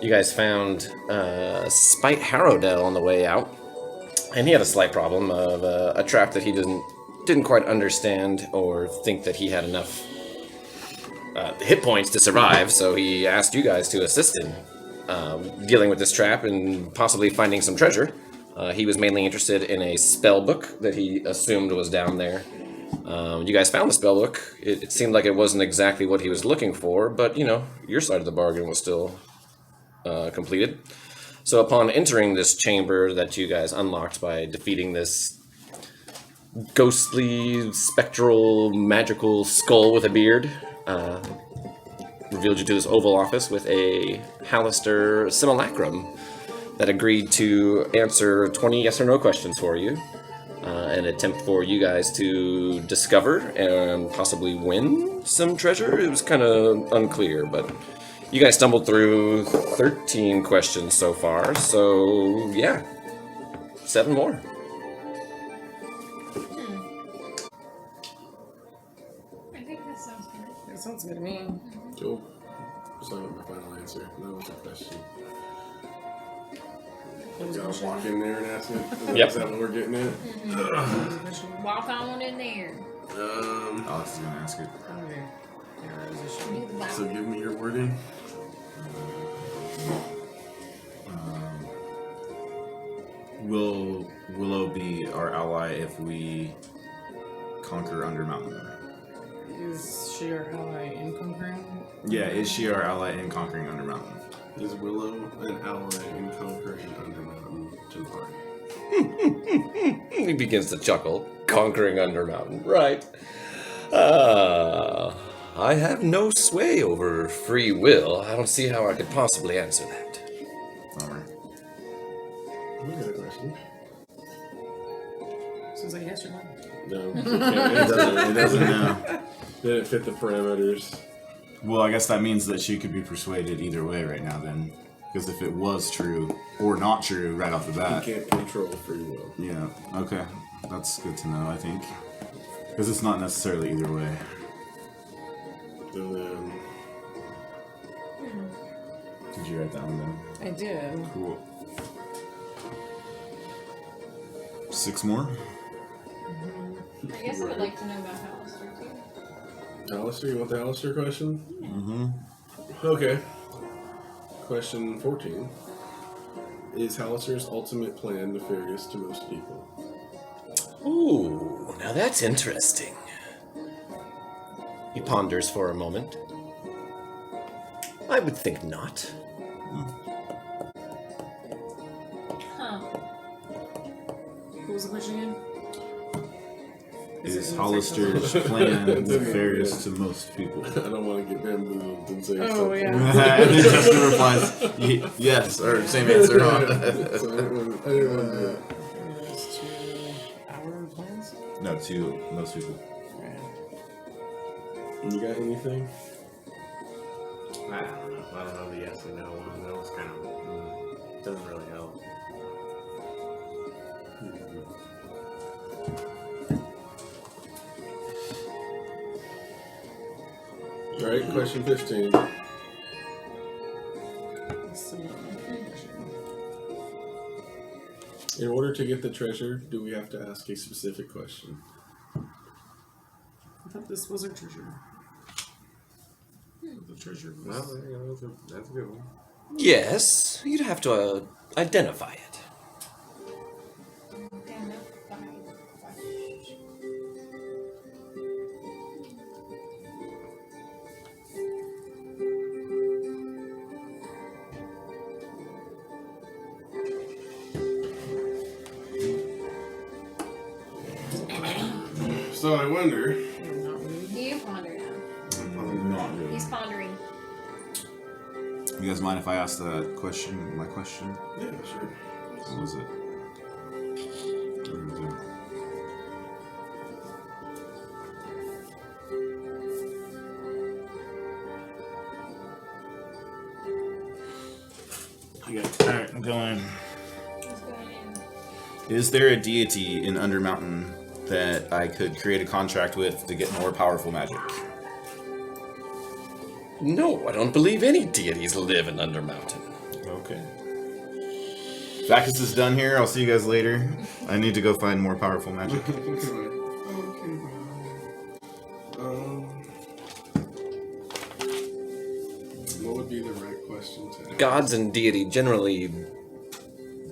You guys found Spite Harrowdell on the way out, and he had a slight problem of a trap that he didn't quite understand or think that he had enough hit points to survive, so he asked you guys to assist him dealing with this trap and possibly finding some treasure. He was mainly interested in a spell book that he assumed was down there. You guys found the spell book. It seemed like it wasn't exactly what he was looking for, but, you know, your side of the bargain was still completed. So upon entering this chamber that you guys unlocked by defeating this ghostly, spectral, magical skull with a beard, revealed you to this oval office with a Hallister simulacrum that agreed to answer 20 yes or no questions for you. An attempt for you guys to discover and possibly win some treasure. It was kind of unclear, but you guys stumbled through 13 questions so far, so yeah, 7 more. I think that sounds good. That sounds good to me. Cool. Just like my final answer. That was a question. You gotta walk in there and ask it. Yep. Is that what we're getting at? Walk on in there. Alex is gonna ask it. Do the So wow. give me your wording. Will Willow be our ally if we conquer Undermountain? Is she our ally in conquering? Yeah, is she our ally in conquering Undermountain? Is Willow an ally in conquering Undermountain Tomorrow? He begins to chuckle. Conquering Undermountain, right. I have no sway over free will. I don't see how I could possibly answer that. Bummer. I got a question. Sounds like yes or no. No. It doesn't know. Didn't fit the parameters. Well, I guess that means that she could be persuaded either way right now then. Because if it was true, or not true right off the bat. You can't control free will. Yeah, okay. That's good to know, I think. Because it's not necessarily either way. And then Did you write that one down? I did. Cool. 6 more? I guess I would like to know about Hallister too. Alistair, you want the Alistair question? Mm-hmm. Okay. Question 14. Is Hallister's ultimate plan nefarious to most people? Ooh, now that's interesting. He ponders for a moment. I would think not. Huh. What was the question again? Is Hollister's plan nefarious to most people? I don't want to get bamboozled and say Oh, something. yeah. And then Justin replies, yes, or same answer. So I didn't want to do it. It's to our plans? No, to most people. You got anything? I don't know. I don't know the yes and no one. That was kind of doesn't really help. Alright, question 15. In order to get the treasure, do we have to ask a specific question? I thought this was our treasure. The treasure was... Well, there you go. That's a good one. Yes, you'd have to identify it. So I wonder. You ponder now. Not really. He's pondering. You guys mind if I ask that question, my question? Yeah, sure. What was it? What did we do? Alright, I'm going. He's going in. Is there a deity in Undermountain that I could create a contract with to get more powerful magic? No, I don't believe any deities live in Undermountain. Okay. Vakis is done here. I'll see you guys later. I need to go find more powerful magic. Okay, bye. What would be the right question to ask? Gods and deity generally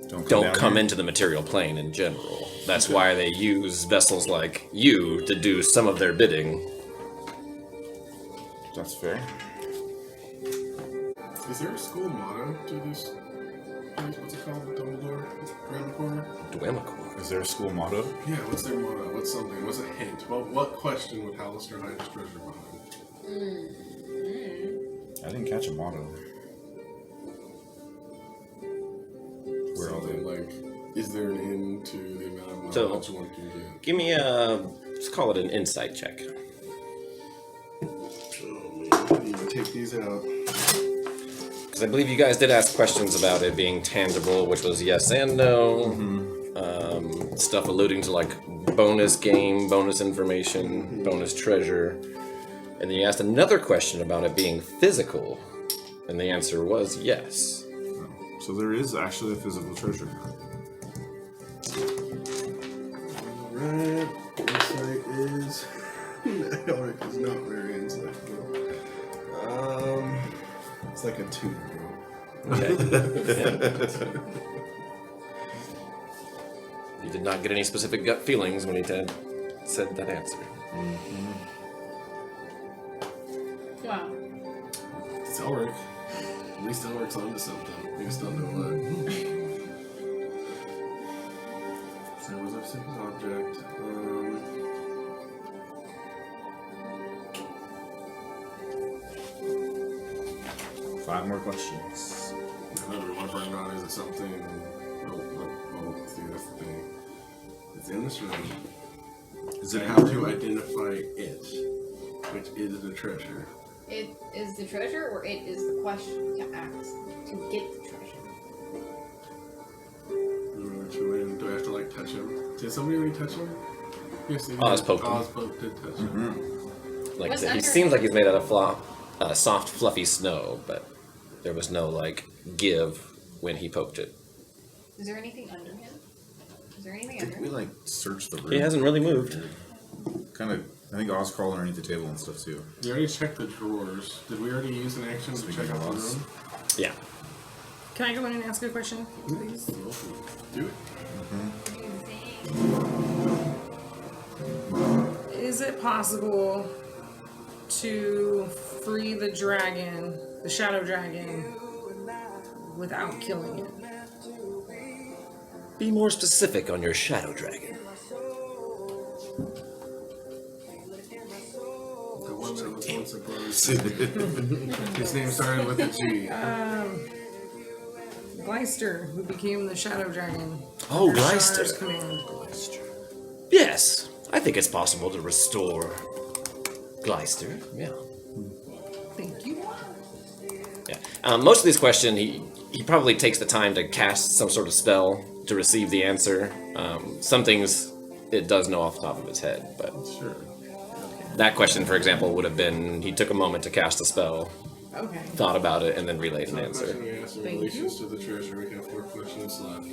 Don't don't come here. into the material plane in general. That's why they use vessels like you to do some of their bidding. That's fair. Is there a school motto to this place? What's it called? Dweomercore? Dweomercore. Is there a school motto? Yeah, what's their motto? What's something? What's a hint? Well, what question would Hallister hide his treasure behind? I didn't catch a motto. Where are Something they? like, is there an end to the amount of So- knowledge one can get? Give me a, let's call it an insight check. Oh man, I need to take these out. Because I believe you guys did ask questions about it being tangible, which was yes and no. Stuff alluding to like bonus game, bonus information, bonus treasure. And then you asked another question about it being physical. And the answer was yes. So there is actually a physical treasure. Alright, insight is... Elric is not very insightful. It's like a 2, bro. Okay. You did not get any specific gut feelings when he said that answer. Wow. It's Elric. At least Elric's onto something. We just don't know what. So it was a simple object. 5 more questions. I don't remember or not. Is it something? Oh, see, that's the thing. It's in this room. Is I it have to identify it, which is the treasure. It is the treasure, or it is the question to ask to get the treasure? Which way? Do I have to like touch him? Did somebody already touch him? Yes, they did. Oz poked him. Oz did touch him. Like What's he under seems him? like he's made out of soft, fluffy snow, but there was no like give when he poked it. Is there anything under him? Is there anything Did under we him? like search the room? He hasn't really moved. Kind of. I think Oz crawled underneath the table and stuff too. We already checked the drawers. Did we already use an action to Speaking check out of the Oz. room? Yeah. Can I go in and ask a question, please? Do it. Is it possible to free the dragon, the shadow dragon, without killing it? Be more specific on your shadow dragon. The one that was once a brother. His name started with a G. Gleister, who became the shadow dragon. Oh, under Gleister. Shar's command. Yes, I think it's possible to restore Gleister. Yeah. Thank you. Yeah. Most of these questions, he probably takes the time to cast some sort of spell to receive the answer. Some things it does know off the top of his head, but Sure. that question, for example, would have been he took a moment to cast a spell, Okay. thought about it, and then relayed an The answer. question we asked in Thank relation to the treasure, we have 4 questions left.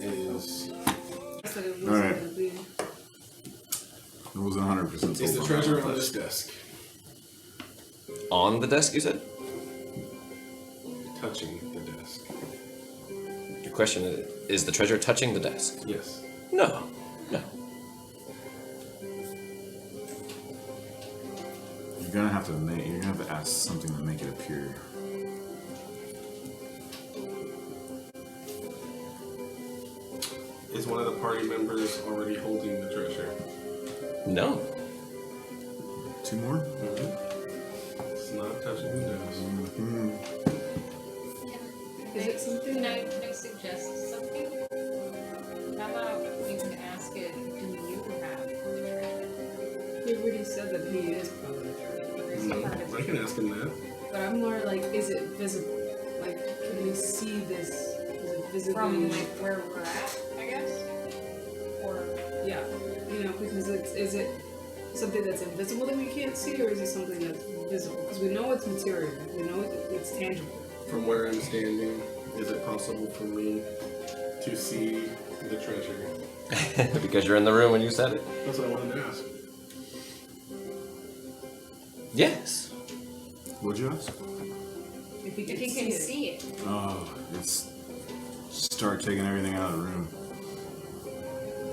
Is Alright. I wasn't 100% sold the on treasure that, on but- this desk? On the desk, you said? Touching the desk. Your question is the treasure touching the desk? Yes. No. No. You're gonna have to ask something to make it appear. Is one of the party members already holding the treasure? No. 2 more? It's not touching the desk. Is it something? Can I suggest something? How about you can ask it, do you have the treasure? He already said that he is part of the treasure. Or is he part of I it? can ask him that. But I'm more like, is it visible? Like, can we see this? Is it visibly? From like where we're at, I guess? Or Yeah. You know, because is it something that's invisible that we can't see, or is it something that's visible? Because we know it's material. We know it's tangible. From where I'm standing, is it possible for me to see the treasure? Because you're in the room when you said it. That's what I wanted to ask. Yes. What'd you ask? If he If you can see it. Oh, it's start taking everything out of the room.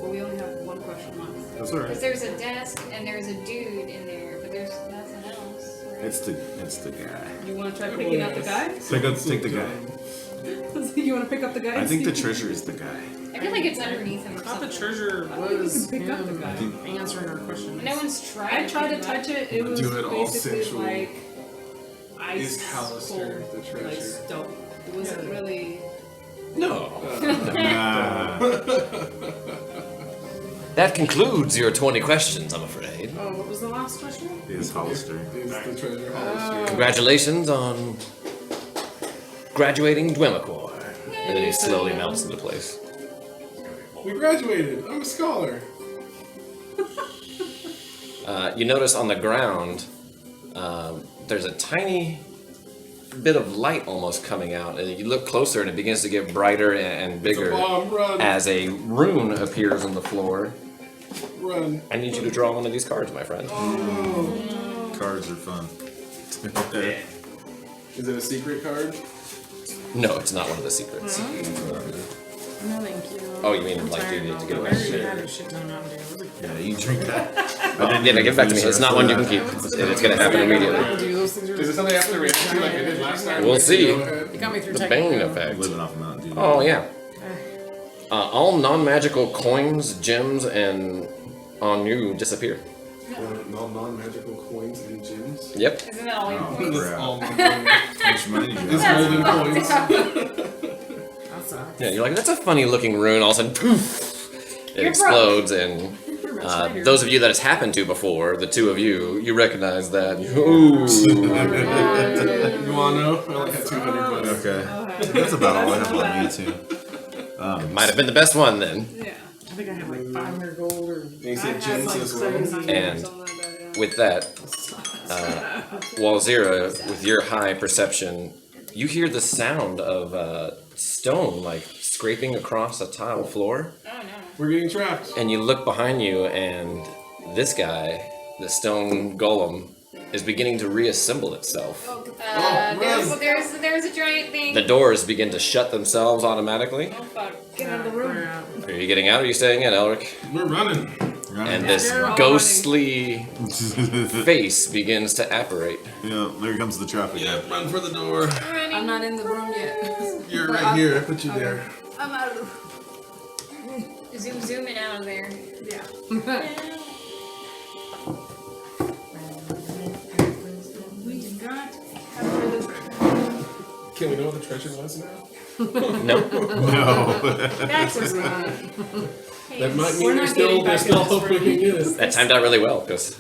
Well, we only have one question left. That's alright. Because there's a desk and there's a dude in there, but there's nothing else. Right? It's the guy. You want to try picking up the guy? Take the guy. You want to pick up the guy? I think the Steve? treasure is the guy. I feel like it's underneath him I or thought the something. treasure I think we was can pick up the him guy. answering our questions. No one's tried. I tried to pick him up. touch it. It was Do it all basically sensual. like ice Is Hallister cold, the treasure? like stone. It wasn't really. No. Nah. That concludes your 20 questions, I'm afraid. Oh, what was the last question? Is Hollister. Is the treasure Hollister? Congratulations on graduating Dweomercore. And then he slowly melts into place. We graduated. I'm a scholar. You notice on the ground, there's a tiny bit of light almost coming out, and you look closer and it begins to get brighter and bigger Bomb, run, as a rune appears on the floor. run. I need you to draw one of these cards, my friend. Cards are fun. Is it a secret card? No, it's not one of the secrets. No, thank you. Oh, you mean I'm like you tired need now, to get but away? I already had a shit ton of Mountain Dew. It was like, Yeah, you drink that. Yeah, give it back to me. It's not one you can keep. It's going to happen immediately. Mountain Dew, those things are Is it something I have to react to like I did last time? We'll see. Go ahead. They got me through The technical. Bane effect. Living off of Mountain Dew. Oh, yeah. All non-magical coins, gems, and on you disappear. Non-magical coins and gems. Yep. Isn't that all Oh, you crap. All my How much money did you This have? golden coins. That sucks. Yeah, you're like, that's a funny looking rune. All of a sudden, poof! It You're explodes, and You're a spider. those of you that it's happened to before, the two of you, you recognize that. Ooh. You wanna know? I only had 200 bucks. Okay. That's about all I have on me, too. Might have been the best one then. Yeah. I think I had like 500 gold or. And you said I had gems like as well. 700 or And something like that, yeah. with that, Wolzira, with your high perception, you hear the sound of stone like scraping across a tile floor, Oh no. We're getting trapped. and you look behind you, and this guy, the stone golem, is beginning to reassemble itself. There's a giant thing. The doors begin to shut themselves automatically. Oh fuck. Get out of the room. Are you getting out or are you staying in, Elric? We're running. And this They're all ghostly face begins to apparate. Yeah, there comes the traffic. Yeah, run for the door. I'm not in the room yet. You're right here. I put you there. I'm out of the Zooming out of there. Yeah. We did not capture the treasure. Can we know what the treasure was now? No? No. That's what's not. That might We're mean we're not still, getting they're back still in this hoping room. we get it. That timed out really well because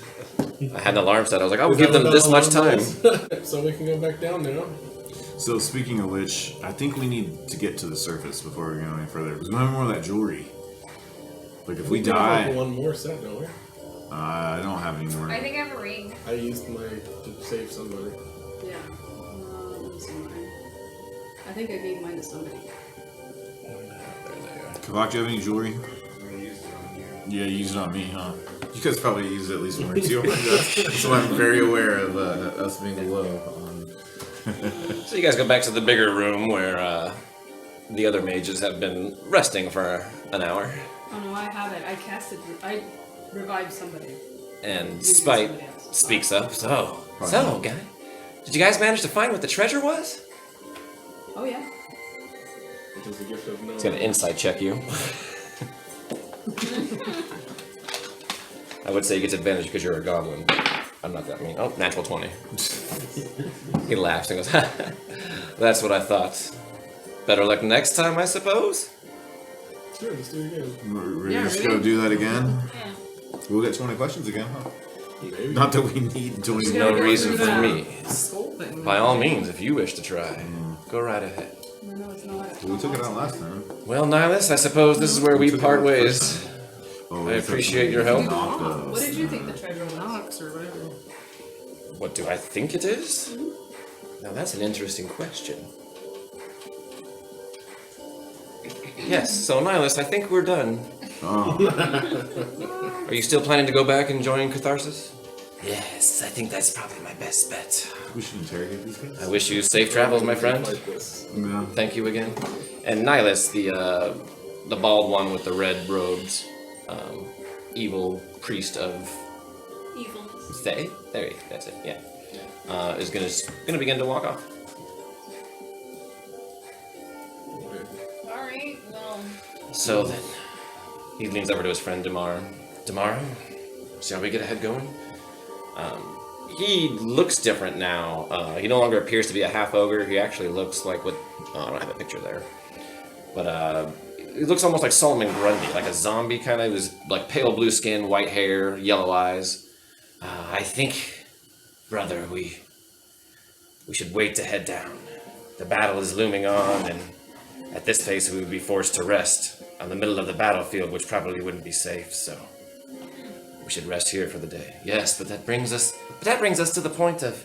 I had an alarm set. I was like, I will Is that give them what this that much alarm time. was? So we can go back down now. So speaking of which, I think we need to get to the surface before we go any further. Because we have more of that jewelry. Like if we have die, like one more set, don't we? I don't have any more. I think I have a ring. I used mine to save somebody. Yeah. Let me see mine. I think I gave mine to somebody. Kavak, do you have any jewelry? Yeah, you used it on me, huh? You guys probably used it at least one or two. So I'm very aware of us being low on. So you guys go back to the bigger room where the other mages have been resting for an hour. Oh no, I have it. I casted. I revived somebody. And Using Spite somebody else. speaks up. So guy, did you guys manage to find what the treasure was? Oh yeah. Which is the gift of no. He's gonna insight check you. I would say he gets advantage because you're a goblin. I'm not that mean. Oh, natural 20. He laughs and goes, that's what I thought. Better luck next time, I suppose? Sure, let's do it again. We're Yeah, just really? gonna do that again. Yeah. We'll get 20 questions again, huh? Maybe. Not that we need 20. There's no reason for that me. Skull thing. By all means, if you wish to try, go right ahead. No, it's not. We took it out last time. Well, Nihilus, I suppose this is where we took it part out first ways. time. Oh, I we took appreciate it your help. knocked us. What did you think the treasure was? Knox or whatever. What do I think it is? Now that's an interesting question. Yes, so Nihilus, I think we're done. Oh. Are you still planning to go back and join Catharsis? Yes, I think that's probably my best bet. We should interrogate these guys. I wish you safe travels, my friend. Like this. Yeah. Thank you again. And Nihilus, the bald one with the red robes, evil priest of Evilness. Thay? There, that's it. Yeah, is gonna begin to walk off. Alright, well. So then, he leans over to his friend Damar. Damar, shall we get ahead going? He looks different now. He no longer appears to be a half ogre. He actually looks like what. I don't have a picture there, but he looks almost like Solomon Grundy, like a zombie kind of. He was like pale blue skin, white hair, yellow eyes. I think, brother, we should wait to head down. The battle is looming on, and at this pace we would be forced to rest on the middle of the battlefield, which probably wouldn't be safe. So we should rest here for the day. Yes, but that brings us to the point of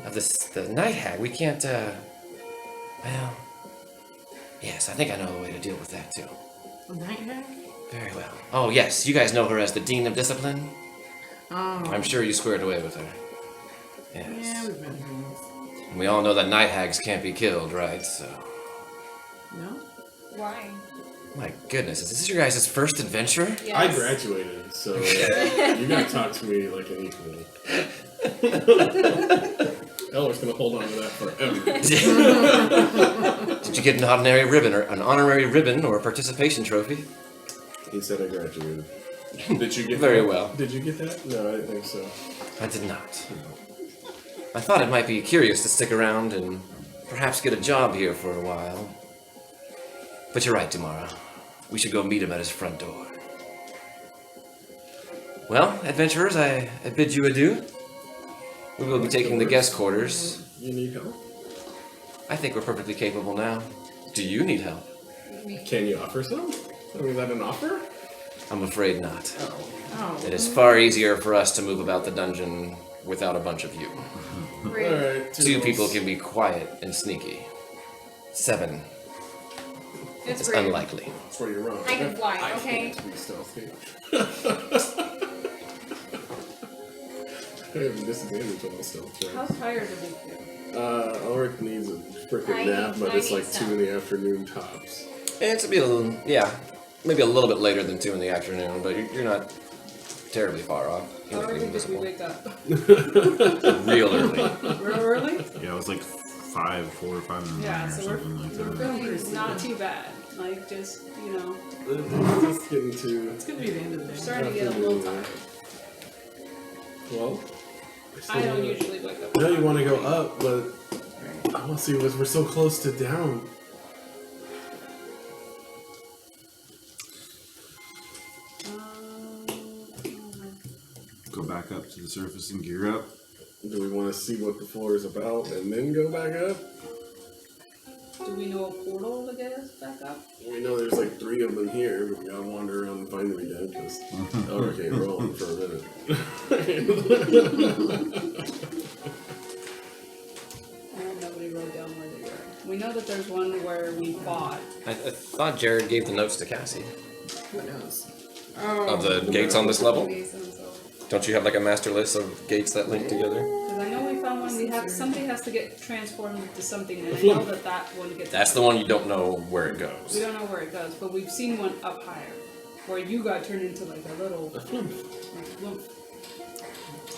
the night hag. We can't. Well, yes, I think I know a way to deal with that too. A night hag? Very well. Oh yes, you guys know her as the Dean of Discipline. Oh. I'm sure you squared away with her. Yes. Yeah, we've been doing this. And we all know that night hags can't be killed, right? So, No? Why? my goodness, is this your guys' first adventure? Yes. I graduated, so you gotta talk to me like an equal. Elric's gonna hold on to that forever. Did you get an honorary ribbon or a participation trophy? He said I graduated. Did you get Very that? well. Did you get that? No, I didn't think so. I did not. I thought it might be curious to stick around and perhaps get a job here for a while. But you're right, Damara. We should go meet him at his front door. Well, adventurers, I bid you adieu. We will be taking the guest quarters. You need help? I think we're perfectly capable now. Do you need help? Can you offer some? I mean, is that an offer? I'm afraid not. Oh. It is far easier for us to move about the dungeon without a bunch of you. Great. Alright, Two people can be quiet and sneaky. 7. It's It's great. unlikely. That's where you're wrong. I can fly, I okay? can't be stealthy. I have a disadvantage on the stealth How checks. tired did he feel? Ulrich needs a freaking I nap, but it's need like 2 some. in the afternoon tops. It's a bit, maybe a little bit later than 2 in the afternoon, but you're not terribly far off. How You're early did we invisible. wake up? Real early. Real early? Yeah, it was like 4 or 5 in the morning Yeah, or so we're something like that. feeling not too bad. Like, just, you know, It's getting to. It's gonna be the end of the day. starting to get a little tired. Well, I don't usually wake up. I know you want to go up, but I want to see what we're so close to down. Go back up to the surface and gear up. Do we want to see what the floor is about and then go back up? Do we know a portal to get us back up? We know there's like 3 of them here, but we gotta wander around and find them again because Elric ain't rolling for a minute. Nobody wrote down where they were. We know that there's one where we fought. I thought Jared gave the notes to Cassie. Who knows? Of the gates on this level? Because Don't you have like a master list of gates that link together? I know we found one. Something has to get transformed into something, and I know that one gets. That's the one you don't know where it We goes. don't know where it goes, but we've seen one up higher, where you got turned into like a little.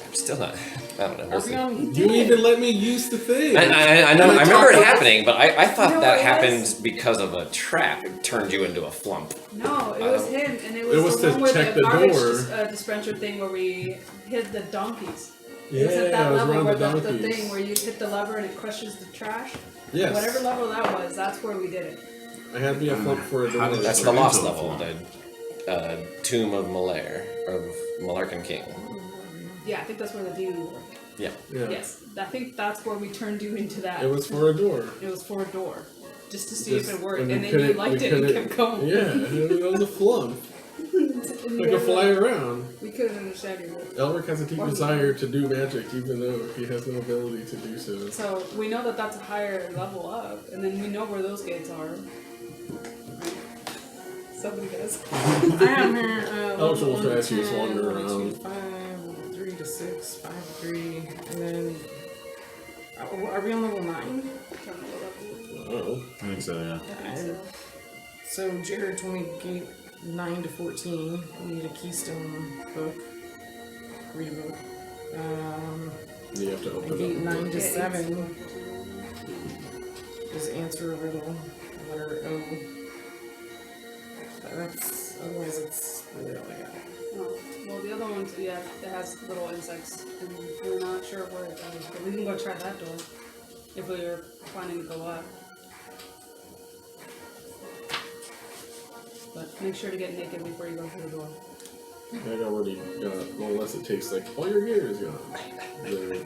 I'm still not. I don't know. We'll see. You even let me use the thing. I know. I remember it happening, but I thought No, that it happened was- because of a trap. It turned you into a flump. No, it was him, and it was, It was the to one with check the the garbage door. dispenser thing where we hid the donkeys. Yeah, It was at that I was level around where the the donkeys. thing where you hit the lever and it crushes the trash. Yes. Whatever level that was, that's where we did it. I had to be a flump for a How door. did That's Turn the lost into a level, flump. the Tomb of Malarkin King. Yeah, I think that's where the demon was. Yeah. Yeah. Yes, I think that's where we turned you into that. It was for a door. It was for a door, just to see if Just- it worked, and and we then you couldn't- liked we it and couldn't- kept going. Yeah, it was a flump. And Like you a fly were around. We couldn't understand you. Elric has a deep desire to do magic, even though he has no ability to do so. So we know that that's a higher level up, and then we know where those gates are. somebody does. I have here. Alex will try to 1 see us 10, wander 1 2 around. 5, 3 to 6, 5 to 3, and then. Are we on level 9? Oh. I think so, yeah. So Jared told me gate 9 to 14. We need a keystone book. Read a book. You have to And open gate up. 9 to Yeah, 7 is answer a riddle. Letter O. That's otherwise it's really all I got. Oh, well, the other ones, yeah, it has little insects, and we're not sure where it goes, but we can go try that door if we were planning to go up. But make sure to get naked before you go through the door. I've already got, well, unless it takes like, all your gear is gone. Then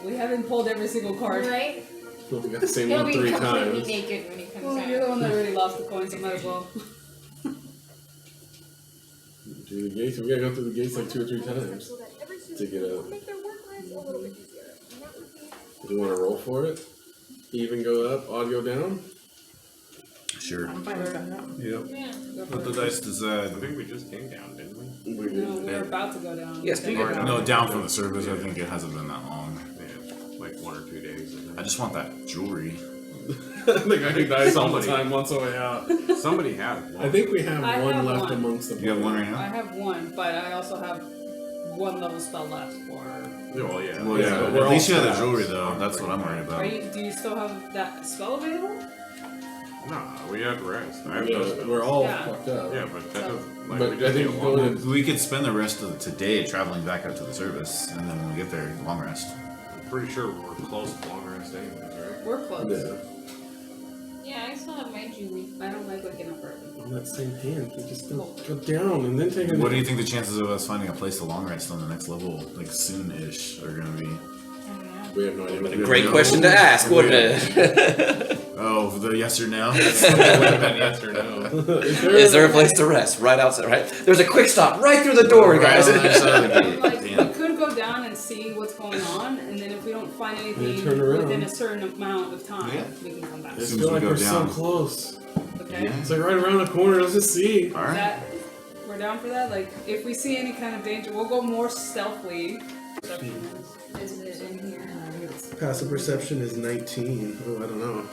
We haven't pulled every single card. Right? we got the same He'll one be 3 completely times. naked when he comes Well, out. you're the one that already lost the coins, so might as well. Do the gates, we gotta go through the gates like 2 or 3 times to get out. Do you want to roll for it? Even go up, odd go down? Sure. I'm fine with that. Yep. Yeah. Let the dice I decide. think we just came down, didn't we? We No, did. we're about to go down. Yes, Then we we're did. No, down from the surface. I think it hasn't been that long. Yeah, like 1 or 2 days. I just want that jewelry. The guy who dies all the Somebody. time wants a way out. Somebody had one. I think we have I one have left one. amongst the You have one right I now? have one, but I also have 1 level spell left for. Well, yeah. Well, Yeah, yeah. but we're At least all you have the set. jewelry, though. That's what I'm worried Are about. you? Do you still have that spell available? Nah, we had rest. I have Yeah, no spells. we're all Yeah. fucked up. Yeah, but that doesn't. Like, But we I just think need a going long in- We could spend the rest of today traveling back up to the service, and then when we get there, long rest. I'm pretty sure we're close to long rest anyways, right? We're close. Yeah. Yeah, I still have my jewelry. I don't like waking up early. On that same hand, we just go down and then take a What do you think the chances of us finding a place to long rest on the next level, like soon-ish, are gonna be? We have no idea. A great question to ask, wouldn't it? Oh, the yes or no? Yes or no? Is there a place to rest right outside? Right, there's a quick stop right through the door, guys. Right on the other side of the I'm gate. like, Damn. we could go down and see what's going on, and then if we don't find anything turn around. within a certain amount of time, Yeah. we can come back. I As just soon feel as we like go we're so down. close. Okay? Yeah. It's like right around the corner. Let's just see. All right. That we're down for that. Like, if we see any kind of danger, we'll go more stealthily. Is it in here? Passive perception is 19. Oh, I don't know.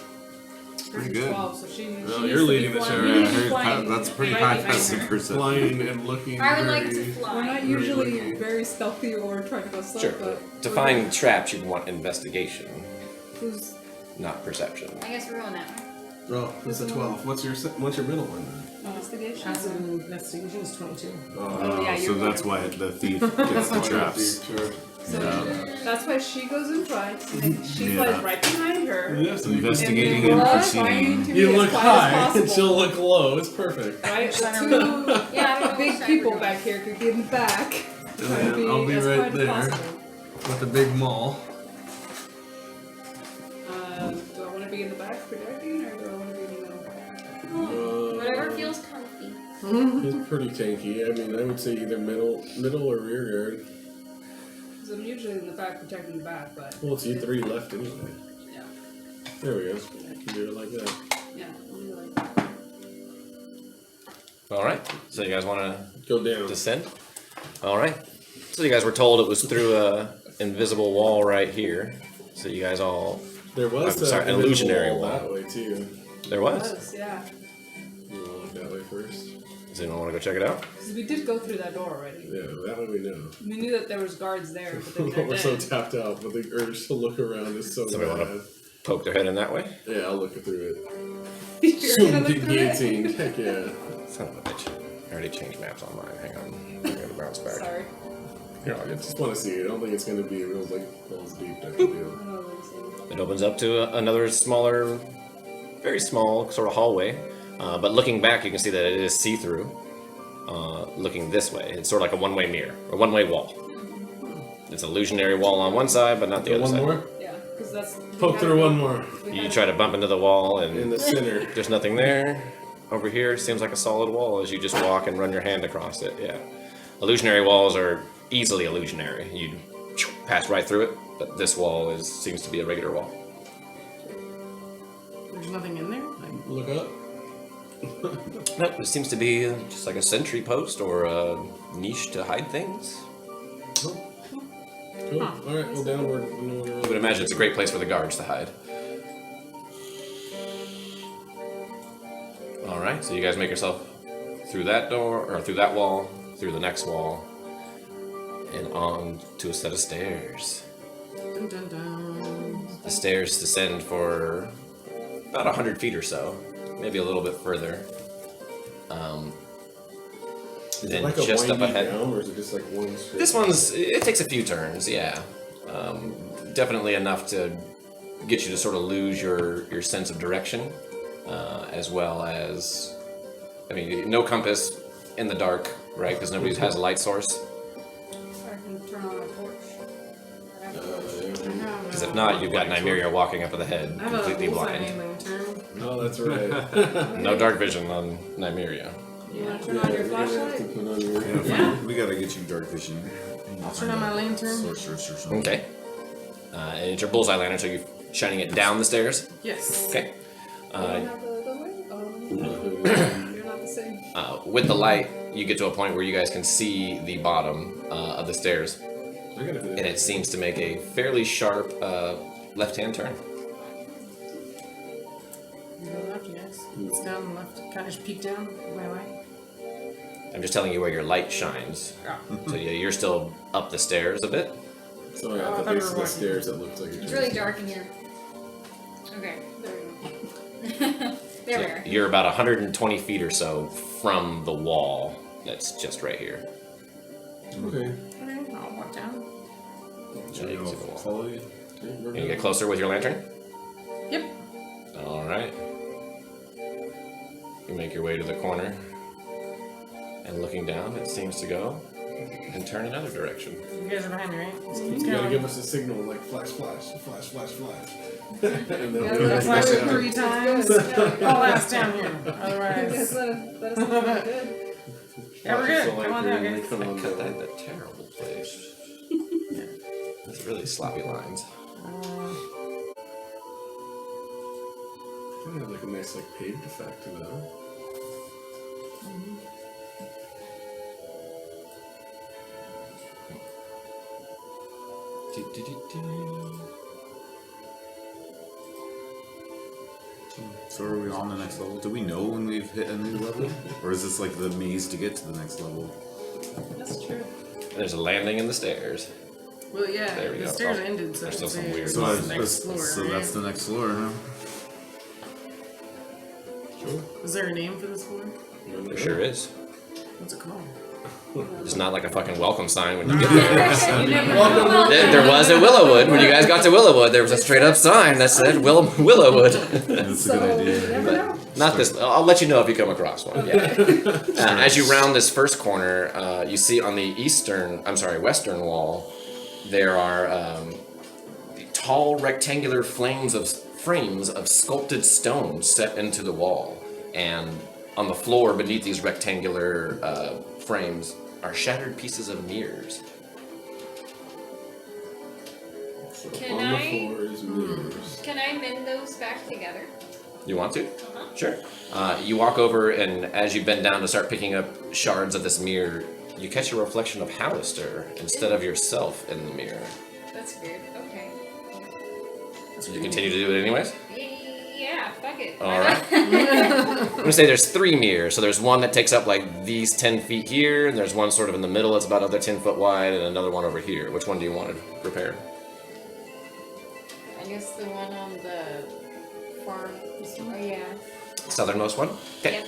Pretty good. 12, so she Well, needs you're to be leading the flying- show. we Yeah, need to be here's flying that's pretty right high behind passive her. perception. Flying and looking. I would like to very- fly. We're not usually very stealthy or trying to go stealth, Sure. but To we're find gonna- traps, you'd want investigation, who's not perception. I guess we're going that way. Oh, it's a 12. What's your middle one then? investigation. Passive investigation is 22. Oh, yeah, so you're that's why the thief gets the traps. So Yeah. that's why she goes in front, and then she Yeah. flies right behind her. Yes, Investigating and and then we're proceeding. trying to You be look as quiet high as and possible. she'll look low. It's perfect. Right? The Yeah, I two don't know big what people side we're back here could get in back. Trying to then I'll be as right quiet as there. possible. With the big maul. Do I want to be in the back protecting, or do I want to be in the middle? Whatever feels comfy. He's pretty tanky. I mean, I would say either middle or rear guard. Because I'm usually in the back protecting the back, but Well, it's you 3 left anyway. yeah, There we go. You can do it like that. yeah. I'll be like that. All right. So you guys want to Go down. descend? All right. So you guys were told it was through a invisible wall right here. So you guys all There was I'm sorry, an invisible illusionary wall wall. that way too. there was. Yes, yeah. You want to look that way first? Does anyone want to go check it out? Because we did go through that door already. Yeah, that way we know. We knew that there was guards there, but then But they're we're so dead. tapped out, but the urge to look around is so Somebody bad. wanna- Poke their head in that way. Yeah, I'll look through You're it. gonna Soon look through it? guillotine. Heck yeah. Son of a bitch. I already changed maps on mine. Hang on. I'm gonna bounce back. Sorry. Here, I'll I get just want to see it. I don't think it's going to be a real like balls deep type of deal. Oh, let me see. It opens up to another smaller, very small sort of hallway. But looking back, you can see that it is see-through. Looking this way, it's sort of like a one-way mirror, or one-way wall. It's an illusionary wall on one side, but not the other One side. more? Yeah, because that's. Poke through one more. You try to bump into the wall, In and the center. there's nothing there. Over here seems like a solid wall as you just walk and run your hand across it. Yeah, illusionary walls are easily illusionary. You pass right through it, but this wall seems to be a regular wall. There's nothing in there? Like, Look up. Nope, it seems to be just like a sentry post or a niche to hide things. Cool. Alright, well, downward. You would imagine it's a great place for the guards to hide. Alright, so you guys make yourself through that door, or through that wall, through the next wall, and on to a set of stairs. Dun, dun, dun. The stairs descend for about 100 feet or so, maybe a little bit further. Is Then it like a just up windy ahead. down, or is it just like one straight? This one's, it takes a few turns, yeah. Definitely enough to get you to sort of lose your sense of direction, as well as, I mean, no compass in the dark, right? Because nobody has a light source. I can turn on a torch. Because if not, you've got Nymeria walking up at the head, I have a completely bullseye blind. lantern. Oh, that's right. No dark vision on Nymeria. You want to turn on your flashlight? Put on your... Yeah. We gotta get you dark vision. I'll turn on my lantern. Sorceress or something. Okay. And it's your bullseye lantern, so you're shining it down the stairs. Yes. Okay. I don't have the light. Oh, you're not the same. With the light, you get to a point where you guys can see the bottom of the stairs, I gotta do and that. it seems to make a fairly sharp left-hand turn. You go left, yes. It's down left. Can I just peek down my way? I'm just telling you where your light shines. So yeah, you're still up the stairs a bit. Sorry, Oh, I at the thought we base were of the walking. stairs that looks like It's really dark in here. Okay. There you go. There we are. You're about 120 feet or so from the wall that's just right here. Okay. Okay, I'll walk down. So you can see the wall. Follow you. Can you get closer with your lantern? Yep. All right. You make your way to the corner, and looking down, it seems to go and turn another direction. You guys are behind me, right? Just keep You gotta going. give us a signal like flash, flash, flash, flash, flash. And then Yeah, we'll that's Flash it good. 3 times. That's good. I'll last down here. Guys, Otherwise. let us know we're good. Yeah, we're good. So, Come on down, guys. come I on cut that down. in a terrible place. It's really sloppy lines. Kind of have like a nice like paved effect to that. So are we on the next level? Do we know when we've hit a new level? Or is this like the maze to get to the next level? That's true. There's a landing in the stairs. Well, yeah, There we the go. stairs Oh, ended, so there's still some it's weird So, lines. the next floor, so right? that's the next floor, huh? Sure. Is there a name for this floor? There sure is. What's it called? It's not like a fucking welcome sign when you get there. You never know. There was at Willowwood. When you guys got to Willowwood, there was a straight up sign that said Willowwood. That's a So, good you idea. never know. Not this. I'll let you know if you come across one. Yeah. As you round this first corner, you see on the western wall, there are tall rectangular frames of sculpted stone set into the wall, and on the floor beneath these rectangular frames are shattered pieces of mirrors. So Can on I- the floor is mirrors. Can I mend those back together? You want to? Uh-huh. Sure. You walk over, and as you bend down to start picking up shards of this mirror, you catch a reflection of Hallister instead of yourself in the mirror. That's weird. Okay. So you continue to do it anyways? Yeah, fuck it. All right. I'm gonna say there's 3 mirrors. So there's one that takes up like these 10 feet here, and there's one sort of in the middle that's about another 10 foot wide, and another one over here. Which one do you want to repair? I guess the one on the far. Oh yeah. Southernmost one? Okay. Yep.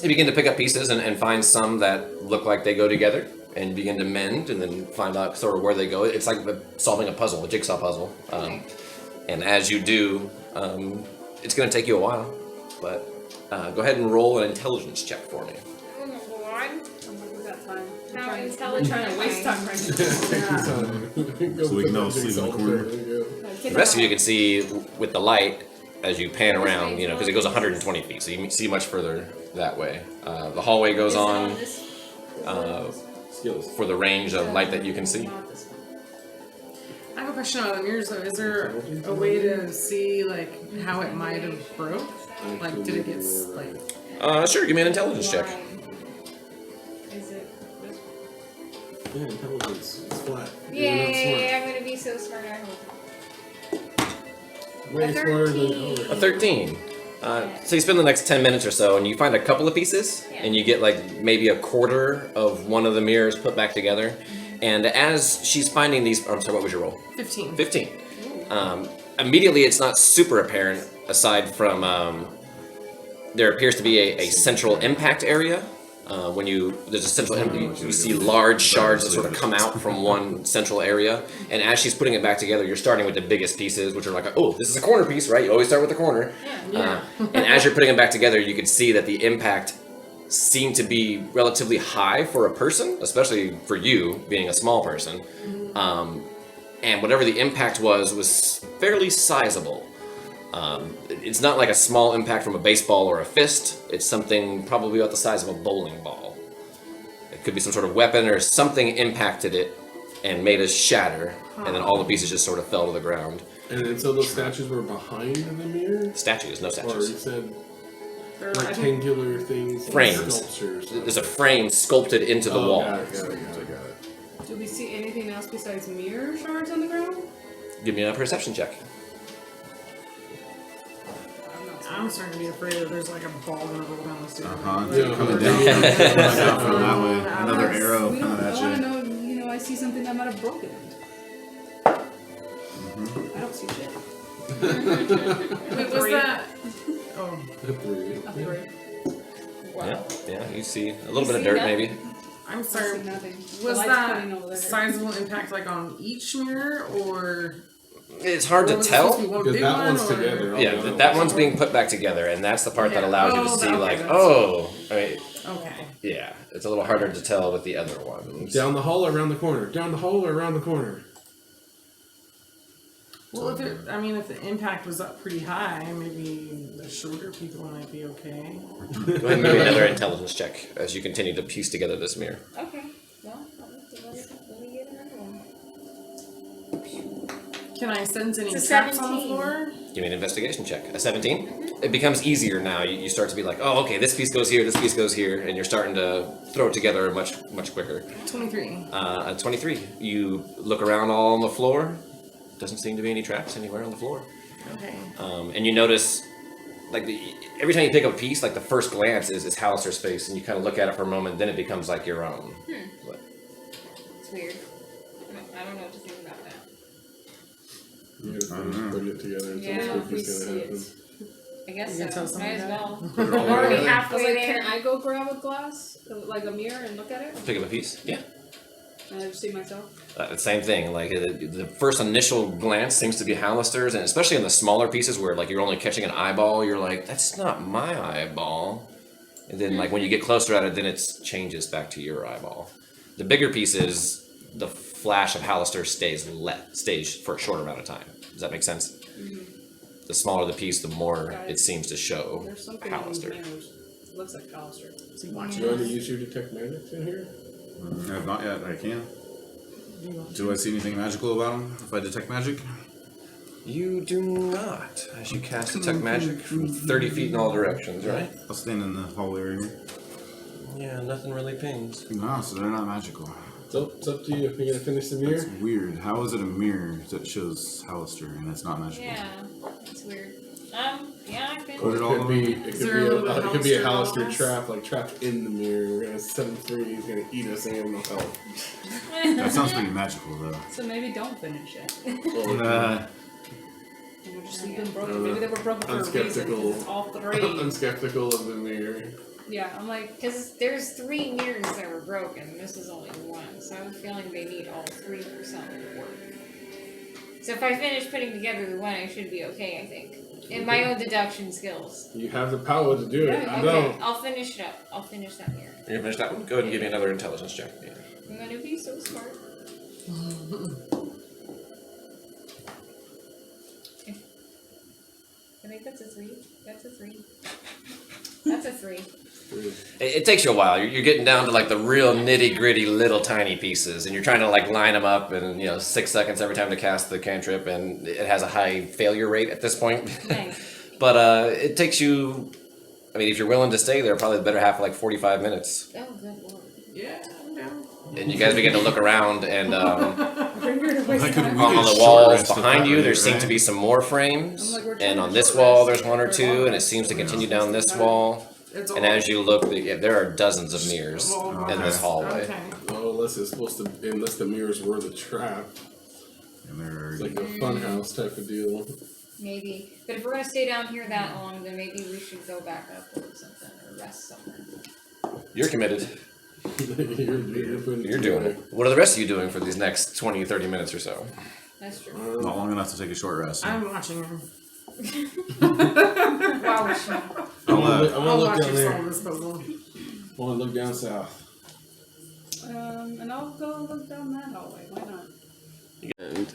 You begin to pick up pieces and find some that look like they go together, and begin to mend, and then find out sort of where they go. It's like solving a puzzle, a jigsaw puzzle. Okay. And as you do, it's going to take you a while, but go ahead and roll an intelligence check for me. Oh my god. I'm like, we got time. How We're intelligent trying to am waste I? time right now. So we can all sleep in the corner. The rest of you can see with the light as you pan around, you know, because it goes 120 feet, so you see much further that way. The hallway goes on Skills. for the range of light that you can see. Not this one. I have a question about the mirrors though. Is there a way to see like how it might have broke? Like did it get like Sure, give me an intelligence check. line. Is it this one? Yeah, intelligence. It's flat. Yay, I'm gonna be so smart, I hope. Way smarter than A Elric. 13. So you spend the next 10 minutes or so, and you find a couple of pieces, Yeah. and you get like maybe a quarter of one of the mirrors put back together. And as she's finding these, I'm sorry, what was your roll? 15. 15. Immediately, it's not super apparent, aside from there appears to be a central impact area. When there's a central impact, you see large shards that sort of come out from one central area. And as she's putting it back together, you're starting with the biggest pieces, which are like, oh, this is a corner piece, right? You always start with the corner. And as you're putting them back together, you can see that the impact seemed to be relatively high for a person, especially for you being a small person. And whatever the impact was fairly sizable. It's not like a small impact from a baseball or a fist. It's something probably about the size of a bowling ball. It could be some sort of weapon or something impacted it and made it shatter, and then all the pieces just sort of fell to the ground. And so those statues were behind the mirror? Statues, no Or you statues. said They're, I think, rectangular things? like Frames. Sculptures. There's a frame sculpted into the wall. Got it. Do we see anything else besides mirror shards on the ground? Give me a perception check. I'm starting to be afraid that there's like a ball gonna roll down the stairs. It's Yeah. coming down. Coming down from that way. Another Yes, arrow we coming don't, I want at to you. know, I see something that might have broken. I don't see shit. Wait, was that? Oh, A three. Yeah, yeah, you see a little You bit of see dirt nothing? maybe. I'm I sorry. see nothing. The Was light's coming over that there. sizable impact like on each mirror, or It's hard or to was it supposed to tell. be one Because big that one, one's or- together. all Yeah, the other that ones one's being put back together, and that's the part that Yeah. allows you to Oh, see, okay, like, that's- oh, I mean, Okay. yeah, it's a little harder to tell with the other ones. Down the hall or around the corner? Down the hall or around the corner? Well, if if the impact was up pretty high, maybe the shorter people might be okay. Go ahead and give me another intelligence check as you continue to piece together this mirror. Okay. Well, let me get another one. Can I sense any It's a traps on the 17. floor? Give me an investigation check. A 17? It becomes easier now. You start to be like, oh, okay, this piece goes here, this piece goes here, and you're starting to throw it together much, much quicker. 23. At 23, you look around all on the floor. Doesn't seem to be any traps anywhere on the floor. Okay. And you notice, like, every time you pick up a piece, like, the first glance is Hallister's face, and you kind of look at it for a moment, then it becomes, like, your own. But It's weird. I don't know what to think about that. You gotta finish putting it together and Yeah, something if we spooky's see gonna it. happen. I guess You can tell so. someone Might as that. well. Put it all I'm already together. I was halfway like, there. can I go grab a glass, like a mirror, and look at it? pick up a piece. Yeah. And I just see myself. Same thing. Like, the first initial glance seems to be Hallister's, and especially in the smaller pieces where, like, you're only catching an eyeball, you're like, that's not my eyeball. And then, like, when you get closer at it, then it changes back to your eyeball. The bigger pieces, the flash of Hallister stays for a short amount of time. Does that make sense? The smaller the piece, the more Got it. it seems to show There's something Hallister. in these mirrors. It looks like Hollister. So you watch Do you want to use your detect magic in here? I have not yet, but I can. it. Do I see anything magical about him if I detect magic? You do not, as you cast detect magic from 30 feet in all directions, right? I'll stand in the hallway right here. Yeah, nothing really pings. No, so they're not magical. It's up to you. You're gonna finish the That's mirror? weird. How is it a mirror that shows Hallister and it's not magical? Yeah, that's weird. Yeah, I Put it can. all Could be, over. it Is there a little bit of could be a Hallister Hallister on us? trap, like trapped in the mirror. We're gonna set him free. He's gonna eat us and have no help. That sounds pretty magical, though. So maybe don't finish it. Uh, And we'll just leave them broken. Maybe they were broken for I'm a reason. 'cause skeptical. It's all three. I'm skeptical of the mirror. Yeah, I'm like, Because there's 3 mirrors that were broken. This is only 1, so I have a feeling they need all 3 for something to work. So if I finish putting together the one, I should be okay, I think. In my own deduction skills. You have the power to do it. Yeah, You Okay, don't. I'll finish it up. I'll finish that mirror. You're gonna finish that one? Go ahead and give me another intelligence check. Yeah. I'm gonna be so smart. I think that's a 3. That's a 3. That's a 3. It takes you a while. You're getting down to like the real nitty gritty little tiny pieces, and you're trying to like line them up, and 6 seconds every time to cast the cantrip, and it has a high failure rate at this point. Nice. But it takes you I mean, if you're willing to stay there, probably the better half of like 45 minutes. Oh, good lord. Yeah, I'm down. And you guys begin to look around, and on We're here to waste I could time. really the short walls rest at behind that you, rate, there seem right? to be some more frames. I'm like, we're And trying on to this short wall, rest there's one or or two, long and it rest. seems to Yeah. continue down this wall. It's And all- as you look, there are dozens of mirrors in this hallway. Okay. Well, unless it's supposed to, unless the mirrors were the trap. And they're It's like a funhouse type of deal. Maybe. But if we're gonna stay down here that long, then maybe we should go back up or something, or rest somewhere. You're committed. You're You're doing it. What are the rest of you doing for these next 20, 30 minutes or so? That's true. not long enough to take a short rest. I'm watching him. Wow, we should. I want to I'll look watch down you solve there. this puzzle. I want to look down south. And I'll go look down that hallway. Why not? And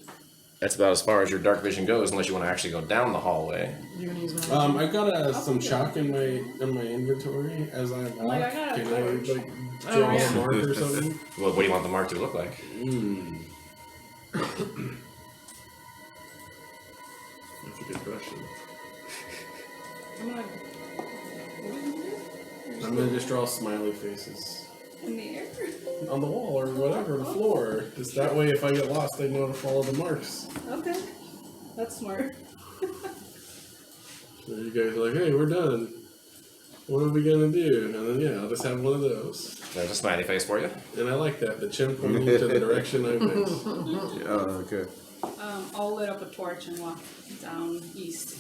that's about as far as your dark vision goes, unless you want to actually go down the hallway. You gonna use my I've got some chalk in my inventory as I walk. like, I got a Can I torch. like Oh, draw yeah. a mark or something? Well, what do you want the mark to look like? That's a good question. I'm like, what are you doing? I'm gonna just draw smiley faces In the air? on the wall or whatever, the floor. Just that way, if I get lost, I know to follow the marks. Okay. That's smart. So you guys are like, hey, we're done. What are we gonna do? And then yeah, I'll just have one of those. There's a smiley face for you. And I like that. The chin pointing to the direction I went. Oh, okay. I'll lit up a torch and walk down east.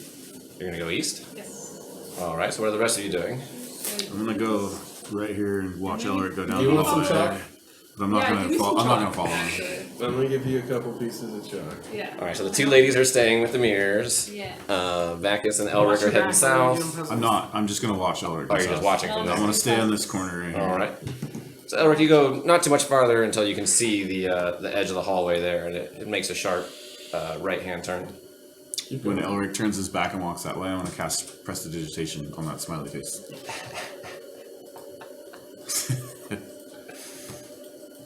You're gonna go east. Yes. All right. So what are the rest of you doing? I'm gonna go right here and watch Elric go down You the want some hallway. chalk? But I'm not Yeah, give gonna me follow. some I'm not gonna chalk, follow him. actually. I'm gonna give you a couple pieces of chalk. Yeah. All right. So the two ladies are staying with the mirrors. Yeah. Vakis and Watch Elric your are heading back when you're doing south. puzzles. I'm not. I'm just gonna watch Elric. Oh, you're just watching from I'm there. gonna stay on this corner right here. All right. So Elric, you go not too much farther until you can see the edge of the hallway there, and it makes a sharp right-hand turn. When Elric turns his back and walks that way, I'm gonna cast Prestidigitation on that smiley face.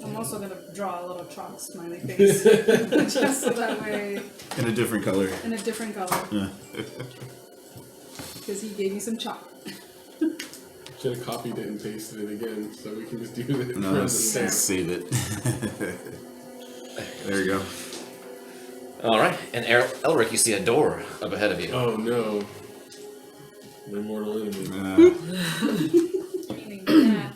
I'm also gonna draw a little chalk smiley face. Just so that way, In a different color. in a different color. Yeah. Because he gave me some chalk. Should have copied it and pasted it again, so we can just do it in No, front of the let's stamp. save it. There you go. All right. And Elric, you see a door up ahead of you. Oh no. My mortal enemy. Meaning that.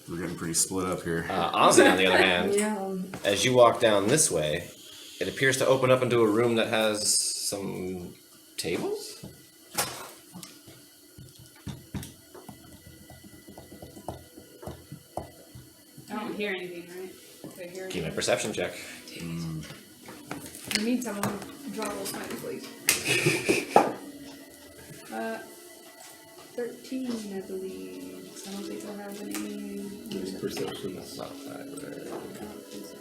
We're getting pretty split up here. Ozzy, on the other hand, Yeah. as you walk down this way, it appears to open up into a room that has some tables. I don't hear anything, right? I hear Give me a anything. perception check. In the meantime, I'm gonna draw a little smiley face. 13, I believe. So I don't think I'll have any. These perceptions. That's not bad. I don't think so.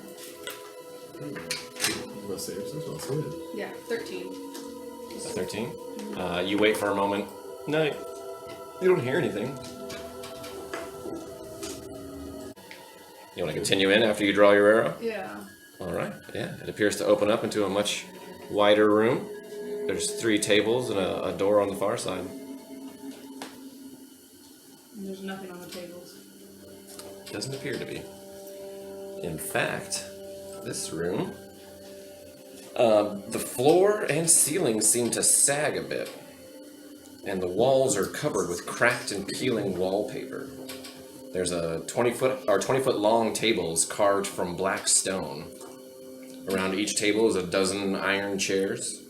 Let's save this. I'll save it. Yeah, 13. 13. You wait for a moment. No, you don't hear anything. You want to continue in after you draw your arrow? Yeah. All right. Yeah, it appears to open up into a much wider room. There's 3 tables and a door on the far side. And there's nothing on the tables. Doesn't appear to be. In fact, this room, the floor and ceiling seem to sag a bit, and the walls are covered with cracked and peeling wallpaper. There's a 20-foot long tables carved from black stone. Around each table is a dozen iron chairs,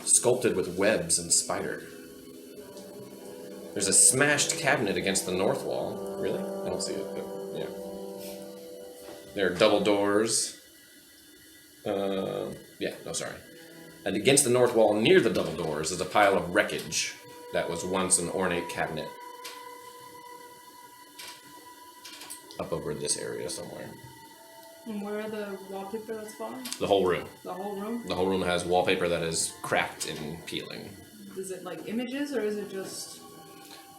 sculpted with webs and spider. There's a smashed cabinet against the north wall. Really? I don't see it, but yeah. There are double doors. And against the north wall, near the double doors, is a pile of wreckage that was once an ornate cabinet. Up over this area somewhere. And where are the wallpaper that's falling? The whole room. The whole room? The whole room has wallpaper that is cracked and peeling. Is it like images or is it just.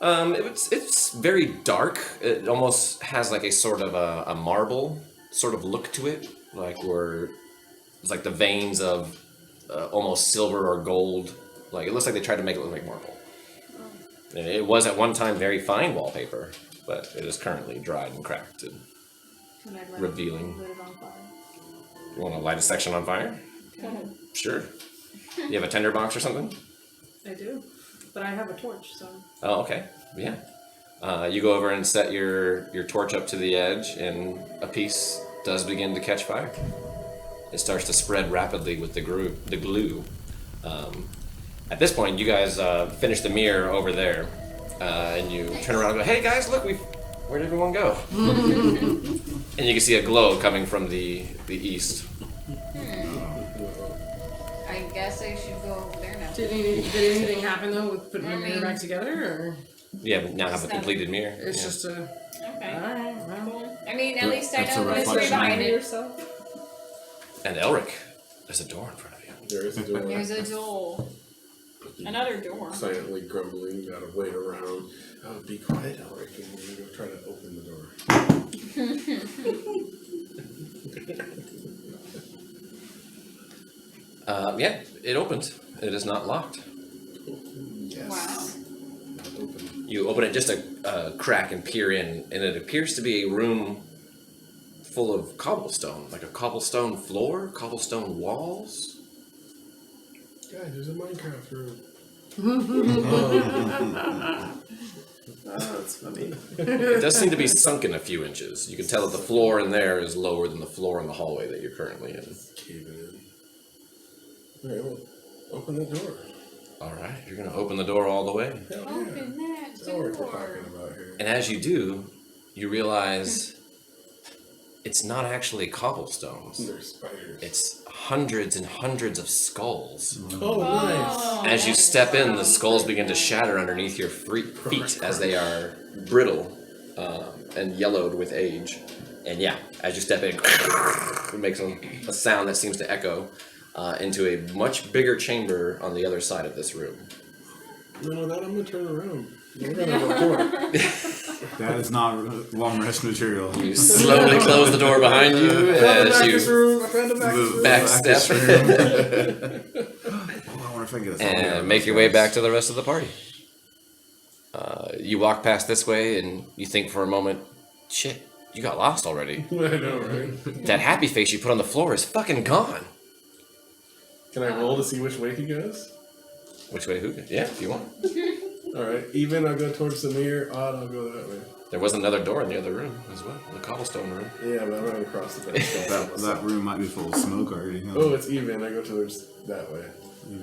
It's very dark. It almost has like a sort of a marble sort of look to it, like where it's like the veins of almost silver or gold. Like it looks like they tried to make it look like marble. It was at one time very fine wallpaper, but it is currently dried and cracked and Can I light revealing. it on fire? You want to light a section on fire? Sure. You have a tinderbox or something? I do, but I have a torch, so. Oh, okay. Yeah. You go over and set your torch up to the edge, and a piece does begin to catch fire. It starts to spread rapidly with the glue. At this point, you guys finish the mirror over there, and you turn around and go, "Hey guys, look, where'd everyone go?" And you can see a glow coming from the east. I guess I should go over there now. Did anything happen though with putting the mirror back together, or Yeah, but now have a completed mirror. it's Yeah. just a? Okay. Alright, well. Cool. I mean, at least I That's know a what's reflection behind of it. Yourself. And Elric, there's a door in front of you. There is a door. There's a door. Another door. Silently grumbling, gotta wait around. Oh, be quiet, Elric, and we're gonna go try to open the door. Yeah, it opens. It is not locked. Yes. Wow. Not open. You open it just a crack and peer in, and it appears to be a room full of cobblestone, like a cobblestone floor, cobblestone walls. Guys, there's a Minecraft room. Oh, that's funny. It does seem to be sunken a few inches. You can tell that the floor in there is lower than the floor in the hallway that you're currently in. Caving in. Alright, well, open the door. All right, you're gonna open the door all the way. Hell yeah. Open that That's all we're door. talking about here. And as you do, you realize it's not actually cobblestones. There's spiders. It's hundreds and hundreds of skulls. Oh, nice. As you step in, the skulls begin to shatter underneath your feet as they are brittle and yellowed with age. And yeah, as you step in, it makes a sound that seems to echo into a much bigger chamber on the other side of this room. No, that I'm gonna turn around. We're gonna report. That is not long rest material. You slowly close the door behind you as you back step Oh, I wonder if I can get a and make your way back to the rest of the party. You walk past this way and you think for a moment, shit, you got lost already. I know, right? That happy face you put on the floor is fucking gone. Can I roll to see which way he goes? Which way who? Yeah, if you want. Alright, even I'll go towards the mirror, odd I'll go that way. There was another door in the other room as well, the cobblestone room. Yeah, but I'm not gonna cross the fence. That room might be full of smoke already. Huh? Oh, it's even, I go towards that way.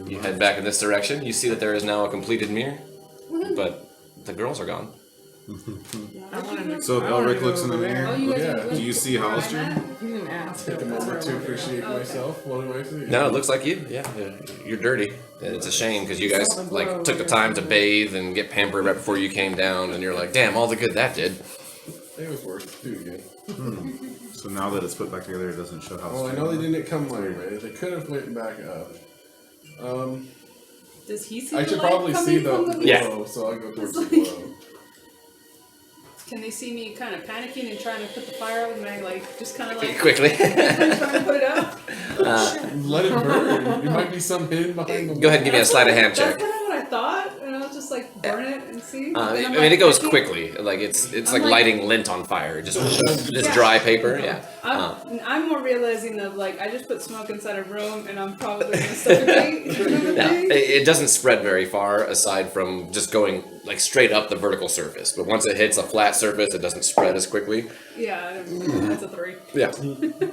You head back in this direction. You see that there is now a completed mirror, but the girls are gone. So if Elric looks in the mirror, Oh, you guys Yeah. are do you see Hollister? He didn't ask. Take a moment to appreciate myself. What do I see? No, it looks like you. Yeah, you're dirty. And it's a shame because you guys like took the time to bathe and get pampered right before you came down, and you're like, damn, all the good that did. It was worth it. Do it again. So now that it's put back together, it doesn't show how. Well, I know they didn't come my way. They could have went back up. Does he see I the should light probably coming see the from glow, Yeah. so I'll go towards the glow. Can they see me kind of panicking and trying to put the fire out with my, like, just kind of like Quickly. trying to put it out? Let it burn. There might be some hidden behind the Go ahead and give me a sleight of hand That's check. kind of what I thought, and I'll just like burn it and see. And I I'm mean, like, it goes I can't- quickly. Like it's I'm like like- lighting lint on fire. Just Yeah. dry paper. Yeah. I'm more realizing of like I just put smoke inside a room and I'm probably gonna suffocate. Yeah, it doesn't spread very far aside from just going like straight up the vertical surface. But once it hits a flat surface, it doesn't spread as quickly. Yeah, that's a 3. Yeah.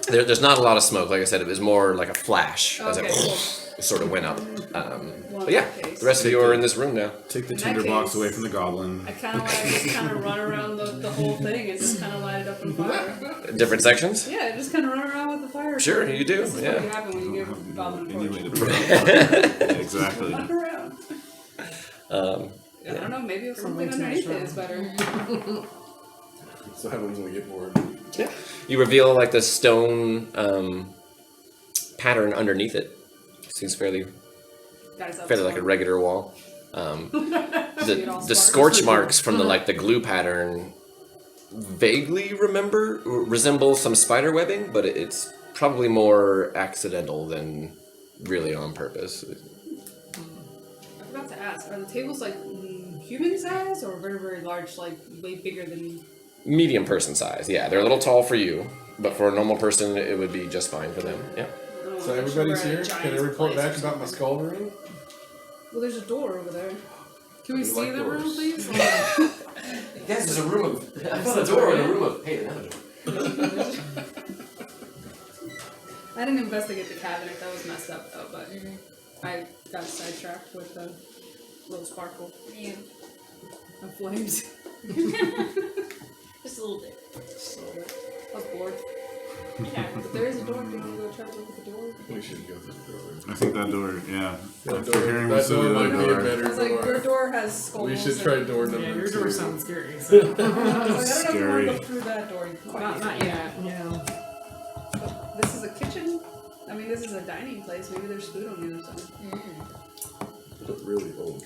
There's not a lot of smoke. Like I said, it was more like a flash as Okay, it cool. sort of went up. Well, But yeah, in that case- the rest of you are in this room now. Take the In that tinderbox case- away from the goblin. I kind of want to just kind of run around the whole thing and just kind of light it up on fire. Different sections? Yeah, just kind of run around with the fire. Sure, you do, This is yeah. what would happen when you give Goblin a Any way torch. to put it. Yeah, exactly. Run around. I don't know, maybe if something underneath it is better. So happens when we get bored. You reveal like the stone pattern underneath it. Seems fairly Guys, like a regular wall. See it all The sparks. scorch marks from the glue pattern vaguely resemble some spider webbing, but it's probably more accidental than really on purpose. I forgot to ask, are the tables like human size or very, very large, like way bigger than. Medium person size. Yeah, they're a little tall for you, but for a normal person, it would be just fine for them. Yeah. So everybody's here. Can I report back about my skull ring? Well, there's a door over there. Can we You see like the room, doors. please? Guys, there's a room of. I found a door in a room of. Hey, another door. I didn't investigate the cabinet. That was messed up though, but I got sidetracked with the little sparkle Yeah. of flames. Just a little bit. Just a little bit. I was bored. Yeah. But there is a door. Do you want to go try to look at the door? We should go through the door. I think that door, yeah. That After door, hearing that what's in door the might other be a door. better I was like, your door. door has skulls. We should try door number Yeah, your 2. door sounds scary. So. I was like, I don't know if you Scary. want to go through that door. Not yet. Yeah. But this is a kitchen. I mean, this is a dining place. Maybe there's food on the other side. Look really old.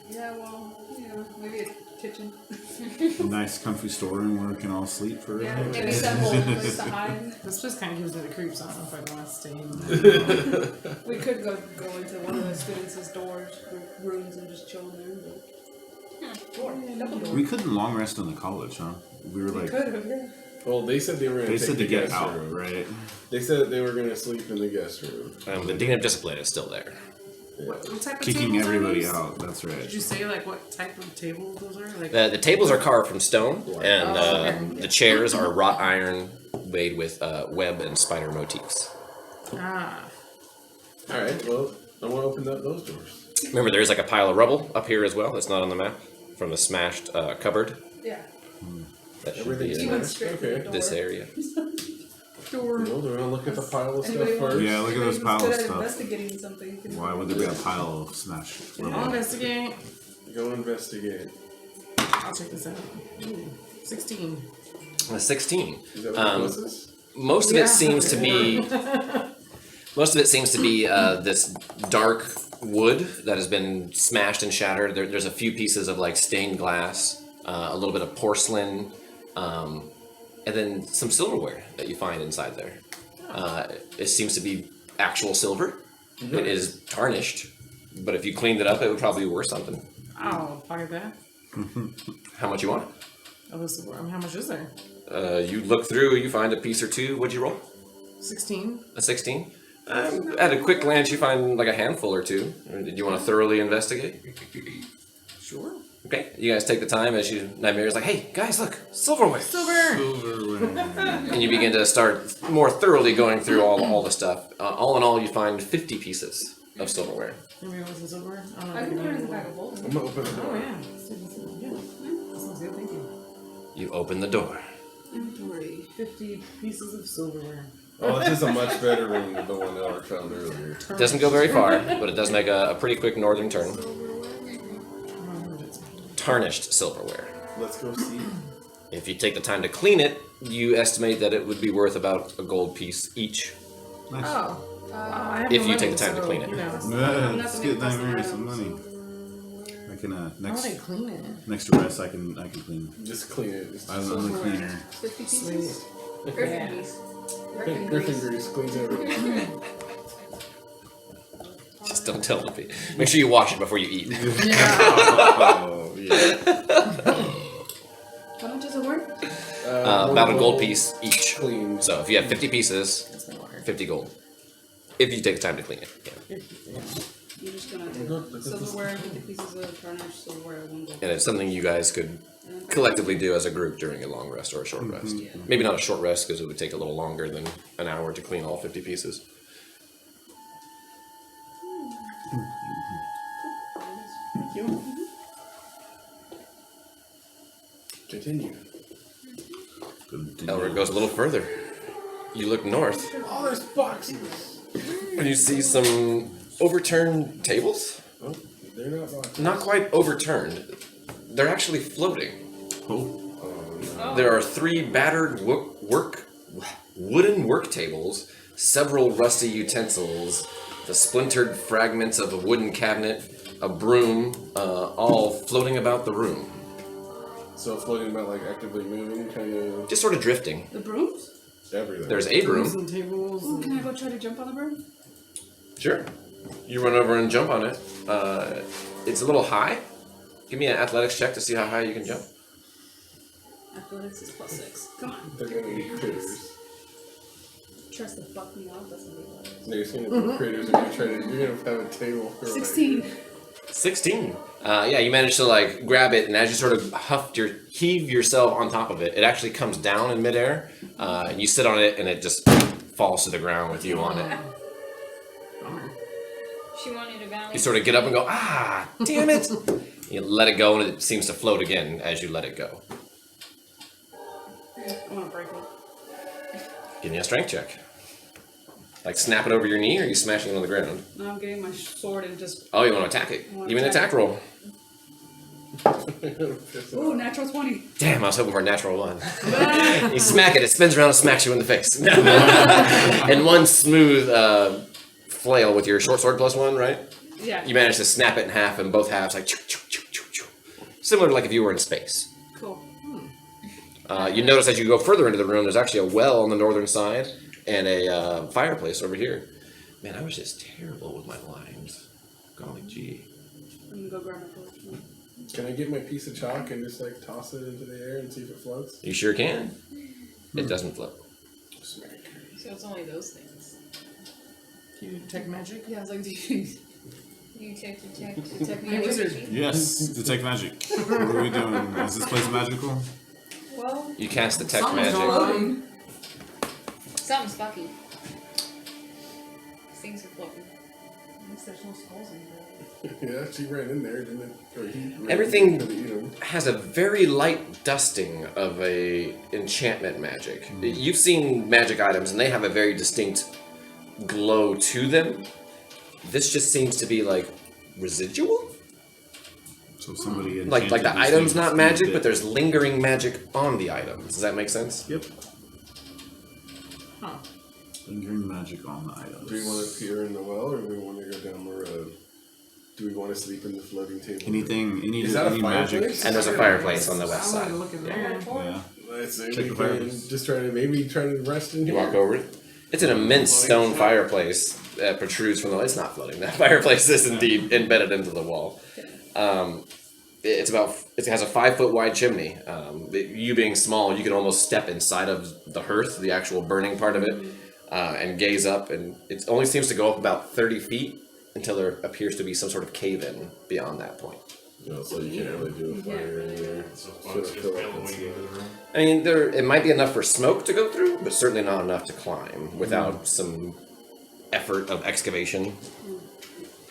Yeah, well, maybe a kitchen. A nice comfy storeroom where we can all sleep for Yeah, maybe some whole place to hide. This just kind of gives me the creeps. I don't know if I'd want to stay in there. We could go into one of the students' doors or rooms and just chill in there. But... Door, double door. We couldn't long rest in the college, huh? We were like, Could have, yeah. Well, they said they were going they to take said to the get guest out, room. right? They said they were going to sleep in the guest room. The Dean of Discipline is still there. What type of Kicking tables are everybody those? out, that's Did right. you say like what type of table those are? Like The tables are carved from stone, and okay. the chairs are wrought iron made with web and spider motifs. ah, All right, well, I want to open up those doors. Remember, there is like a pile of rubble up here as well. It's not on the map from the smashed cupboard. Yeah. That should Everything's be He in went straight for the Okay. door. this area. door. Well, do we want to look at the pile of stuff Anybody first? Yeah, look at those who's pile good of at stuff. investigating something. can- Why would there be a pile of smashed I'll rubble? investigate. Go investigate. I'll check this out. Ooh, 16. 16. Is that what this is? Most of Yeah. it seems to be. Most of it seems to be this dark wood that has been smashed and shattered. There's a few pieces of like stained glass, a little bit of porcelain, and then some silverware that you find inside there. It seems to be actual silver. It is tarnished, but if you cleaned it up, it would probably be worth something. I'll pocket that. How much you want? Oh, this is, how much is there? You look through, you find a piece or two. What'd you roll? 16. A 16? At a quick glance, you find like a handful or two. Did you want to thoroughly investigate? Sure. Okay, you guys take the time as Nymeria's like, hey, guys, look, silverware. Silver! And you begin to start more thoroughly going through all the stuff. All in all, you find 50 pieces of silverware. Anybody wants some silverware? I don't know. I if can I put it can in the get bag of holding. I'm going to open the Oh, door. yeah. Yeah. That sounds good, thank you. You open the door. Inventory. 50 pieces of silverware. Oh, this is a much better room than the one Elric found earlier. It doesn't go very far, but it does make a pretty quick northern turn. Tarnished silverware. Let's go see. If you take the time to clean it, you estimate that it would be worth about a gold piece each. Nice. Oh. I have If no you take money, the time to so, clean it. You know. Yeah, I'm not let's gonna get invest in Nymeria some items. money. I can How do next they clean it? next rest I can clean. Just clean it. Just I'm the cleaner. 50 pieces? Sweet. Griffin grease. Griffin Griffin grease. grease cleans everything. Just don't tell them. Make sure you wash it before you eat. Oh yeah. How much is it worth? About a gold piece each. Clean. So if you have 50 pieces, That's my water. 50 gold. If you take the time to clean it. Yeah. You're just gonna take silverware, 50 pieces of tarnished silverware, one gold. And it's something you guys could collectively do as a group during a long rest or a short rest. Maybe not a short rest because it would take a little longer than an hour to clean all 50 pieces. Thank you. Continue. Elric goes a little further. You look north Oh, there's boxes. and you see some overturned tables. Oh, they're not boxes. Not quite overturned. They're actually floating. Oh. There are 3 battered wooden work tables, several rusty utensils, the splintered fragments of a wooden cabinet, a broom, all floating about the room. So floating about like actively moving, kind of Just sort of drifting. The brooms? everything. There's a Rooms broom. and tables. Ooh, can I go try to jump on the broom? Sure. You run over and jump on it. It's a little high, Give me an athletics check to see how high you can jump. Athletics is +6. Come on. They're gonna be critters. Tries to fuck me up. That's what it was. They're just gonna be critters. You're gonna have a table for 16. 16. Yeah, you managed to like grab it, and as you sort of heave yourself on top of it, it actually comes down in midair, and you sit on it, and it just falls to the ground with you on it. She wanted a valley. You sort of get up and go, ah, damn it! You let it go, and it seems to float again as you let it go. I want to break it. Give me a strength check. Like snap it over your knee, or are you smashing it on the ground? Now I'm getting my sword and just. Oh, you want to attack it? I wanna Give me an attack attack roll. Ooh, natural 20. Damn, I was hoping for a natural one. You smack it, it spins around and smacks you in the face. And one smooth flail with your short sword +1, right? Yeah. You manage to snap it in half, and both halves like choo, choo, choo, choo, choo. Similar to like if you were in space. Cool. You notice as you go further into the room, there's actually a well on the northern side and a fireplace over here. Man, I was just terrible with my lines. Golly gee. I'm gonna go grab my torch. Can I get my piece of chalk and just like toss it into the air and see if it floats? You sure can. It doesn't float. Smack. So it's only those things. Can you detect magic? Yeah, I was like, do You check. Hey, wizard. Yes, detect magic. What are we doing? Is this place magical? Well, You cast detect Something's magic. going on. Something's fucky. Things are floating. at least there's no skulls in there. Yeah, she ran in there, didn't it? Or he ran Everything in to eat him. has a very light dusting of a enchantment magic. You've seen magic items and they have a very distinct glow to them. This just seems to be like residual. So somebody Like enchanted the these item's things not to magic, bit. but there's lingering magic on the items. Does that make sense? Yep. Huh. Lingering magic on the items. Do we want to peer in the well, or do we want to go down the road? Do we want to sleep in the floating table? Anything? Is that a any magic? fireplace? And there's a fireplace on the west I'm side. gonna look in there. Yeah. Let's see. Check We the can fireplace. just try to rest in You here. walk over it. It's an immense stone fireplace that protrudes from the. It's not floating. That fireplace is indeed embedded into the wall. It has a 5-foot wide chimney. You being small, you can almost step inside of the hearth, the actual burning part of it, and gaze up. And it only seems to go up about 30 feet until there appears to be some sort of cave-in beyond that point. No, so you can't really do a fire in there. Should have filled up with smoke. I mean, it might be enough for smoke to go through, but certainly not enough to climb without some effort of excavation.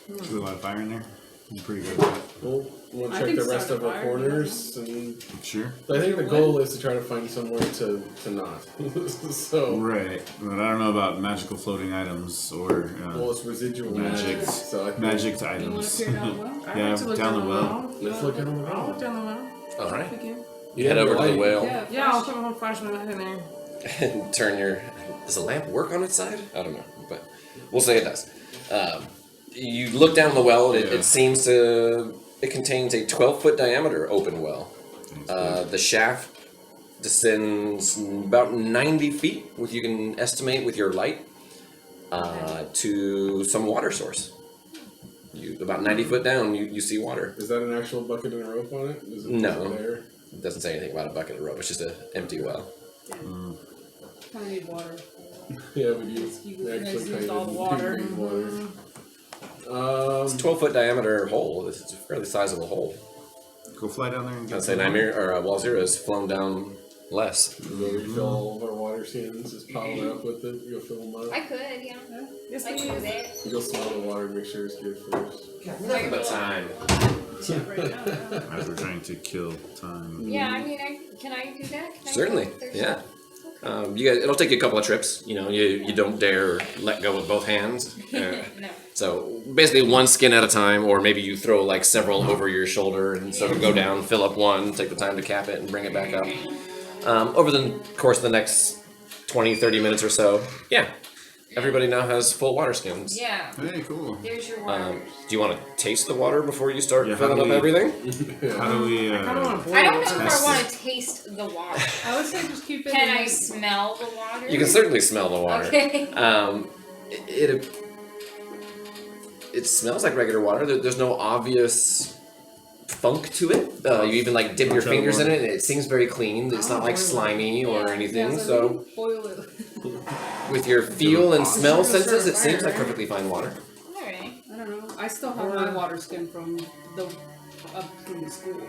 Is there a lot of fire in there? I'm pretty good at We'll I check think the rest start of a our fire, corners, and that. Sure. I think the goal is to try to find somewhere to not. So, Right, but I don't know about magical floating items or well, it's residual magic, magic. So I think magic You want items. to peer down the well? I Yeah, like to look down the the well. Let's look down the I'll well. look down the well. All right. Again. You head over to the light. whale Yeah, I'll put my whole flashlight in there. and turn your. Does the lamp work on its side? I don't know, but we'll say it does. You look down the well, and Yeah. it seems to. It contains a 12-foot diameter open well. The shaft descends about 90 feet, which you can estimate with your light, to some water source. About 90 foot down, you see water. Is that an actual bucket and a rope on it? Is it No. there? It doesn't say anything about a bucket of rope. It's just an empty well. Kind of need water. Yeah, we do. You We guys actually used kind all of the water. need water. It's a 12-foot diameter hole. It's a fairly sizable hole. Go fly down there and I'd get say some. Nymeria or Wolzira has flown down less. We'll refill all of our water cans, just pile it up with it, you'll fill them up. I could, yeah. Yes, I I could do that. You'll smell the water, make sure it's good first. Nothing but time. Right now. As we're trying to kill time. Yeah, I mean, can I do that? Can I Certainly, go thirsty? yeah. You guys, it'll take you a couple of trips. You don't dare let go with both hands. No. So basically, one skin at a time, or maybe you throw like several over your shoulder and sort of go down, fill up one, take the time to cap it, and bring it back up. Over the course of the next 20-30 minutes or so, yeah, everybody now has full water skins. Yeah. Hey, cool. There's your water. Do you want to taste the water before you start Yeah, filling how up do we- everything? How do we? I don't want to boil I don't know it. if That's I want to taste the water. I would say just keep it. Can in I the- smell the water? You can certainly smell the water. Okay. It smells like regular water. There's no obvious funk to it. You even like dip your fingers in it, and it seems very clean. It's not like slimy or anything. Yeah, So boil it. with your feel and smell senses, it seems like perfectly fine water. Alright. I don't know. I still have my water skin from the school.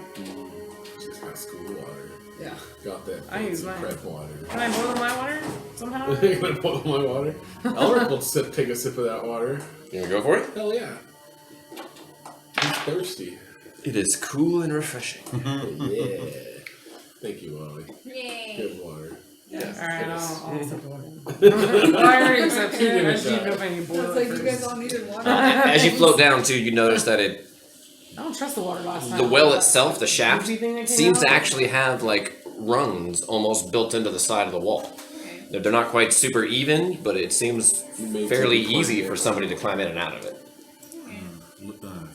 She's got school water. Yeah. Got that I use fancy mine. prep water. Can I boil my water somehow? You're gonna boil my water? Elric will take a sip of that water. You wanna go for it? Hell yeah. He's thirsty. It is cool and refreshing. Yeah. Thank you, Ollie. Yay. Good water. Alright, I'll accept the water. I already accepted it. I just didn't know if I need to boil It's it like first. you guys all needed water. As you float down too, you notice that I don't trust the water last time. the well itself, the shaft, Goofy thing that came seems to out? actually have like rungs almost built into the side of the wall. They're not quite super even, but it seems Made fairly to easy climb for in. somebody to climb in and out of it.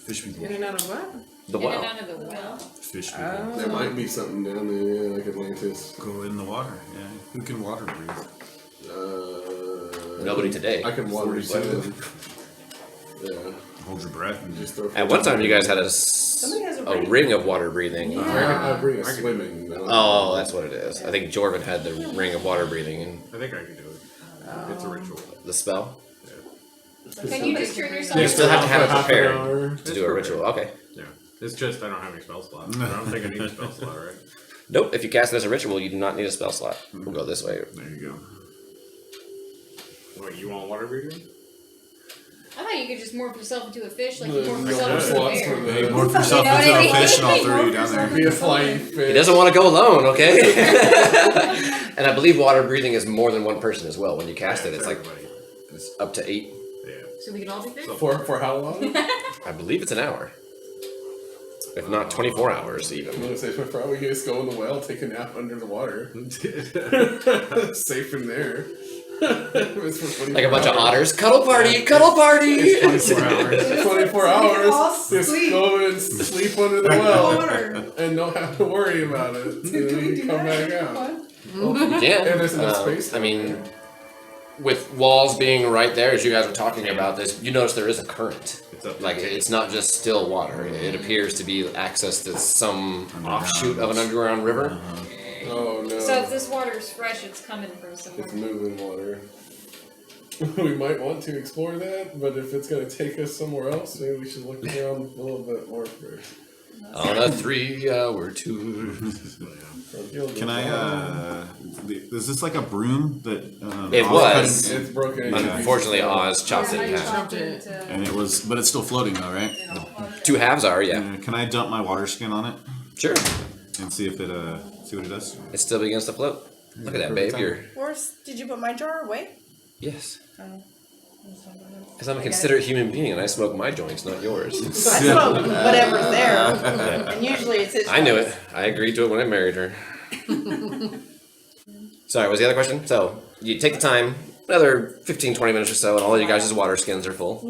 Fish people. In and out of what? The In and well. out of the well. Fish people. Oh. There might be something down there, yeah, like Atlantis. Go in the water. Yeah. Who can water breathe? Nobody today. I can water 47. Yeah. Hold your breath and Just just. throw. At one time, you guys had Somebody has a a ring. ring of water breathing. I bring a swimming. but I don't- Oh, that's what it is. I think Jorvin had the ring of water breathing and I think I can do it. It's a ritual. the spell Can you just turn yourself You still have to have it Half an prepared. hour. to It's do a prepared. ritual. Okay. Yeah. It's just I don't have any spell slots. I don't think I need a spell slot, right? Nope. If you cast it as a ritual, you do not need a spell slot. We'll go this way. There you Wait, you want water breathing? I thought you could just morph yourself into a fish like you There's morph no yourself into a slots bear. for go. Hey, the. morph yourself You know what into I a mean? fish and I'll throw you down there. Be a flying fish. He doesn't want to go alone, okay? And I believe water breathing is more than one person as well. When you cast it, it's like everybody. it's up to 8. Yeah. So we can all be fish? For how long? I believe it's an hour. If not 24 hours, I'm even. gonna say for probably just go in the well, take a nap under the water. Safe in there. It's for 24 Like a bunch of hours. otters. Cuddle party! Cuddle party! 24 hours. 24 all hours. Just sleep. go and sleep under the well Water. and don't have to worry about it. And Can then we you do come that? back out. Fun. Yeah. And there's enough space I down mean, there. with walls being right there, as you guys were talking about this, you notice there is a current. It's up to Like, it's not just still water. It appears to be access to some offshoot of an underground river. Oh no. So if this water is fresh, it's coming from somewhere. It's moving water. We might want to explore that, but if it's going to take us somewhere else, maybe we should look around a little bit more first. On a 3-hour tour. Can I, is this like a broom that, It Oz was. cut It's broken. into Unfortunately, pieces. Oz chopped it in half. Chopped it. in- and it was, but it's still floating though, right? 2 halves are, yeah. Can I dump my water skin on it Sure. and see if it, see what it does? It still begins to float. Look at that, babe. You're. Where's, did you put my jar away? Yes. Oh. Because I'm a considerate human being and I smoke my joints, not yours. I smoke whatever's there. And usually it's his I knew choice. it. I agreed to it when I married her. Sorry, what was the other question? So, you take the time, another 15, 20 minutes or so, and all of you guys' water skins are full.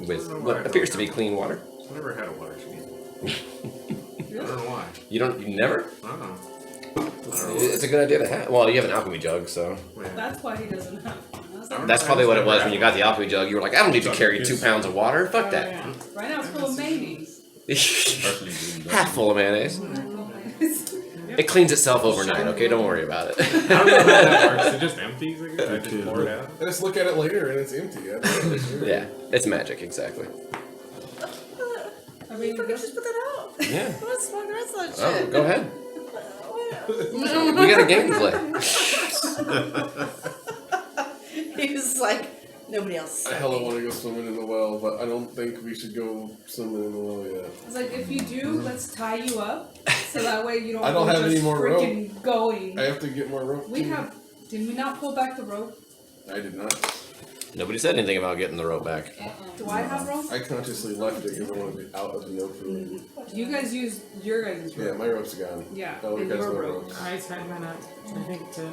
With what appears to be clean water. I've never had a water skin. I don't know why. You never? I don't know. It's a good idea to have. Well, you have an alchemy jug, so. That's why he doesn't have one. That's probably what it was when you got the alchemy jug. You were like, I don't need to carry 2 pounds of water. Fuck that. Right now it's full of mayonnaise. Half full of mayonnaise. It cleans itself overnight, okay? Don't worry about it. I don't know how that works. It just empties, I guess. I just pour it out. I just look at it later and it's empty. I don't know, sure. Yeah, it's magic, exactly. I mean, You could just put that out. Yeah. Let's smoke the rest of that shit. Oh, go ahead. Oh, We got a game to play. yeah. He was like, nobody else. I hella want to go swimming in the well, but I don't think we should go swimming in the well yet. it's like if you do, let's tie you up so that way you don't. I don't go have just any more rope. freaking going. I have to get more rope. We too. have. Did we not pull back the rope? I did not. Nobody said anything about getting the rope back. Do I have rope? I consciously left it because I want to be out of the open. You guys use your guys' Yeah, rope. my rope's gone. Yeah, Elric and has your no rope. rope. I tied mine up. I think to.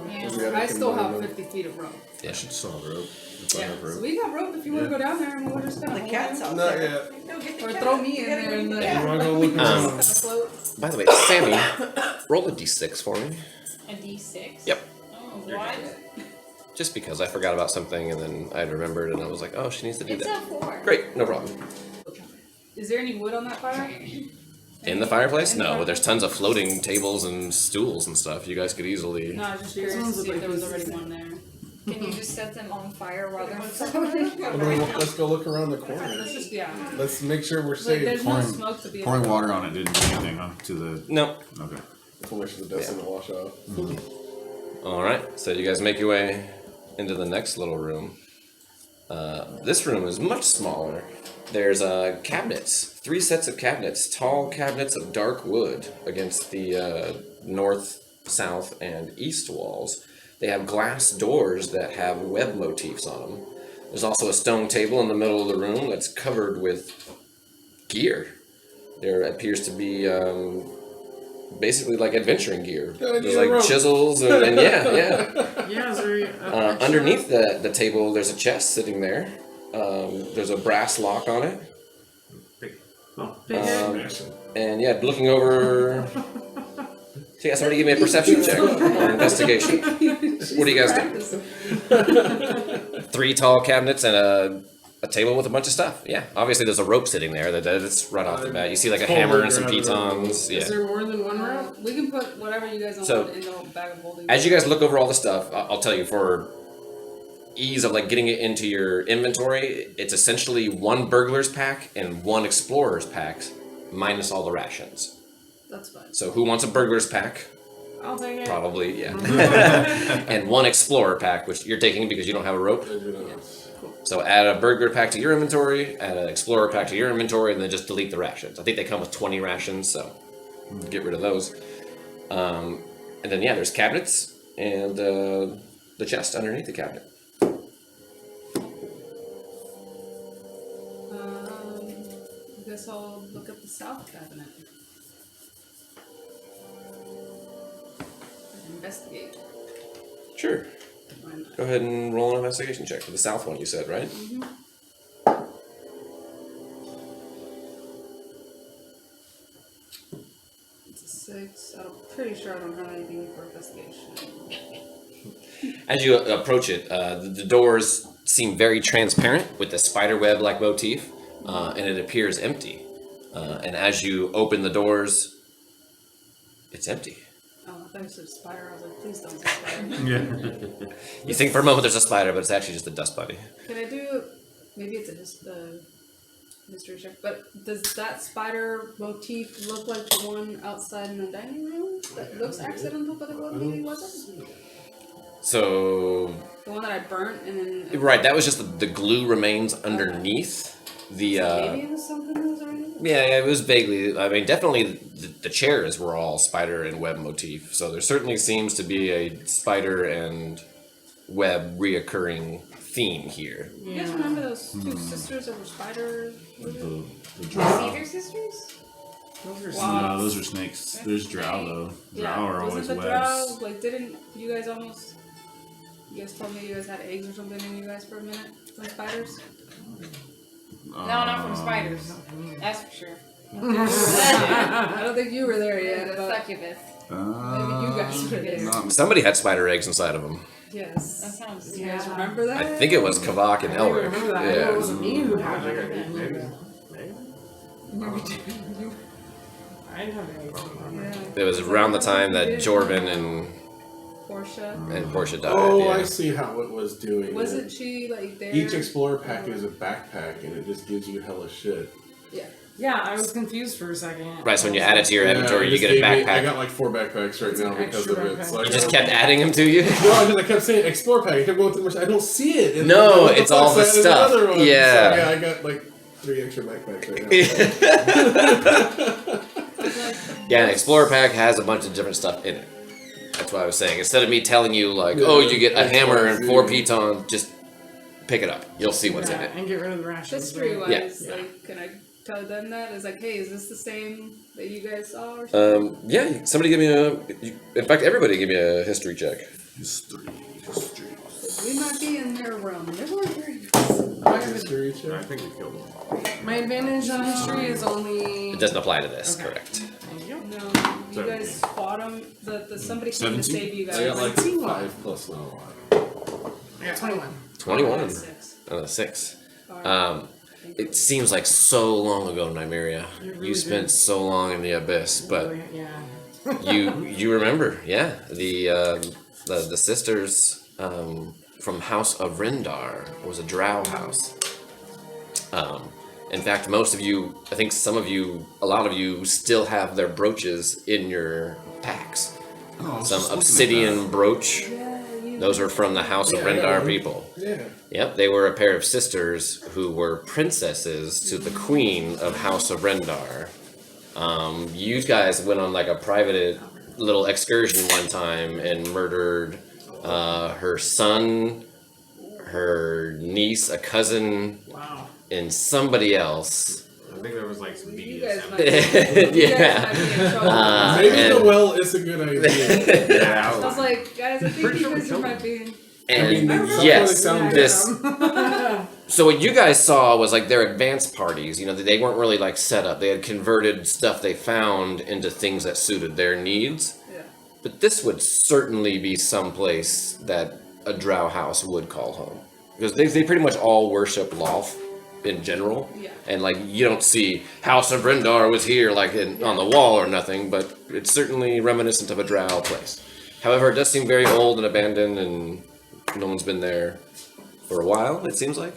Yeah. I still have 50 feet of rope. I should saw a rope. If I Yeah, have so rope. we got rope if you want to go down there and we'll just kind The of cat's out Not there. yet. No, get the Or cat. throw me You in gotta there get and the the- cat. I'm not gonna look around. On the float. By the way, Sammy, roll a d6 for me. A D6? Yep. Oh, what? Just because I forgot about something and then I remembered and I was like, oh, she needs to do It's that. a 4. Great, no problem. Is there any wood on that fire? In the fireplace? In the No, fireplace? there's tons of floating tables and stools and stuff. You guys could easily. No, I was just curious to see if there was already one there. Can you just set them on fire while they're floating? Let's go look around the corner. Let's just, yeah. Let's make sure we're Like, safe. there's no Pouring- smoke to be Pouring water on it didn't do anything, huh? To the. No. Okay. Let's make sure the dust doesn't wash off. All right. So you guys make your way into the next little room. This room is much smaller. There's cabinets, 3 sets of cabinets, tall cabinets of dark wood against the north, south, and east walls. They have glass doors that have web motifs on them. There's also a stone table in the middle of the room that's covered with gear. There appears to be basically like adventuring gear. There's like rope. chisels and yeah. Yeah, is there Underneath the table, there's a chest sitting there. There's a brass lock on it. And yeah, looking over. So yeah, somebody give me a perception check or investigation. What do you guys do? 3 tall cabinets and a table with a bunch of stuff. Yeah, obviously there's a rope sitting there. That's right off the bat. You see like a hammer and some pitons. Is Yeah. there more than one route? We can put whatever you guys So, want in the bag of holding. As you guys look over all the stuff, I'll tell you for ease of like getting it into your inventory, it's essentially 1 burglar's pack and 1 explorer's pack, minus all the rations. That's fine. So who wants a burglar's pack? I'll take it. Probably, yeah. And 1 explorer pack, which you're taking because you don't have a rope. So add a burglar pack to your inventory, add an explorer pack to your inventory, and then just delete the rations. I think they come with 20 rations, so get rid of those. And then yeah, there's cabinets and the chest underneath the cabinet. I guess I'll look at the south cabinet. Investigate. Sure. Why not? Go ahead and roll an investigation check for the south one you said, right? It's a 6. I'm pretty sure I don't have anything for investigation. As you approach it, the doors seem very transparent with the spider web-like motif, and it appears empty. And as you open the doors, it's empty. Oh, I thought you said spider. I was like, please don't say spider. Yeah. You think for a moment there's a spider, but it's actually just a dust bunny. Can I do? Maybe it's a mystery check. But does that spider motif look like the one outside in the dining room? That looks accidental, but it maybe wasn't. So, The one that I burnt and then. right, that was just the glue remains underneath the. Maybe it was something that was already. Yeah, it was vaguely. I mean, definitely the chairs were all spider and web motif. So there certainly seems to be a spider and web reoccurring theme here. You guys remember those 2 sisters that were spider? The Cedar sisters? Those are Wow. No, those are snakes. There's drow though. Drow are always wasn't the webs. drow, like, didn't you guys almost. You guys told me you guys had eggs or something in you guys for a minute from spiders? No, not from spiders. That's for sure. I don't think you were there yet. The But succubus. maybe you guys were there. Not Somebody had spider eggs inside of them. That Yes. sounds. You guys remember that? I think it was Kavak and I Elric. remember that. I know it Yeah. wasn't me who had it. I didn't have any. It was around the time that Jorvin and Portia died. Oh, yeah. I see how it was doing. Wasn't she like there? Each explorer pack is a backpack, and it just gives you hella shit. Yeah. Yeah, I was confused for a second. Right, so when you add it to your inventory, you just get a gave me- I backpack. got like 4 backpacks right It's now an because extra of it. backpack. So I You just got- kept adding them to you? No, because I kept saying explore pack. I kept going through much. I don't see it. And No, then what it's all the fuck's that? And stuff. another one. Yeah. So, yeah, I got like 3 extra backpacks right now. Yeah, an Explorer pack has a bunch of different stuff in it. That's what I was saying. Instead of me telling you, like, Yeah, oh, you get a that's hammer what I and see. 4 pitons, just pick it up. You'll see what's in Yeah, it. and get rid of the rations. History right? wise, Yeah. like, can I tell them that? It's like, hey, is this the same that you guys saw or something? Yeah, somebody give me in fact, everybody give me a history check. history. We might be in their realm. They weren't very nice. History check. I think we killed them. My advantage on history is only. It doesn't apply to this, Okay. correct. Thank you. No, you guys fought them. The somebody came to 17? save you guys. I got like 19. 5 plus 1. I got 21. 21. 6. And a 6. Alright. It seems like so long ago, Nymeria. really You spent did. so long in the abyss, but Really, yeah. you remember, yeah. The sisters from House of Rendar was a drow house. In fact, most of you, I think some of you, a lot of you still have their brooches in your packs. Oh, I was Some just looking at obsidian brooch. Yeah, you. Those are from the House of Rendar people. Yeah. Yep, they were a pair of sisters who were princesses to the queen of House of Rendar. You guys went on like a private little excursion one time and murdered her son, her niece, a cousin, Wow. and somebody else. I think there was like some You BDSM. guys might be, you Yeah. guys might be in trouble. Maybe and- the well is a good idea. Yeah, I was like, guys, I think Pretty you sure we guys killed might be. And I yes, sound this. So what you guys saw was like their advanced parties. You know, they weren't really like set up. They had converted stuff they found into things that suited their needs. Yeah. But this would certainly be someplace that a drow house would call home. Because they pretty much all worship Loth in general. Yeah. And like you don't see House of Rendar was here like on the wall or nothing, but it's certainly reminiscent of a drow place. However, it does seem very old and abandoned and no one's been there for a while, it seems like.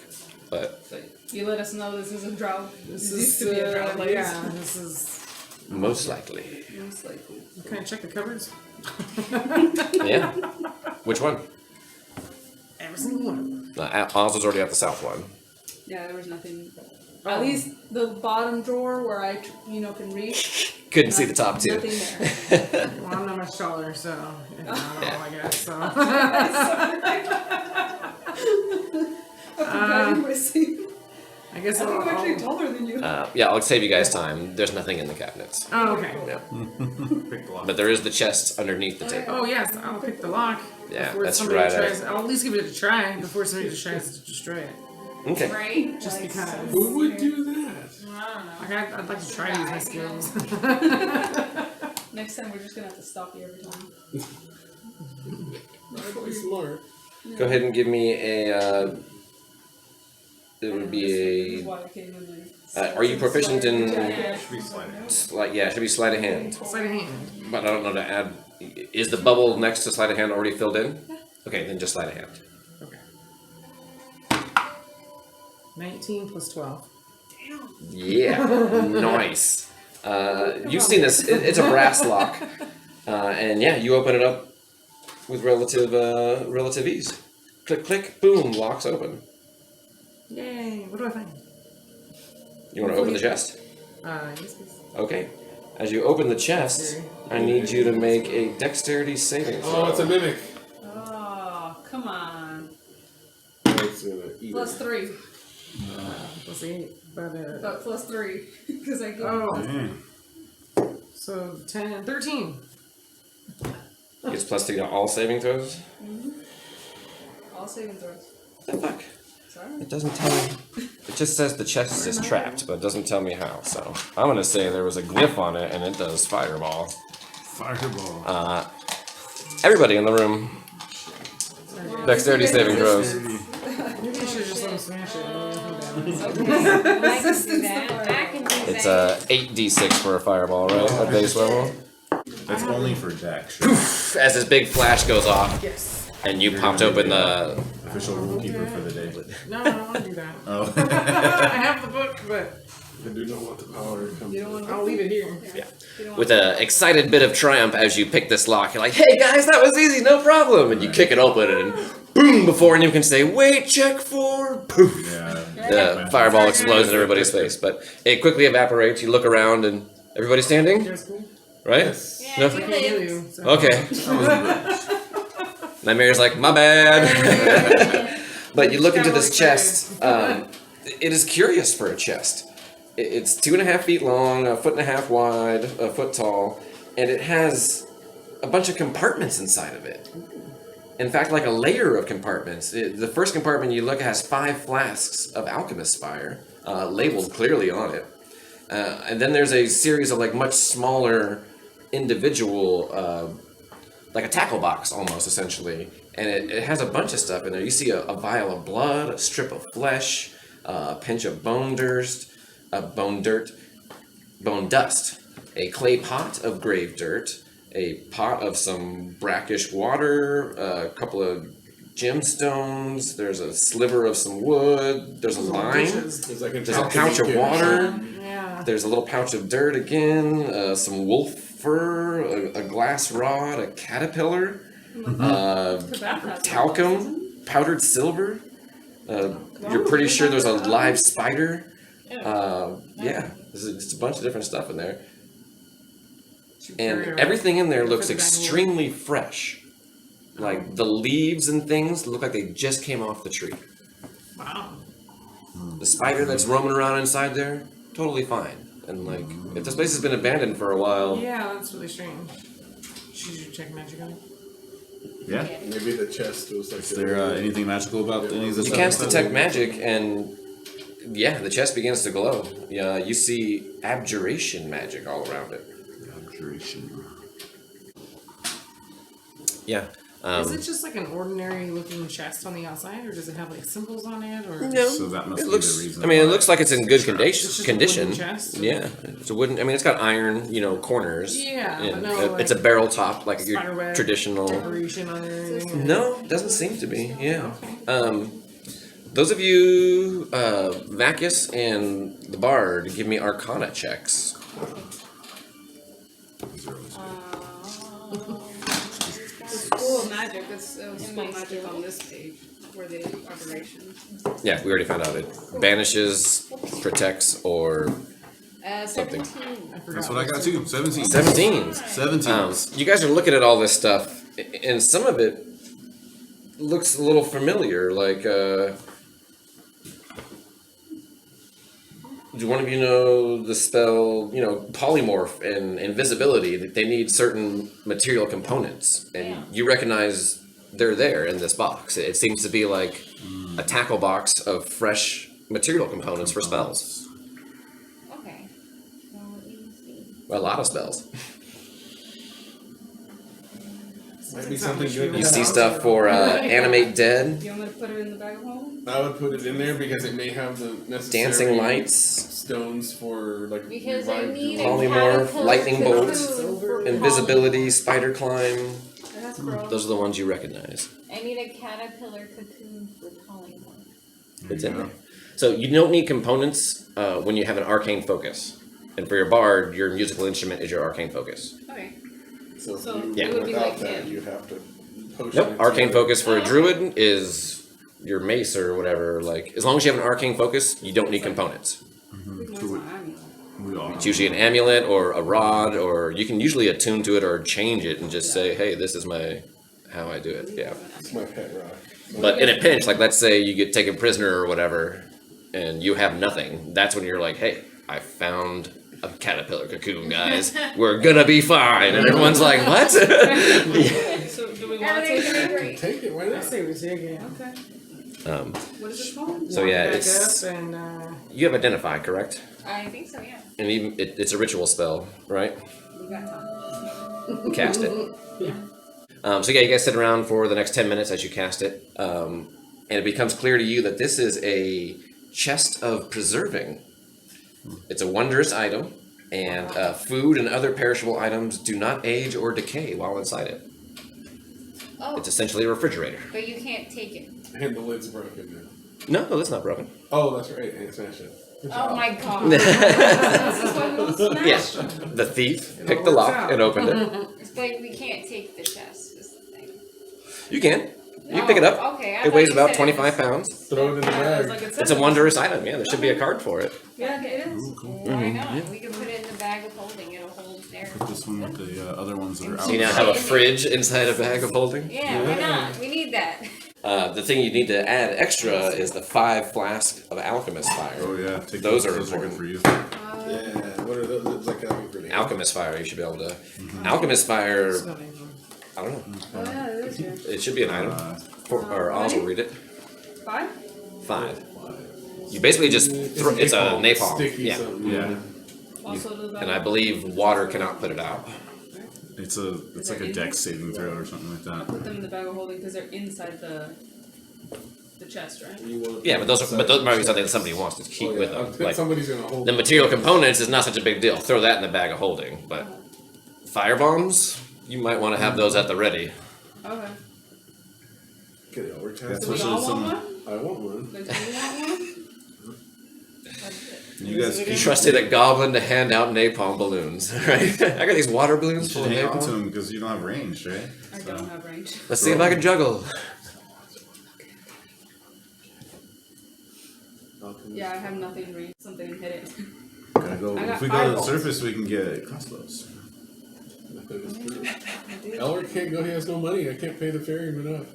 But So you let us know this is a drought. This used is to be a drought place. yeah. This is. most likely. Most likely. Can I check the cupboards? Yeah. Which one? Every single one. Oz was already at the south one. Yeah, there was nothing. Oh. At least the bottom drawer where I, can reach. Couldn't see the top two. Nothing there. Well, I'm not much taller, so I don't know, I guess. So. I guess I'm I'll. actually taller than you. Yeah, I'll save you guys time. There's nothing in the cabinets. Oh, okay. Yeah. Pick the lock. But there is the chest underneath the table. Oh yes, I'll pick the lock. Yeah, before that's somebody right. tries. I'll at least give it a try before somebody just tries to destroy it. Okay. Right? Just Like, because. Who would do that? I don't know. Like I'd like to try to use my skills. Next time we're just gonna have to stop you every time. That'd be smart. Go ahead and give me a. It would This be is why I came in there. are you proficient in? Yeah. Should be sliding. Yeah, it should be sleight of hand. Sleight of hand. But I don't know to add. Is the bubble next to sleight of hand already filled in? Okay, then just sleight of hand. Okay. 19 plus 12. Yeah, nice. You've seen this. It's a brass lock, and yeah, you open it up with relative ease. Click, click, boom, locks open. Yay! What do I find? You want to open the chest? Yes, please. Okay. As you open the chest, I need you to make a dexterity saving throw. Oh, it's a mimic. Oh, come on. It's gonna eat Plus it. 3. Plus 8. But plus 3. Because I get. Oh, so 10, 13. Gets +3 to all saving throws. All saving throws. The fuck? Sorry. It doesn't tell me. It just says the chest is trapped, but it doesn't tell me how. So I'm gonna say there was a glyph on it, and it does fireball. Fireball. Everybody in the room. Dexterity saving throws. Maybe you should just let him smash it. Okay, I can do that. I can do It's that. 8d6 for a fireball, right? At base level. That's only for Dax. As this big flash goes off, Yes. and you popped open the. Official rule keeper for the day. No, I don't want to do that. Oh. I have the book, but I do not want the power to come. You don't want to. I'll leave it here. Yeah. With an excited bit of triumph as you pick this lock, you're like, "Hey guys, that was easy, no problem!" And you kick it open, and boom! Before anyone can say, "Wait, check for," poof! Yeah. The fireball explodes in everybody's face, but it quickly evaporates. You look around, and everybody's standing, That's cool. right? Yes. Yeah, No? you I can't heal live. you. So. Okay. Nymeria's like, "My bad." But you look into this chest. It is curious for a chest. It's 2.5 feet long, 1.5 feet wide, 1 foot tall, and it has a bunch of compartments inside of it. In fact, like a layer of compartments. The first compartment you look at has 5 flasks of alchemist fire, labeled clearly on it. And then there's a series of like much smaller individual, like a tackle box almost essentially. And it has a bunch of stuff in there. You see a vial of blood, a strip of flesh, a pinch of bone dust, a clay pot of grave dirt, a pot of some brackish water, a couple of gemstones, there's a sliver of some wood, there's a lime, There's like there's a pouch of water, Yeah. there's a little pouch of dirt again, some wolf fur, a glass rod, a caterpillar, talcum, powdered silver. You're pretty sure there's a live spider. Yeah, there's a bunch of different stuff in there. And everything in there looks extremely fresh. Like the leaves and things look like they just came off the tree. Wow. The spider that's roaming around inside there, totally fine. And like, if this place has been abandoned for a while, Yeah, that's really strange. Should you check magic on it? Yeah. Maybe the chest was like. Is there anything magical about any of this? you stuff? cast detect magic, and yeah, the chest begins to glow. Yeah, you see abjuration magic all around it. Abjuration. Yeah. Is it just like an ordinary looking chest on the outside, or does it have like symbols on it, or? No. So that must It be looks. the reason. I mean, it why looks like it's in good trapped. It's just a condition. wooden chest? Yeah, it's a wooden. I mean, it's got iron, corners. Yeah, but and no, it's a like, barrel top, like your spiderweb traditional. Decoration on it or anything? No, doesn't seem to be. Yeah. Those of you, Vakis and the Bard, give me Arcana checks. The School of Magic, that's School of Magic on this page, where the operation. Yeah, we already found out it banishes, protects, or something. 17. That's what I got too. 17. 17. 17. You guys are looking at all this stuff, and some of it looks a little familiar. Like, do one of you know the spell, polymorph and invisibility? That they need certain material components, and Yeah. you recognize they're there in this box. It seems to be like a tackle box of fresh material components for spells. Okay. So let me see. A lot of spells. Might be something good. You see stuff for animate dead, Do you want me to put it in the bag of holding? I would put it in there because it may have the necessary dancing lights, stones for like Because I revive need a jewels. polymorph, caterpillar lightning cocoon bolts, for invisibility, spider climb. That's gross. Those are the ones you recognize. I need a caterpillar cocoon for polymorph. It's in there. So you don't need components when you have an arcane focus. And for your bard, your musical instrument is your arcane focus. Okay. So, So if you, it would be without like that, him. you have to potion Nope. it Arcane together. focus for a druid is your mace or whatever. Like, as long as you have an arcane focus, you don't need components. Where's my amulet? We all. It's usually an amulet or a rod, or you can usually attune to it or change it and just say, hey, this is how I do it. Yeah. It's my pet rock. But in a pinch, like let's say you get taken prisoner or whatever, and you have nothing, that's when you're like, hey, I found a caterpillar cocoon, guys. We're gonna be fine. And everyone's like, what? So do we want to Everything's take gonna be it? great. Take it, why I not? say we take it. Okay. Um, What is it called? so yeah, Back it's up and you have identify, correct? I think so, yeah. And even it's a ritual spell, right? We got time. Cast it. So yeah, you guys sit around for the next 10 minutes as you cast it, and it becomes clear to you that this is a chest of preserving. It's a wondrous item, and food and other perishable items do not age or decay while inside it. Oh, It's essentially a refrigerator. but you can't take it. And the lid's broken now. No, that's not broken. Oh, that's right. And smash it. Good Oh job. my god. This is why we don't smash. Yeah, the thief picked the works lock out. and opened it. It's like we can't take the chest, is the thing. You can. You can pick it up. Oh, okay, I It thought weighs you about said 25 pounds. Throw it in the Yeah, bag. it's like it It's a said. wondrous item. Yeah, there should be a card for it. Yeah, it is. Why not? We can put it in the bag of holding. It'll hold there. Put this one with the other ones that are So you now outside. have a fridge inside a bag of holding. Yeah, why not? We need that. The thing you need to add extra is the 5 flasks of alchemist fire. Oh yeah, take Those are good important. for you. Yeah. What are those? It's like that'd be pretty. Alchemist fire, you should be able to. Alchemist fire, it's not even. I don't know. Oh yeah, it is here. It should be an item. Or Oz will read it. 5? 5. You basically just throw. It's a napalm. Sticky Yeah. something. Yeah, Also the And I believe water cannot put it out. it's like a dex saving throw or something like that. Put them in the bag of holding because they're inside the the chest, right? You want Yeah, but those might be something that somebody wants to keep with them. Like, somebody's gonna hold the material components is not such a big deal. Throw that in the bag of holding. But fire bombs, you might want to have those at the ready. Okay. Get it over Do we Especially all want some- one? I want one. Like, do you want one? You guys You trusted a goblin to hand out napalm balloons, right? I got these water balloons full should of hang on to napalm. them because you don't have range, right? I don't have range. Let's see if I can juggle. Yeah, I have nothing range. Something hit it. Gotta go. I got If we go to the fireballs. surface, we can get crossbows. Elric can't go. He has no money. I can't pay the ferryman up.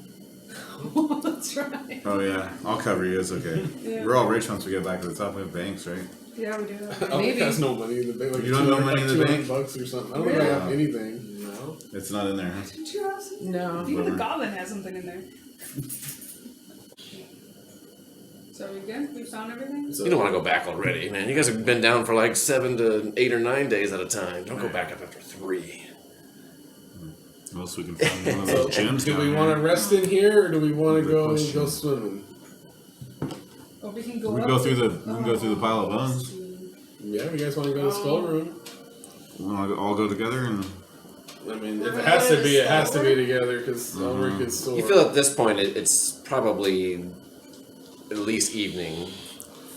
That's right. Oh yeah, I'll cover you. It's okay. Yeah. We're all rich once we get back to the top. We have banks, right? Yeah, we do. Elric has no money in the bank. Like You don't have no money in the bank? $200 or something. I don't think I have anything. No. It's not in there. Huh? Did you have some? No. Even the goblin has something in there. So are we good? We found everything? You don't want to go back already, man. You guys have been down for like 7 to 8 or 9 days at a time. Don't go back up after 3. Unless we can find one of So, those gyms. do we down want to there. rest in here, or do we want to Good go question. swimming? Or we can go We up. can go through the. We can go through the pile of bones. Yeah, if you guys want to go to the skull room. We want to all go together and. I mean, if it has to be, it has to be together because Elric is sore. You feel at this point it's probably at least evening.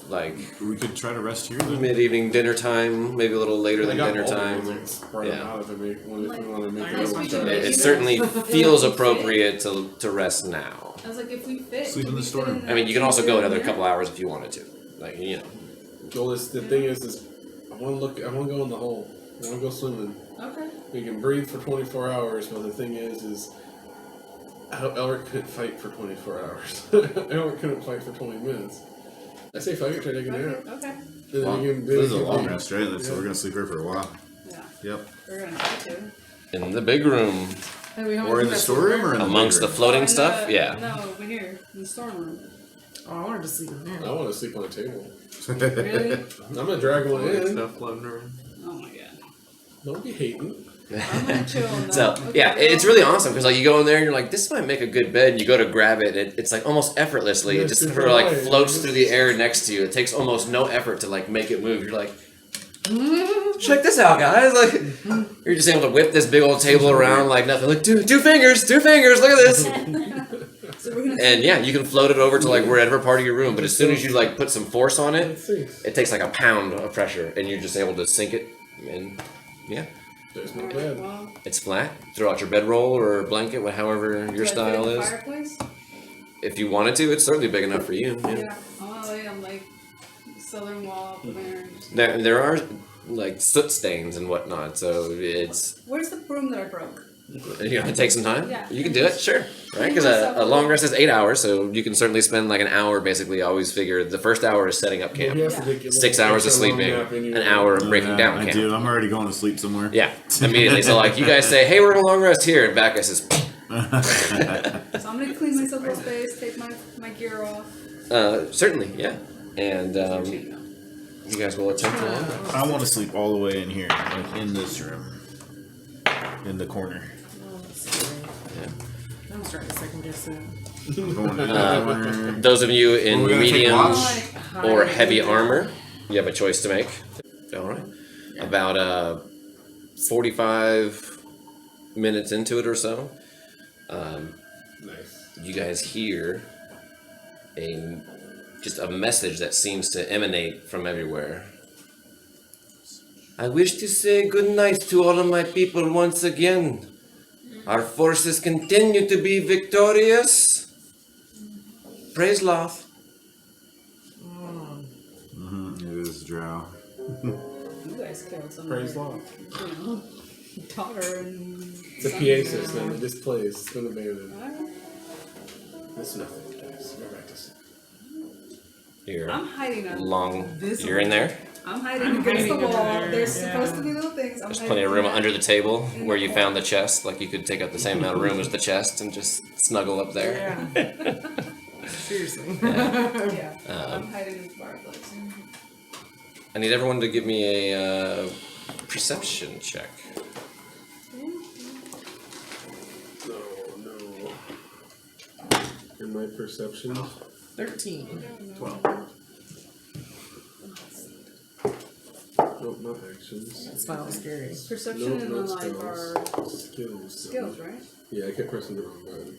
Like We could try to rest here then. mid-evening dinner time, maybe a little later I than got dinner all the time. ones, like, spread them Yeah. out if we want to make I it guess over we time. can It, make it certainly feels appropriate to rest now. I was like, if we fit. Sleep can in the we fit storm. in I mean, you can also go another yeah. couple hours if you wanted to. Like, you know. Well, the thing is I want to go in the hole. I want to go swimming. Okay. We can breathe for 24 hours, but the thing is Elric couldn't fight for 24 hours. Elric couldn't fight for 20 minutes. I say fight, try to take a nap. Okay. And Well, then you can this is a you long can- rest, right? So Yeah. we're gonna sleep here for a while. Yeah. Yep. We're gonna try to. In the big room, Hey, we don't Or in do the that storeroom or in the amongst the big room? floating In stuff, the- yeah. No, over here in the storm room. Oh, I wanted to sleep in there. I want to sleep on a table. Really? I'm gonna drag one in. Stuff floating around. Oh my god. Don't be hating. I'm gonna chill on that. So Okay, yeah, well, it's really awesome because like you go in there and you're like, this might make a good bed. And you go to grab it, and it's like almost effortlessly. It Yeah, just super sort of like light. floats through the air next to you. It takes almost no effort to like make it move. You're like, check this out, guys! Like you're just able to whip this big old table around like nothing. Like two fingers. Look at this. So we're gonna And yeah, you can float it over to like wherever part of your room. But as soon as you like put some force on it, Let's see. it takes like a pound of pressure, and you're just able to sink it. And yeah, There's no Alright, bed. well, it's flat. Throw out your bedroll or blanket, however your do I fit style in the is. Fireplace? If you wanted to, it's certainly big enough for you. Yeah. Yeah. I wanna lay on like southern wall up there. And just... There are like soot stains and whatnot, so it's Where's the broom that I broke? it takes some time. Yeah. You can do it, sure, right? Because a long rest is 8 hours, so you can certainly spend like an hour. Basically, always figure the first hour is setting up He camp, has to take a 6 little hours of extra long sleeping, nap in your- an hour of breaking down I camp. do. I'm already going to sleep somewhere. Yeah, immediately. So like you guys say, hey, we're gonna long rest here, and Vakis says, So I'm gonna clean myself a little space, take my gear off. certainly, yeah, and Routine, though. you guys will attempt to long rest. I want to sleep all the way in here, like in this room, in the corner. I'm starting to second guess that. Going in the corner. Those of you in Well, we're gonna take medium watch. or heavy armor, you have a choice to make. All right. About 45 minutes into it or so, Nice. you guys hear just a message that seems to emanate from everywhere. I wish to say good night to all of my people once again. Our forces continue to be victorious. Praise Loth. It is drow. You guys killed someone. Praise Law. You know, daughter and. It's a PA system. It just plays. It's been abandoned. Alright. It's nothing, guys. Go back to sleep. You're I'm hiding on. long. This You're in there. I'm hiding I'm against hiding the under wall. there, There's yeah. supposed to be little things. I'm There's hiding plenty of room in under the table in where the you wall. found the chest. Like you could take up the same amount of room as the chest and just snuggle up there. Yeah. Seriously. Yeah. I'm Um, hiding in the fireplace. I need everyone to give me a perception check. No. In my perception. 13. 12. Nope, not actions. That's not scary. Perception Nope, and not then like spells. our Skills. skills, right? Yeah, I kept pressing the wrong button.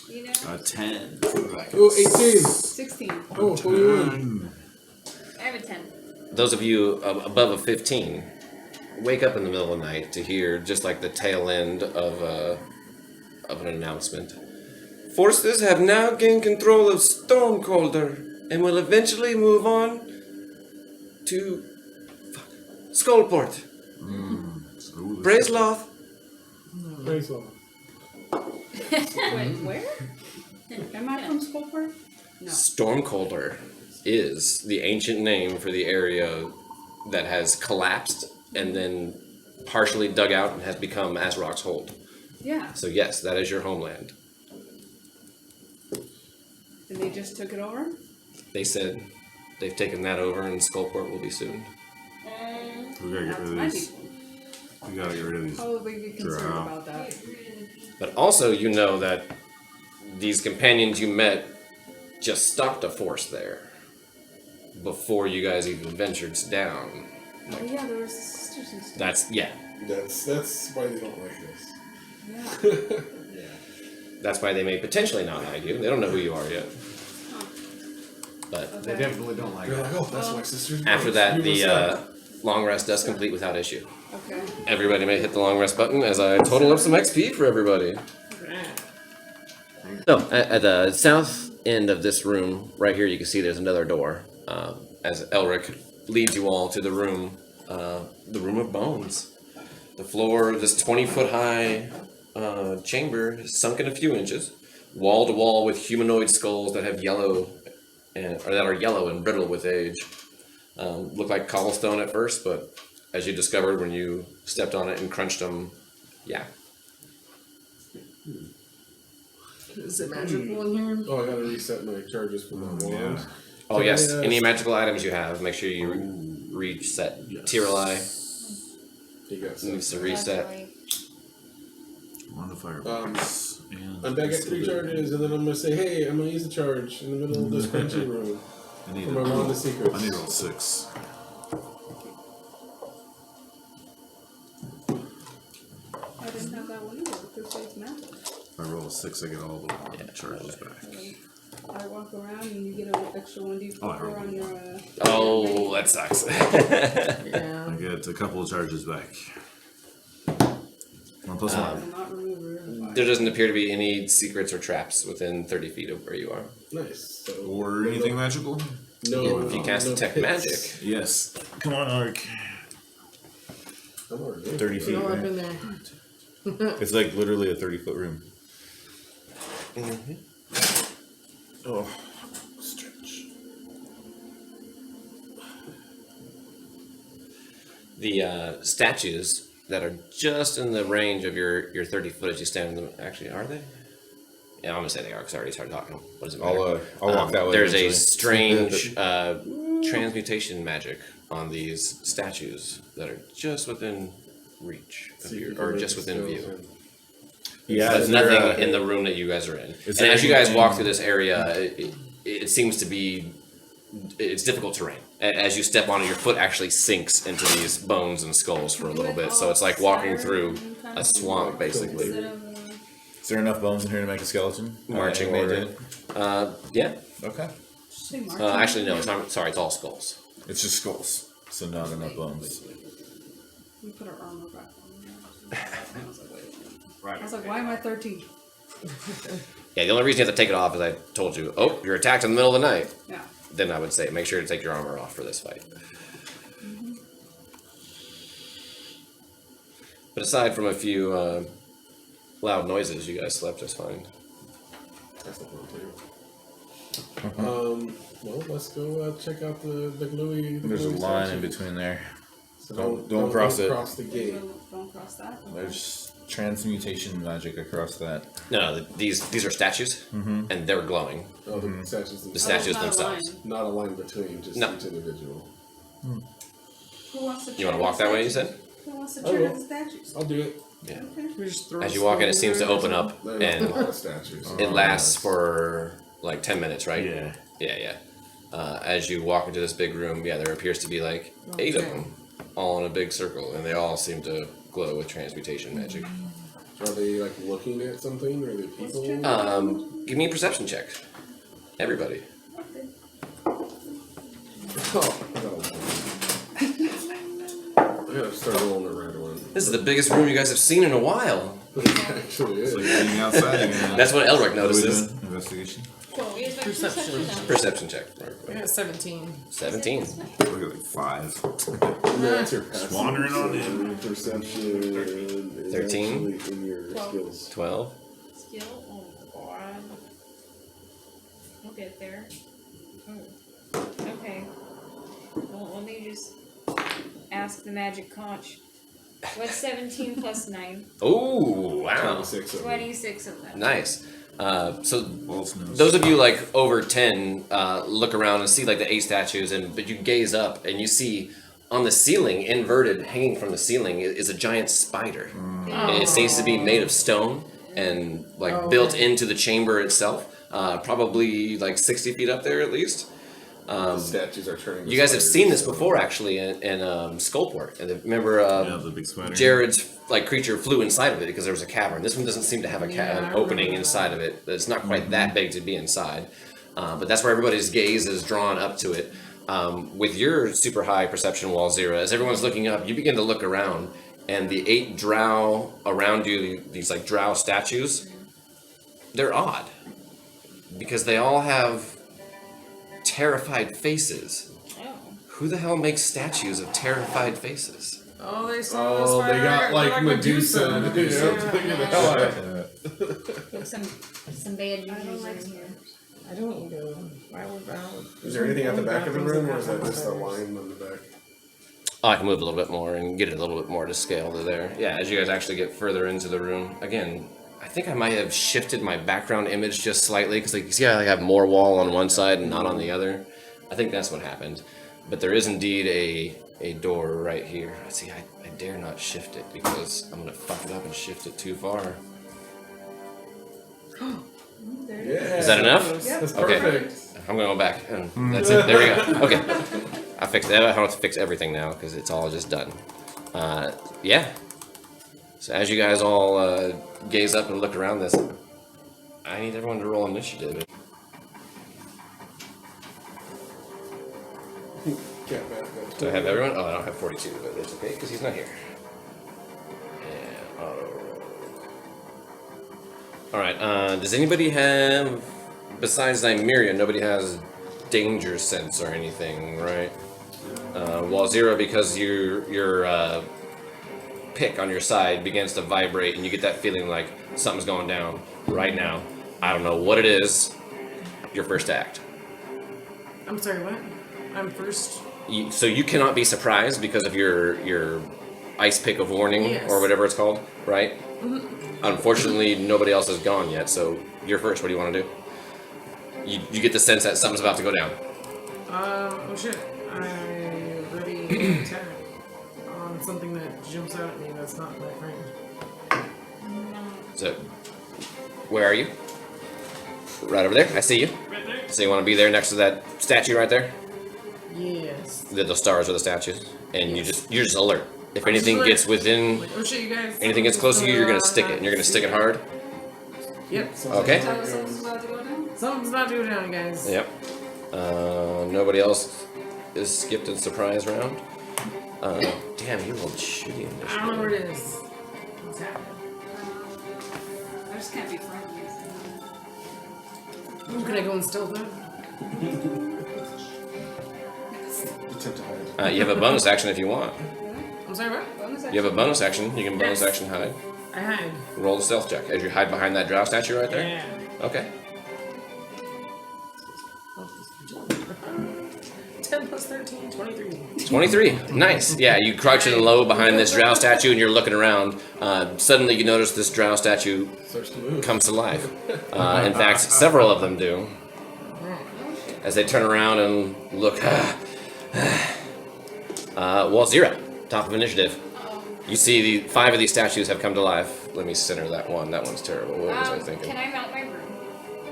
You know? 10. Oh, 18! 16. Oh, 21. I have a 10. Those of you above a 15 wake up in the middle of the night to hear just like the tail end of an announcement. Forces have now gained control of Stormcolder and will eventually move on to Skullport. Praise Loth. Praise Lord. Wait, where? Am I from Skullport? No. Stormcolder is the ancient name for the area that has collapsed and then partially dug out and has become Azrok's Hold. Yeah. So yes, that is your homeland. And they just took it over? They said they've taken that over and Skullport will be soon. We gotta get That's rid my of these. people. We gotta get rid of these. Probably be concerned Drow. about that. But also you know that these companions you met just stopped a force there before you guys even ventured down. Oh yeah, there was sisters and stuff. That's, yeah, That's why they don't like us. Yeah. that's why they may potentially not hide you. They don't know who you are yet. But They Okay. definitely don't like You're us. like, oh, that's my sister's after voice. that, You the was long rest does complete without issue. Okay. Everybody may hit the long rest button as I total up some XP for everybody. So, at the south end of this room, right here, you can see there's another door. As Elric leads you all to the room of bones. The floor of this 20-foot high chamber is sunken a few inches, wall to wall with humanoid skulls that have yellow, or that are yellow and brittle with age. Look like cobblestone at first, but as you discovered when you stepped on it and crunched them, yeah. Is it magical in here? Oh, I gotta reset my charges for my wand. Oh Can yes, I, any magical items you have, make sure you reset. Tiralai You got needs some. to reset. On the fireworks. I'm back at 3 charges, and then I'm gonna say, hey, I'm gonna use a charge in the middle of this crunchy room I need for my wand of secrets. I need all 6. I didn't have that one either. This ways magic. If I roll a 6, I get all the charges back. I walk around and you get an extra 1d4 Oh, I rolled on your. Oh, that sucks. Yeah. I get a couple of charges back. 1 plus 1. Will not remove her. There doesn't appear to be any secrets or traps within 30 feet of where you are. Nice. So, Or anything magical? no, If you cast no detect pits. magic, Yes. Come on, Ark. I'm already in. 30 feet. No, I've Right? been there. It's like literally a 30-foot room. Oh, stretch. the statues that are just in the range of your 30 foot as you stand in them, actually, are they? Yeah, I'm gonna say they are because I already started talking. What does it matter? I'll walk that way. There's a eventually. strange transmutation magic on these statues that are just within reach of So you your, can or make just the within spells view. Yeah, There's is there nothing a- in the room that you guys are in. Is And there as you guys walk anything- through this area, it seems to be, it's difficult terrain. As you step on it, your foot actually sinks into these bones and skulls for a little bit. So it's like walking through a swamp, basically. Instead of, Is there enough bones in here to make a skeleton? Marching Or- they did. Yeah. Okay. say March. Actually, no, it's not, sorry, it's all skulls. It's just skulls, so not enough bones. We put our armor back on. I was like, wait a minute. Right. I was like, why am I 13? Yeah, the only reason you have to take it off is I told you, oh, you're attacked in the middle of the night. Yeah. Then I would say, make sure to take your armor off for this fight. But aside from a few loud noises, you guys slept just fine. That's the point too. Well, let's go check out the glowy. There's a glowy line in statue. between there. So Don't cross it. Cross the gate. Don't cross that. There's transmutation magic across that. No, these are statues, and they're glowing. Oh, the statues. The statues not a themselves. line. Not a line between, just No. each individual. Who wants to You want to walk that way, you said? Who wants to I check will. out the statues? I'll do it. Yeah. Okay. We just throw As you walk in, it stuff seems to there. open up, There's a and lot of statues. it lasts for like 10 minutes, right? Yeah. Yeah. As you walk into this big room, there appears to be like 8 of them, all in a big circle, and they all seem to glow with transmutation magic. Are they like looking at something, or are they people? Give me a perception check. Everybody. Oh, I got one. I gotta start rolling the red one. This is the biggest room you guys have seen in a while. It actually is. It's like being outside again. That's what Elric What are we notices. doing? Investigation. Is my Perception. now? Perception check. I got 17. 17. Look at like 5. No, that's your passive. Wandering on in. Perception is 13? actually in your skills. 12. Skill? Oh god. We'll get there. Oh. Okay. Well, let me just ask the magic conch. What's 17 plus 9? Oh, wow. 26 of them. 26 of them. Nice. So Wolzmeros. those of you like over 10 look around and see like the 8 statues, but you gaze up and you see on the ceiling, inverted, hanging from the ceiling, is a giant spider. And it seems to be made of stone and like built into the chamber itself. Probably like 60 feet up there at least. The statues are turning. You guys have seen this before actually in Skullport. And remember the big spider. Jared's like creature flew inside of it because there was a cavern. This one doesn't seem to have an opening inside of it. It's not quite that big to be inside. But that's where everybody's gaze is drawn up to it. With your super high perception, Wolzira, as everyone's looking up, you begin to look around, and the 8 drow around you, these like drow statues, they're odd. Because they all have terrified faces. Oh. Who the hell makes statues of terrified faces? Oh, they saw the Oh, spider. they got like They're Medusa. Medusa. Look at the hell out of it. Look, some bad juju's in here. I don't go. Why would I? Is there anything at the back of the room, or is that just a line on the back? Oh, I can move a little bit more and get it a little bit more to scale to there. Yeah, as you guys actually get further into the room, again, I think I might have shifted my background image just slightly, because like, you see how I have more wall on one side and not on the other? I think that's what happened. But there is indeed a door right here. See, I dare not shift it, because I'm going to fuck it up and shift it too far. Yeah. Is that enough? That's Okay. perfect. I'm going to go back. And that's it. There we go. Okay. I fixed that. I don't have to fix everything now, because it's all just done. Yeah. So as you guys all gaze up and look around this, I need everyone to roll initiative. Do I have everyone? Oh, I don't have 42, but it's okay, because he's not here. Yeah. Alright, does anybody have, besides Nymeria, nobody has danger sense or anything, right? Wolzira, because your pick on your side begins to vibrate and you get that feeling like something's going down right now. I don't know what it is. Your first act. I'm sorry, what? I'm first. So you cannot be surprised because of your ice pick of warning, Yes. or whatever it's called, right? Mm-hmm. Unfortunately, nobody else has gone yet, so you're first. What do you want to do? You get the sense that something's about to go down. Oh shit. I ready to attack on something that jumps out at me that's not my friend. So, where are you? Right over there. I see you. Right there? So you want to be there next to that statue right there? Yes. The stars are the statues, and Yes. you're just alert. If I'm anything just gets within, Like, oh shit, you guys. anything gets close to you, you're gonna stick it, and you're gonna stick it hard. Yep. Okay. Something's about to go down. Something's about to go down, guys. Yep. Nobody else is skipped in surprise round. Damn, you rolled shitty in this. I don't know where it is. What's happening? I just can't be friends. Ooh, can I go and stealth it? Attempt to hide. You have a bonus action if you want. I'm sorry, what? You have a bonus action. You can bonus Yes. action hide. I hide. Roll the stealth check as you hide behind that drow statue right there. Yeah. Okay. 10 plus 13, 23. 23. Nice. Yeah, you crouch in low behind this drow statue and you're looking around. Suddenly you notice this drow statue Starts to move. comes to life. In fact, several of them do. As they turn around and look. Wolzira, top of initiative. You see the 5 of these statues have come to life. Let me center that one. That one's terrible. What was I thinking? Can I mount my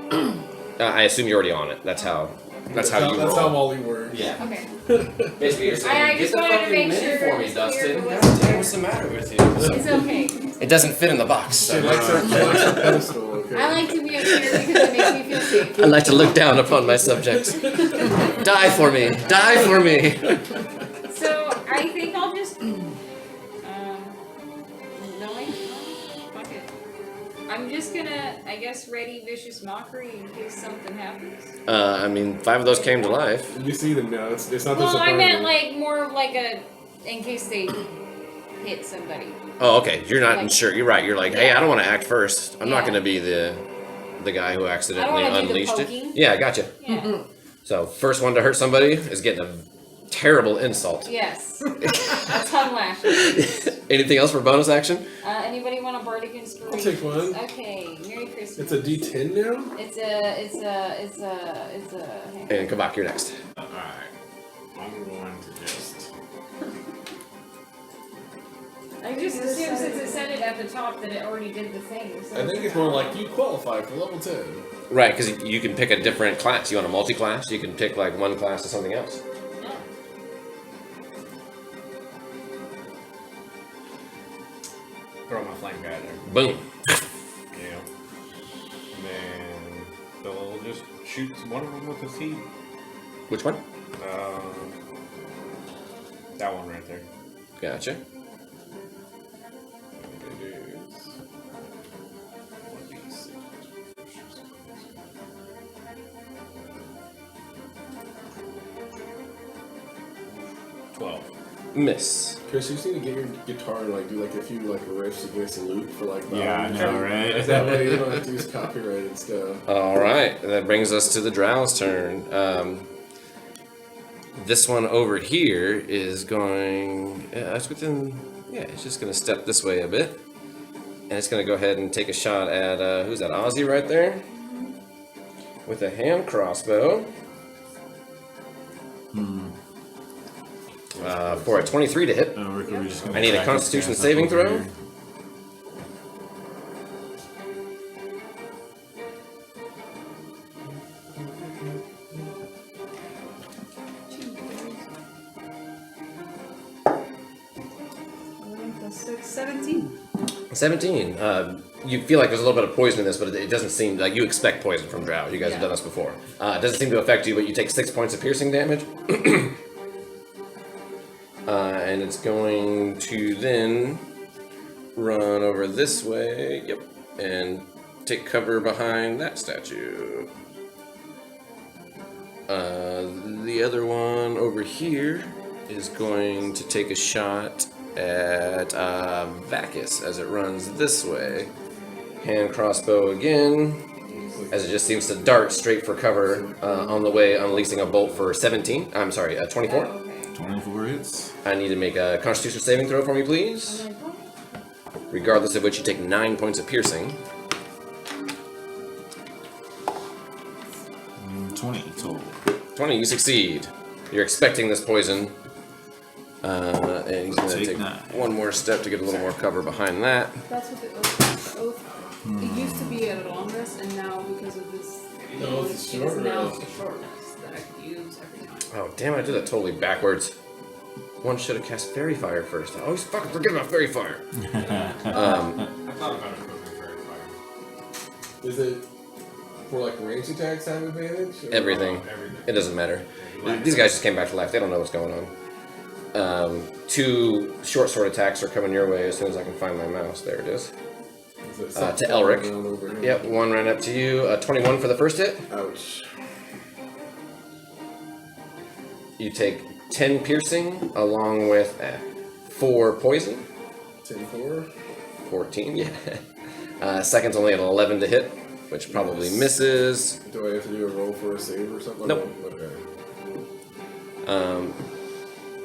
broom? I assume you're already on it. That's how you That's roll. how Molly works. Yeah. Okay. Basically, you're saying, I get just the wanted to fucking make mini sure for me, it's Dustin. clear God damn, what's the matter with you? It's okay. It doesn't fit in the box. She likes her pedestal, okay? I like to be up here because it makes me feel safe. I like to look down upon my subjects. Die for me! Die for me! So I think I'll just fuck it. I'm just gonna, I guess, ready vicious mockery in case something happens. I mean, 5 of those came to life. You see them now. It's not Well, I meant disappointing. like more of like a, in case they hit somebody. Oh, okay. You're not Like- sure. You're right. You're like, hey, I don't want to act first. I'm not Yeah. going to be the guy who accidentally wanna do the unleashed it. poking. Yeah, I gotcha. Yeah. So, first one to hurt somebody is getting a terrible insult. Yes. A tongue lashing. Anything else for bonus action? Anybody want a bardic inspiration? I'll take one. Okay. Merry Christmas. It's a D10 now? It's a. Hang on. And Kabak, you're next. Alright. I'm going to just. I just assumed since it said it at the top that it already did the thing. So I think it's more like you qualify for level 10. Right, because you can pick a different class. You want a multi-class? You can pick like one class to something else. No. Throw my flame guy there. Boom. Yeah. And then they'll just shoot one of them with a seed. Which one? That one right there. Gotcha. It is 1d6. 12. Miss. Chris, you just need to get your guitar and like do like a few like riffs against a loop for like Yeah, I know, right? That way you don't have to use copyrighted stuff. All right, that brings us to the Drow's turn. This one over here is going. Yeah, it's within. Yeah, it's just going to step this way a bit, and it's going to go ahead and take a shot at who's that? Ozzy right there, with a hand crossbow. For a 23 to hit. Oh, we're just gonna I need a track Constitution this guy saving up throw. over here. Six, 17. 17. You feel like there's a little bit of poison in this, but it doesn't seem like you expect poison from Drow. You guys have done this before. It doesn't seem to affect you, but you take 6 points of piercing damage. And it's going to then run over this way. Yep. And take cover behind that statue. The other one over here is going to take a shot at Vakis as it runs this way. Hand crossbow again, as it just seems to dart straight for cover on the way, unleashing a bolt for 17. I'm sorry, 24. Okay. 24 hits. I need to make a Constitution saving throw for me, please. Regardless of which, you take 9 points of piercing. 20 total. 20, you succeed. You're expecting this poison. And he's going to Take take 9. one more step to get a little more cover behind that. That's what the oath. The oath. It used to be at a long rest, and now because of this, No, it's a it short is now rest. a short rest that I can use every time. Oh, damn it, I did that totally backwards. One should have cast Fairy Fire first. I always fucking forget about Fairy Fire. I thought about equipping fairy fire. Is it for like range attacks have advantage? Or- Everything. Everything. It doesn't matter. These guys just came back to life. They don't know what's going on. 2 short sword attacks are coming your way as soon as I can find my mouse. There it is. Is it To something Elric. around over here? Yep, one ran up to you. 21 for the first hit. Ouch. You take 10 piercing along with 4 poison. 10-4. 14, yeah. Second's only at 11 to hit, which probably misses. Do I have to do a roll for a save or something? Nope. Okay.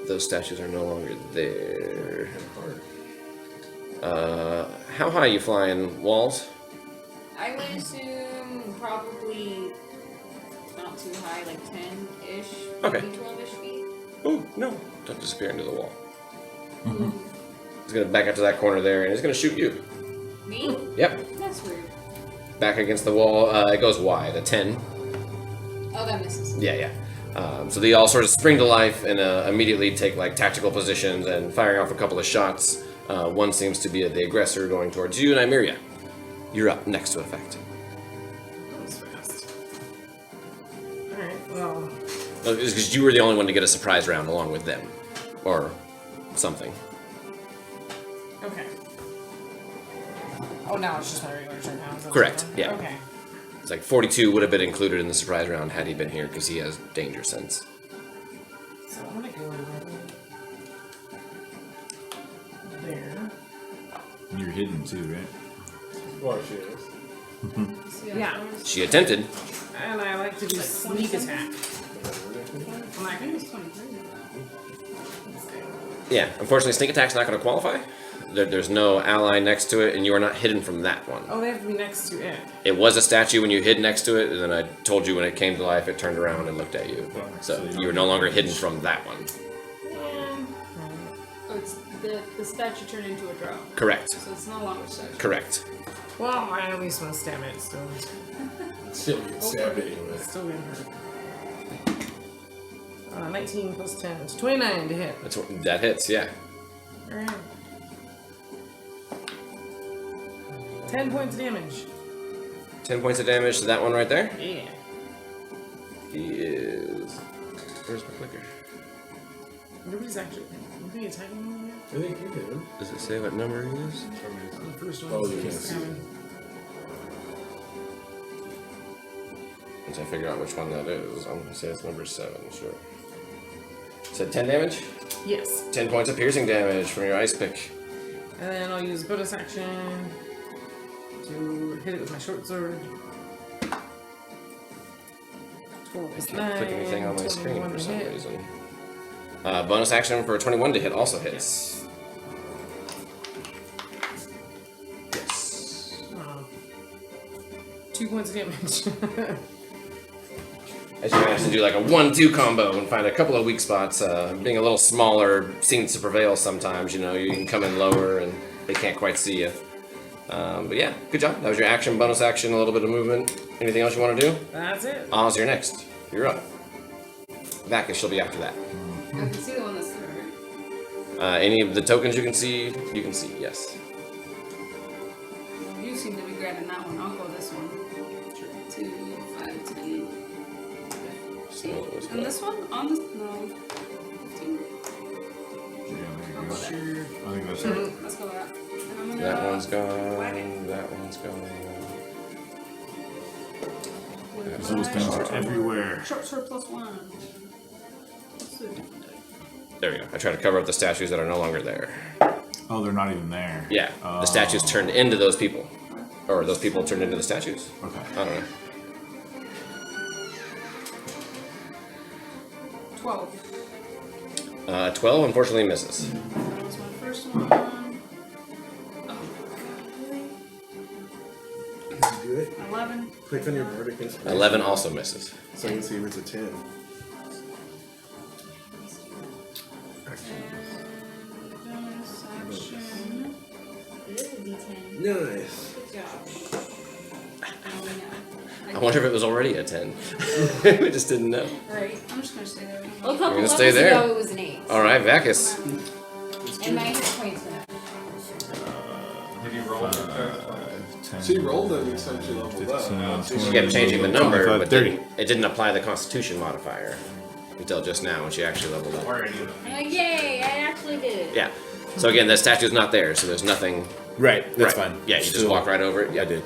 Those statues are no longer there. Hard. How high you flying, Walls? I would assume probably not too high, like 10-ish, Okay. maybe 12-ish feet. Oh, no. Don't disappear into the wall. He's gonna back up to that corner there, and he's gonna shoot you. Me? Yep. That's rude. Back against the wall. It goes wide, a 10. Oh, that misses. Yeah. So they all sort of spring to life and immediately take like tactical positions and firing off a couple of shots. One seems to be the aggressor going towards you, Nymeria. You're up next to effect. That was fast. Alright, well. It's because you were the only one to get a surprise round along with them. Or something. Okay. Oh, now it's just my regular turn now. Is that Correct, what I'm yeah. doing? Okay. It's like 42 would have been included in the surprise round had he been here because he has danger sense. So I'm gonna go there. You're hidden too, right? Well, she is. Yeah. She attempted. And I like to do sneak attack. Well, I think it's 23. Yeah, unfortunately, sneak attack's not going to qualify. There's no ally next to it, and you are not hidden from that one. Oh, they have to be next to it. It was a statue when you hid next to it, and then I told you when it came to life, it turned around and looked at you. So you are no longer hidden from that one. Oh, it's the statue turned into a drow. Correct. So it's no longer a statue. Correct. Well, I at least want to stab it, so Still get stabbed anyway. it's still getting hurt. 19 plus 10. It's 29 to hit. That hits, yeah. Alright. 10 points of damage. 10 points of damage to that one right there. Yeah. He is... Where's my clicker? Nobody's actually. Nobody attacking me yet? I think you can. Does it say what number he is? The first one. Oh, you can see. Once I figure out which one that is, I'm going to say it's number 7, sure. Said 10 damage? Yes. 10 points of piercing damage from your ice pick. And then I'll use bonus action to hit it with my short sword. 12 plus I can't click 9, anything on my screen 21 for to some hit. reason. Bonus action for 21 to hit also hits. Yes. 2 points of damage. As you manage to do like a 1-2 combo and find a couple of weak spots. Being a little smaller seems to prevail sometimes, you know, you can come in lower and they can't quite see you. But yeah, good job. That was your action, bonus action, a little bit of movement. Anything else you want to do? That's it. Oz, you're next. You're up. Vakis, she'll be after that. I can see the one that's there. Any of the tokens you can see, yes. You seem to be grabbing that one. I'll go this one. 2, 5, 10. And this one? On this? No. 15. I'll go there. I think that's right. Let's go with that. And I'm gonna That one's whack gone. it. That one's gone. Those things are everywhere. Short sword plus 1. Let's do a different die. There we go. I try to cover up the statues that are no longer there. Oh, they're not even there. Yeah, the statues turned into those people. Or those people turned into the statues. Okay. I don't know. 12. 12 unfortunately misses. That was my first one. Oh, really? Do it. 11. Click on your verdict inspiration. 11 also misses. So you can see if it's a 10. Bonus action. It is a D10. Nice. Good job. Oh, I wonder if it was already a 10. We just didn't know. Right. I'm just gonna stay there. Well, a couple You're gonna levels stay there? ago it was an 8. Alright, Vakis. And my hit points went up. Did you roll it? 10, She rolled it each time she leveled up. 15, She kept changing the number, 25, but 30. it didn't apply the Constitution modifier until just now when she actually leveled up. I'm like, yay, I actually did it. Yeah. So again, that statue's not there, so there's nothing. Right, that's Right. fine. Yeah, you just Still- walk right over it. Yeah, I did.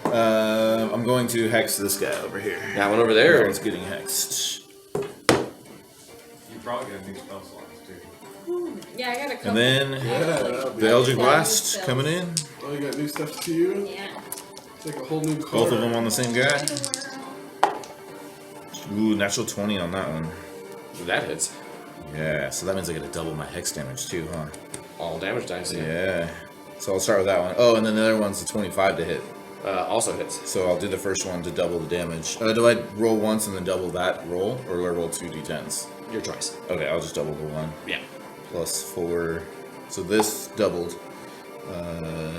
I'm going to hex this guy over here. That one over there. It's getting hexed. You probably got new spell slots too. Yeah, I got a couple. And then Yeah. the Eldritch Yeah, Blast spells. coming in. Oh, you got new stuff to you? Yeah. It's like a whole new card. Both of them on the same guy. Ooh, natural 20 on that one. That hits. Yeah, so that means I get to double my hex damage too, huh? All damage dice. Yeah. So I'll start with that one. Oh, and then the other one's a 25 to hit. Also hits. So I'll do the first one to double the damage. Do I roll once and then double that roll? Or do I roll 2 d10s? Your choice. Okay, I'll just double the one. Yeah. Plus 4. So this doubled.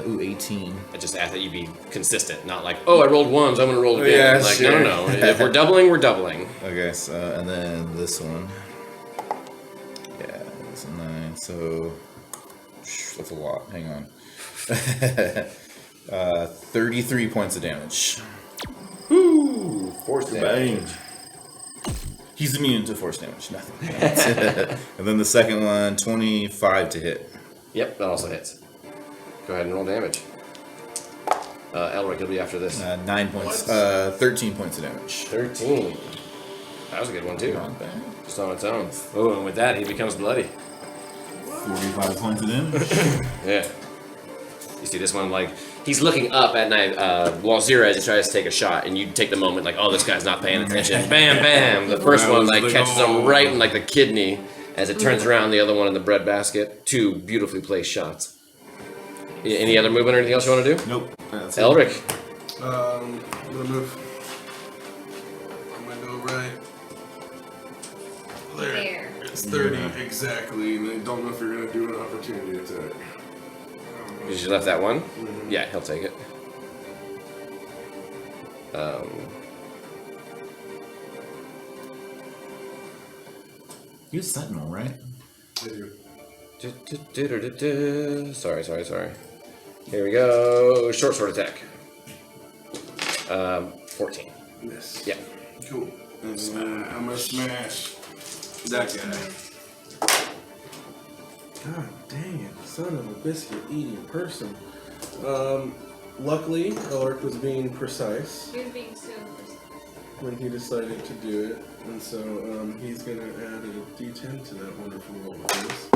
Ooh, 18. I just ask that you be consistent, not like, oh, I rolled ones, I'm gonna roll again. Yeah, like, sure. no. If we're doubling, we're doubling. Okay, so, and then this one. Yeah, it's a 9, so. That's a lot. Hang on. 33 points of damage. Woo! Force Bang. He's immune to force damage, nothing. And then the second one, 25 to hit. Yep, that also hits. Go ahead and roll damage. Elric, you'll be after this. 9 points, 13 points of damage. 13. That was a good one, too. Not bad. Just on its own. Oh, and with that, he becomes bloody. 45 points of damage. Yeah. You see this one, like, he's looking up at Wolzira as he tries to take a shot, and you take the moment, like, oh, this guy's not paying attention. Bam, bam! The first one, like, catches him right in, like, the kidney as it turns around, the other one in the breadbasket. 2 beautifully placed shots. Any other movement or anything else you want to do? Nope. That's it. Elric. I'm gonna move. I'm gonna go right. There. It's 30 exactly, and I don't know if you're gonna do an opportunity attack. Because you left that one? Yeah, he'll take it. You're Sentinel, right? I do. Sorry. Here we go. Short sword attack. 14. Miss. Yeah. Cool. And then I'm gonna smash that guy. God dang it, son of a biscuit eating person. Luckily, Elric was being precise He was being so precise. when he decided to do it, and so he's gonna add a d10 to that wonderful roll of his.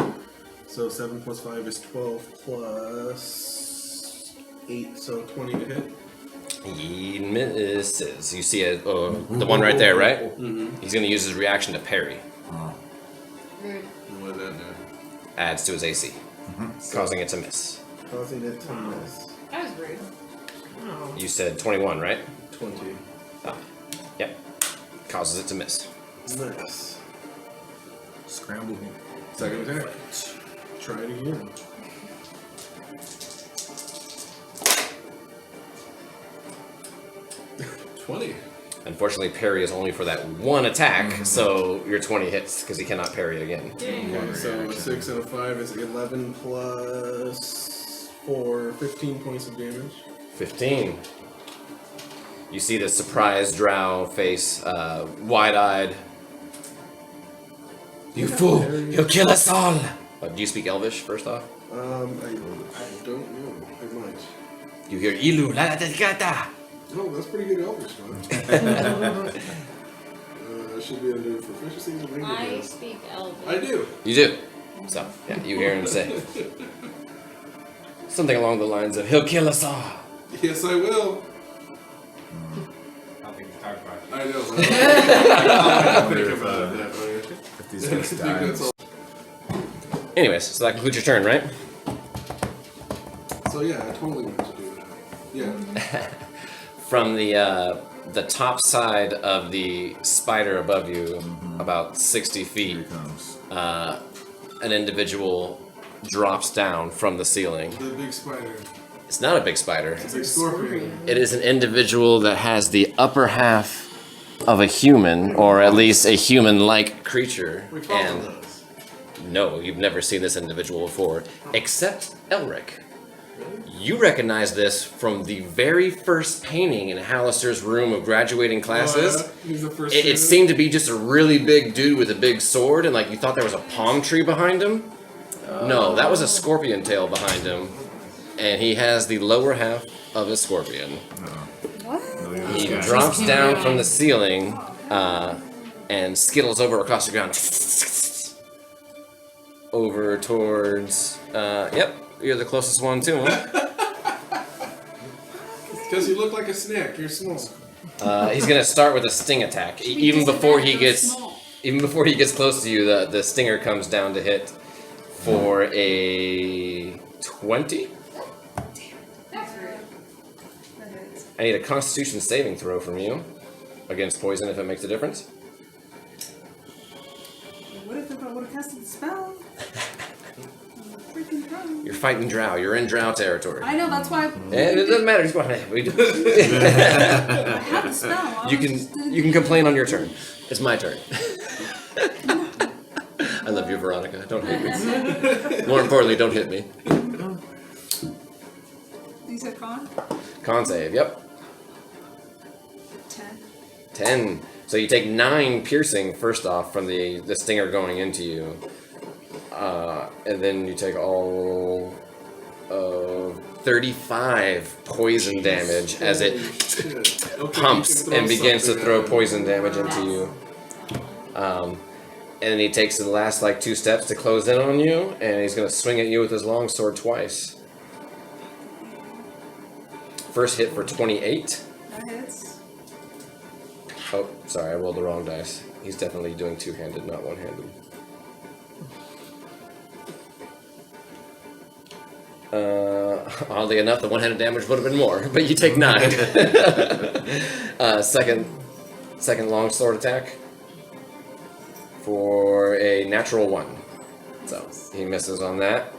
So 7 plus 5 is 12 plus 8, so 20 to hit. He misses. You see the one right there, right? Mm-hmm. He's going to use his reaction to parry. Rude. And what did that do? Adds to his AC, causing it to miss. Causing it to miss. That was rude. Oh. You said 21, right? 20. Oh, yep. Causes it to miss. Nice. Scramble him. Second attack. Try it again. Unfortunately, parry is only for that one attack, so your 20 hits because he cannot parry again. Okay, so a 6 and a 5 is 11 plus 4, 15 points of damage. 15. You see the surprised drow face, wide-eyed. You fool! He'll kill us all! Do you speak Elvish, first off? I don't know. I might. You hear Ilu la delicata! Oh, that's pretty good Elvish, man. I should be able to do proficiency in I languages. speak Elvish. I do. You do. So, yeah, you hear him say something along the lines of, he'll kill us all! Yes, I will. I don't think we talked about it. I know. I Think wonder about it that way. if these guys I think die. that's all. Anyways, so that concludes your turn, right? So yeah, I totally meant to do that. Yeah. From the top side of the spider above you, about 60 feet, Here it comes. an individual drops down from the ceiling. The big spider. It's not a big spider. It's a big scorpion. It is an individual that has the upper half of a human, or at least a human-like creature. We follow And those. no, you've never seen this individual before, except Elric. You recognize this from the very first painting in Hallister's room of graduating classes. He's the first It student. seemed to be just a really big dude with a big sword, and like you thought there was a palm tree behind him. No, that was a scorpion tail behind him, and he has the lower half of a scorpion. What? He drops down from the ceiling and skittles over across the ground. Over towards. Yep, you're the closest one to him. Because you look like a snack. You're small. He's gonna start with a sting attack. Even before he gets close to you, the stinger comes down to hit for a 20. That's rude. I need a Constitution saving throw from you against poison if it makes a difference. What if I would have casted the spell? Freaking problem. You're fighting drow. You're in drow territory. I know, that's why And it doesn't matter. Just go ahead. I have the spell. I You was can just gonna you can complain on your turn. It's my turn. I love you, Veronica. Don't hit me. More importantly, don't hit me. You said con? Con save. Yep. 10. 10. So you take 9 piercing first off from the stinger going into you, and then you take all of 35 poison damage as it Okay, pumps you can and begins to something throw at him. poison damage into you. And then he takes the last like 2 steps to close in on you, and he's gonna swing at you with his long sword twice. First hit for 28. That hits. Oh, sorry, I rolled the wrong dice. He's definitely doing 2-handed, not 1-handed. Oddly enough, the 1-handed damage would have been more, but you take 9. Second long sword attack for a natural 1. So he misses on that.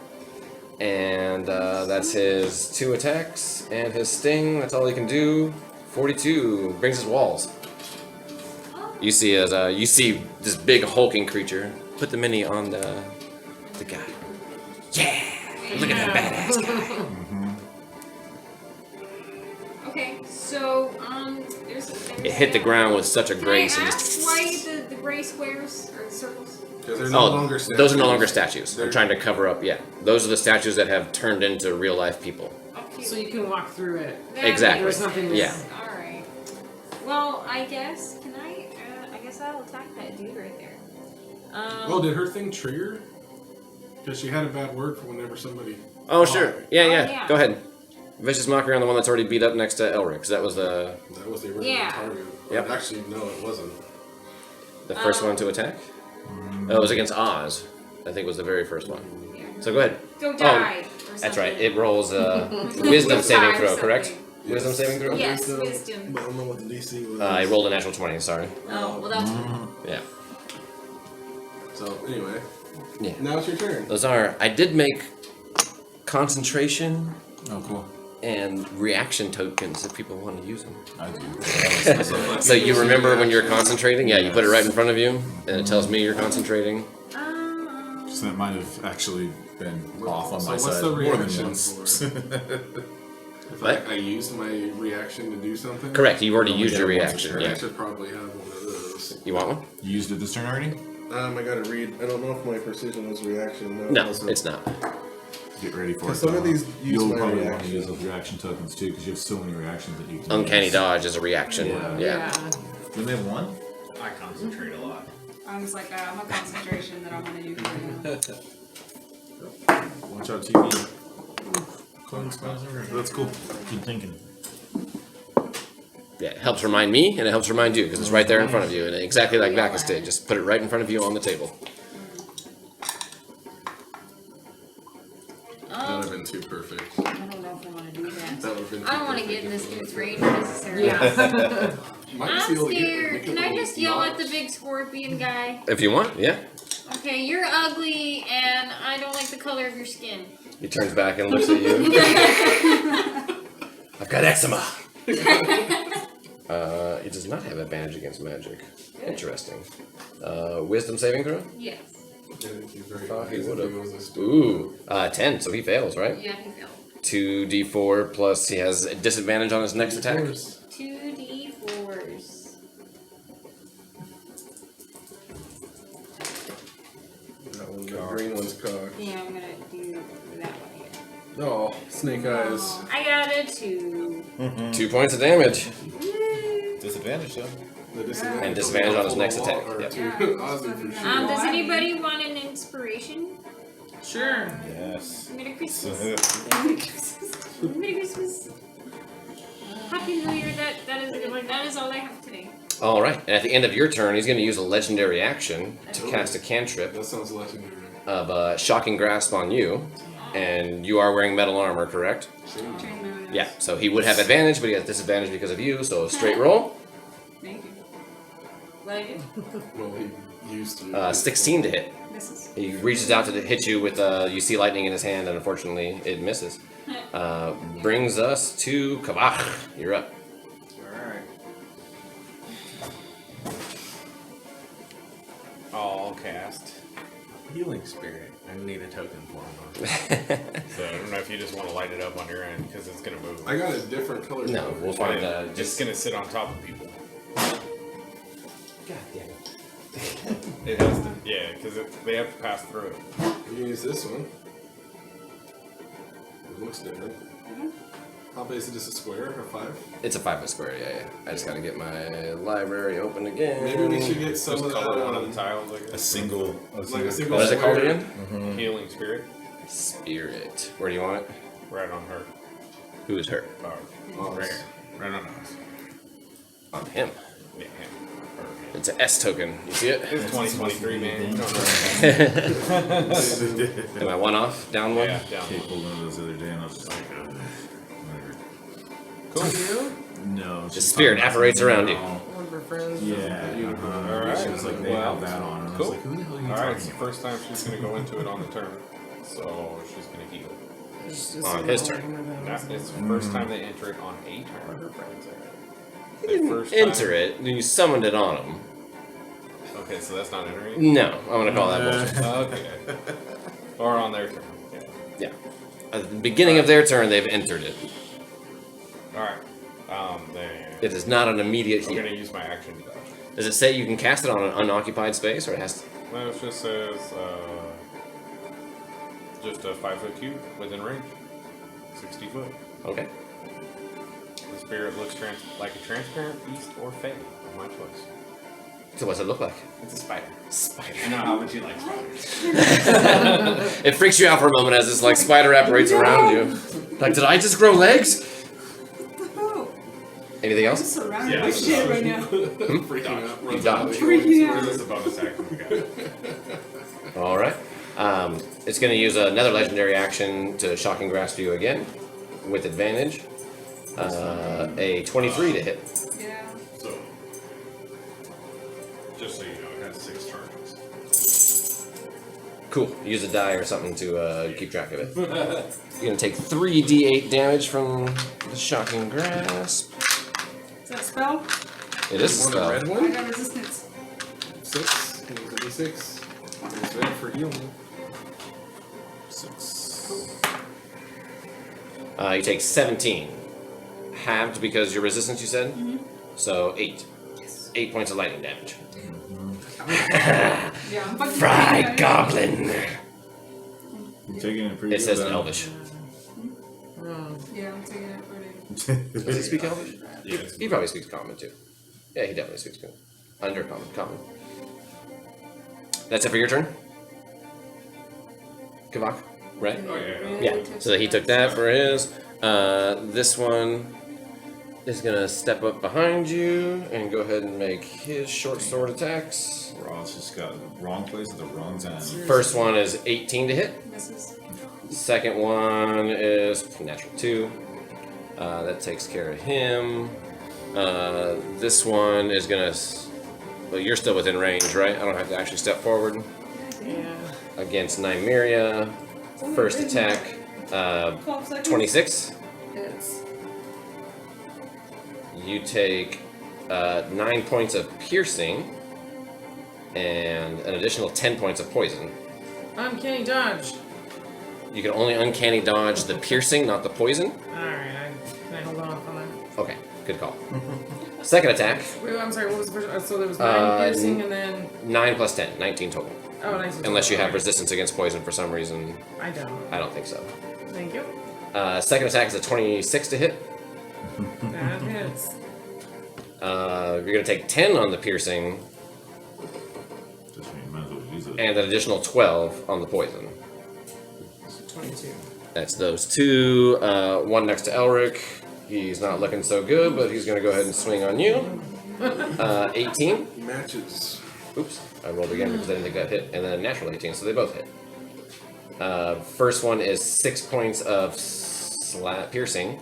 And that's his 2 attacks and his sting. That's all he can do. 42 brings his walls. You see this big hulking creature put the mini on the guy. Yeah, look at that badass guy. Okay, so there's It hit the ground with such a Can grace. I And ask why the gray squares or the circles? Because they're no longer statues. those are no longer statues. They're- I'm trying to cover up. Yeah, those are the statues that have turned into real life people. Okay. So you can walk through it. Exactly. There's nothing to Yeah. All right. Well, I guess can I? I guess I'll attack that dude right there. Oh, did her thing trigger? Because she had a bad word for whenever somebody. Oh sure. Yeah. yeah. Go ahead. Vicious mockery on the one that's already beat up next to Elric. 'Cause that was the That was the original Yeah. target. Yep. Actually, no, it wasn't. first one to attack. Oh, it was against Oz. I think was the very first one. Yeah. So go ahead. Go die. or That's right. something. It rolls wisdom saving Five throw, something. correct? Wisdom saving throw. Yes, So, wisdom. But I don't know what the DC was. I rolled a natural 20. Sorry. Oh, well that's Yeah. So, anyway. Yeah. Now it's your turn. Those are. I did make concentration Oh, cool. and reaction tokens if people want to use them. I do. So you remember when you're concentrating? Yeah, you put it right in front of you, and it tells me you're concentrating. So that might have actually been off on So my what's side the more than reaction once. for If What? I used my reaction to do something? Correct. You've already Only used get your it once a reaction. turn. I Yeah. should probably have one of those. You want one? You used it this turn already? I gotta read. I don't know if my precision was reaction. No, also. it's not. Get ready for it. Because some of these use You'll my probably want to reaction. use those reaction tokens too, because you have so many reactions that you can Uncanny use. dodge is a reaction. Yeah. You only have one? I concentrate a lot. I was like, I'm a concentration that I'm gonna use right now. Watch out, TV. Clones, that's cool. Keep thinking. Yeah, it helps remind me, and it helps remind you, because it's right there in front of you, and exactly like Vakis did. Just put it right in front of you on the table. That would have been too perfect. I don't know if I want to do that. That would have been. I don't want to get in this dude's range necessarily. Yeah. I'm scared. Can I just yell at the big scorpion guy? If you want, yeah. Okay, you're ugly, and I don't like the color of your skin. He turns back and looks at you. I've got eczema. It does not have advantage against magic. Interesting. Wisdom saving throw? Yes. Thought he would have. Ooh, 10, so he fails, right? Yeah, he failed. 2d4 plus he has a disadvantage on his next attack. 2d4s. That one, the green one's cocked. Yeah, I'm gonna do that one here. Oh, snake eyes. I got a 2. 2 points of damage. Disadvantage though. The disadvantage. And disadvantage on his next attack, Or yeah. to Ozzy for sure. Does anybody want an inspiration? Sure. Yes. Merry Christmas. Merry Christmas. Merry Christmas. Happy New Year. That is all I have today. All right, and at the end of your turn, he's going to use a legendary action to cast a cantrip That sounds legendary. of shocking grasp on you, and you are wearing metal armor, correct? Yeah, so he would have advantage, but he has disadvantage because of you, so straight roll. Thank you. What I do? Well, he Used to. 16 to hit. Misses. He reaches out to hit you with, you see lightning in his hand, and unfortunately it misses. Brings us to Kavach. You're up. Alright. I'll cast Healing Spirit. I need a token for him. So I don't know if you just want to light it up on your end, because it's going to move. I got a different color. No, we'll find Just going to sit on top of people. God damn it. It has to, yeah, because they have to pass through it. You can use this one. It looks different. How big is it? Just a square or 5? It's a 5-foot square, yeah. I just gotta get my library open again. Maybe we should get some Just of that. color one of the tiles, I A guess. single. Like a single. What is it called square. again? Healing Spirit. Spirit. Where do you want it? Right on her. Who is her? Right here. Right on us. On him. Yeah. It's an S token. You see it? It's 2023, man. You don't know. Am I one off? Down one? Yeah, down. Kate pulled one of those the other day, and I was just like, whatever. Cool. No. The spirit apparates around you. One of her friends. Yeah. Alright. She was like, they Well, have that on. And I cool. was like, who the hell are you Alright, it's talking the first time she's going to go into it on the turn. So she's going to heal. On his turn. It's the first time they enter it on a turn. You didn't enter it, then you summoned it on him. Okay, so that's not entering? No, I'm gonna call that bullshit. Okay. Or on their turn. Yeah. Yeah. At the beginning of their turn, they've entered it. Alright. Then It is not an immediate I'm heal. going to use my action to dodge. Does it say you can cast it on an unoccupied space, or it has to... No, it just says just a 5-foot cube within range. 60 foot. Okay. The spirit looks like a transparent beast or fae of my choice. So what's it look like? It's a spider. Spider. I know how much you like spiders. It freaks you out for a moment as this like spider apparates around you. Like, did I just grow legs? Oh, Anything I'm else? surrounded Yeah, by that's shit what right now. Freaking out. You runs dodge. out of Freaking Or out. is this a bonus action we got? All right. It's going to use another legendary action to shocking grasp you again, with advantage. A 23 to hit. Yeah. So, just so you know, it has 6 charges. Cool. Use a die or something to keep track of it. You're going to take 3d8 damage from the shocking grasp. Is that a spell? It is a Want a spell. red I one? got resistance. 6. It was a D6. It's red for healing. 6. You take 17. Halved because your resistance, you said? So 8. 8 points of lightning damage. Yeah, I'm fucking Fried goblin! You're taking it pretty It says in good, Elvish. Yeah, I'm taking it pretty. Does he speak Elvish? Yeah, He probably speaks Common too. Yeah, he definitely speaks Undercommon. Common. That's it for your turn? Kavak, right? Oh, yeah. Yeah, so he took that for his. This one is gonna step up behind you and go ahead and make his short sword attacks. Ross just got the wrong place at the wrong time. First one is 18 to hit. Misses. Second one is natural 2. That takes care of him. This one is gonna. Well, you're still within range, right? I don't have to actually step forward. Yeah. Against Nymeria. First attack, 12 seconds. 26. Hits. You take 9 points of piercing and an additional 10 points of poison. Uncanny dodge. You can only uncanny dodge the piercing, not the poison. Alright, can I hold off on that? Okay, good call. Second attack, Wait, I'm sorry, what was the first? So there was 9 piercing and then. 9 plus 10, 19 total. Oh, nice. Unless you have resistance against poison for some reason. I don't. I don't think so. Thank you. Second attack is a 26 to hit. That hits. You're going to take 10 on the piercing Just mean you might as well use it. and an additional 12 on the poison. 22. That's those two. One next to Elric. He's not looking so good, but he's going to go ahead and swing on you. 18. Matches. Oops, I rolled again because I didn't think that hit. And then a natural 18, so they both hit. First one is 6 points of piercing.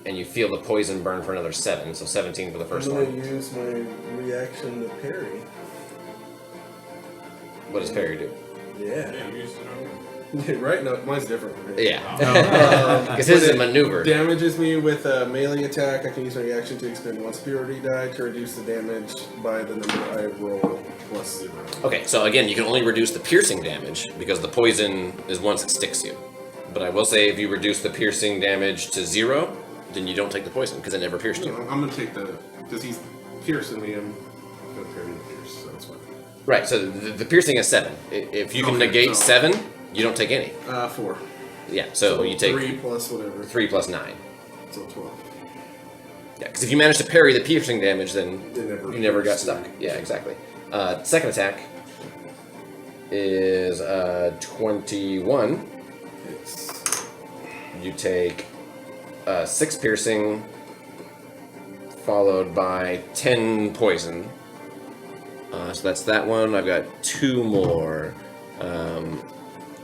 And you feel the poison burn for another 7, so 17 for the first I'm one. gonna use my reaction to parry. What does parry do? Yeah. Yeah, you used it on. Right? No, mine's different. Yeah. Because his is a maneuver. Damages me with a melee attack. I can use my reaction to expend one superiority die to reduce the damage by the number I roll plus 0. Okay, so again, you can only reduce the piercing damage because the poison is once it sticks you. But I will say if you reduce the piercing damage to 0, then you don't take the poison because it never pierced No, you. I'm gonna take the because he's piercing me. I'm gonna parry the pierce, so that's fine. Right, so the piercing is 7. If you can Okay, negate so- 7, you don't take any. 4. Yeah, so you take 3 plus whatever. 3 plus 9. So 12. Yeah, because if you manage to parry the piercing damage, then It you never got stuck. Yeah, exactly. Second attack is 21. It's You take 6 piercing, followed by 10 poison. So that's that one. I've got 2 more.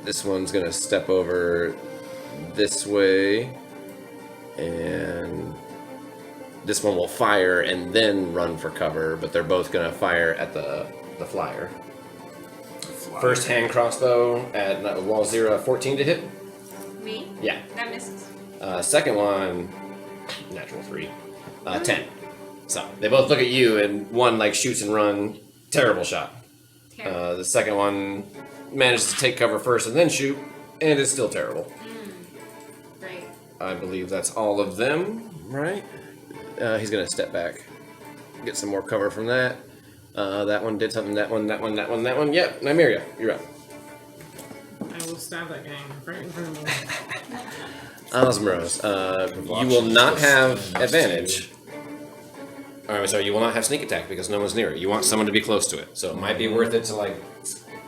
This one's gonna step over this way, and this one will fire and then run for cover, but they're both gonna fire at the flyer. First hand crossbow at Wolzira 14 to hit. Me? Yeah. That misses. Second one, natural 3, 10. So they both look at you, and one like shoots and run, terrible shot. Terrible. The second one manages to take cover first and then shoot, and it's still terrible. Great. I believe that's all of them, right? He's gonna step back, get some more cover from that. That one did something. That one. Yep, Nymeria, you're up. I will stab that guy right in front of me. Ozmeros, you will not have advantage. Alright, sorry, you will not have sneak attack because no one's near it. You want someone to be close to it. So it might be worth it to like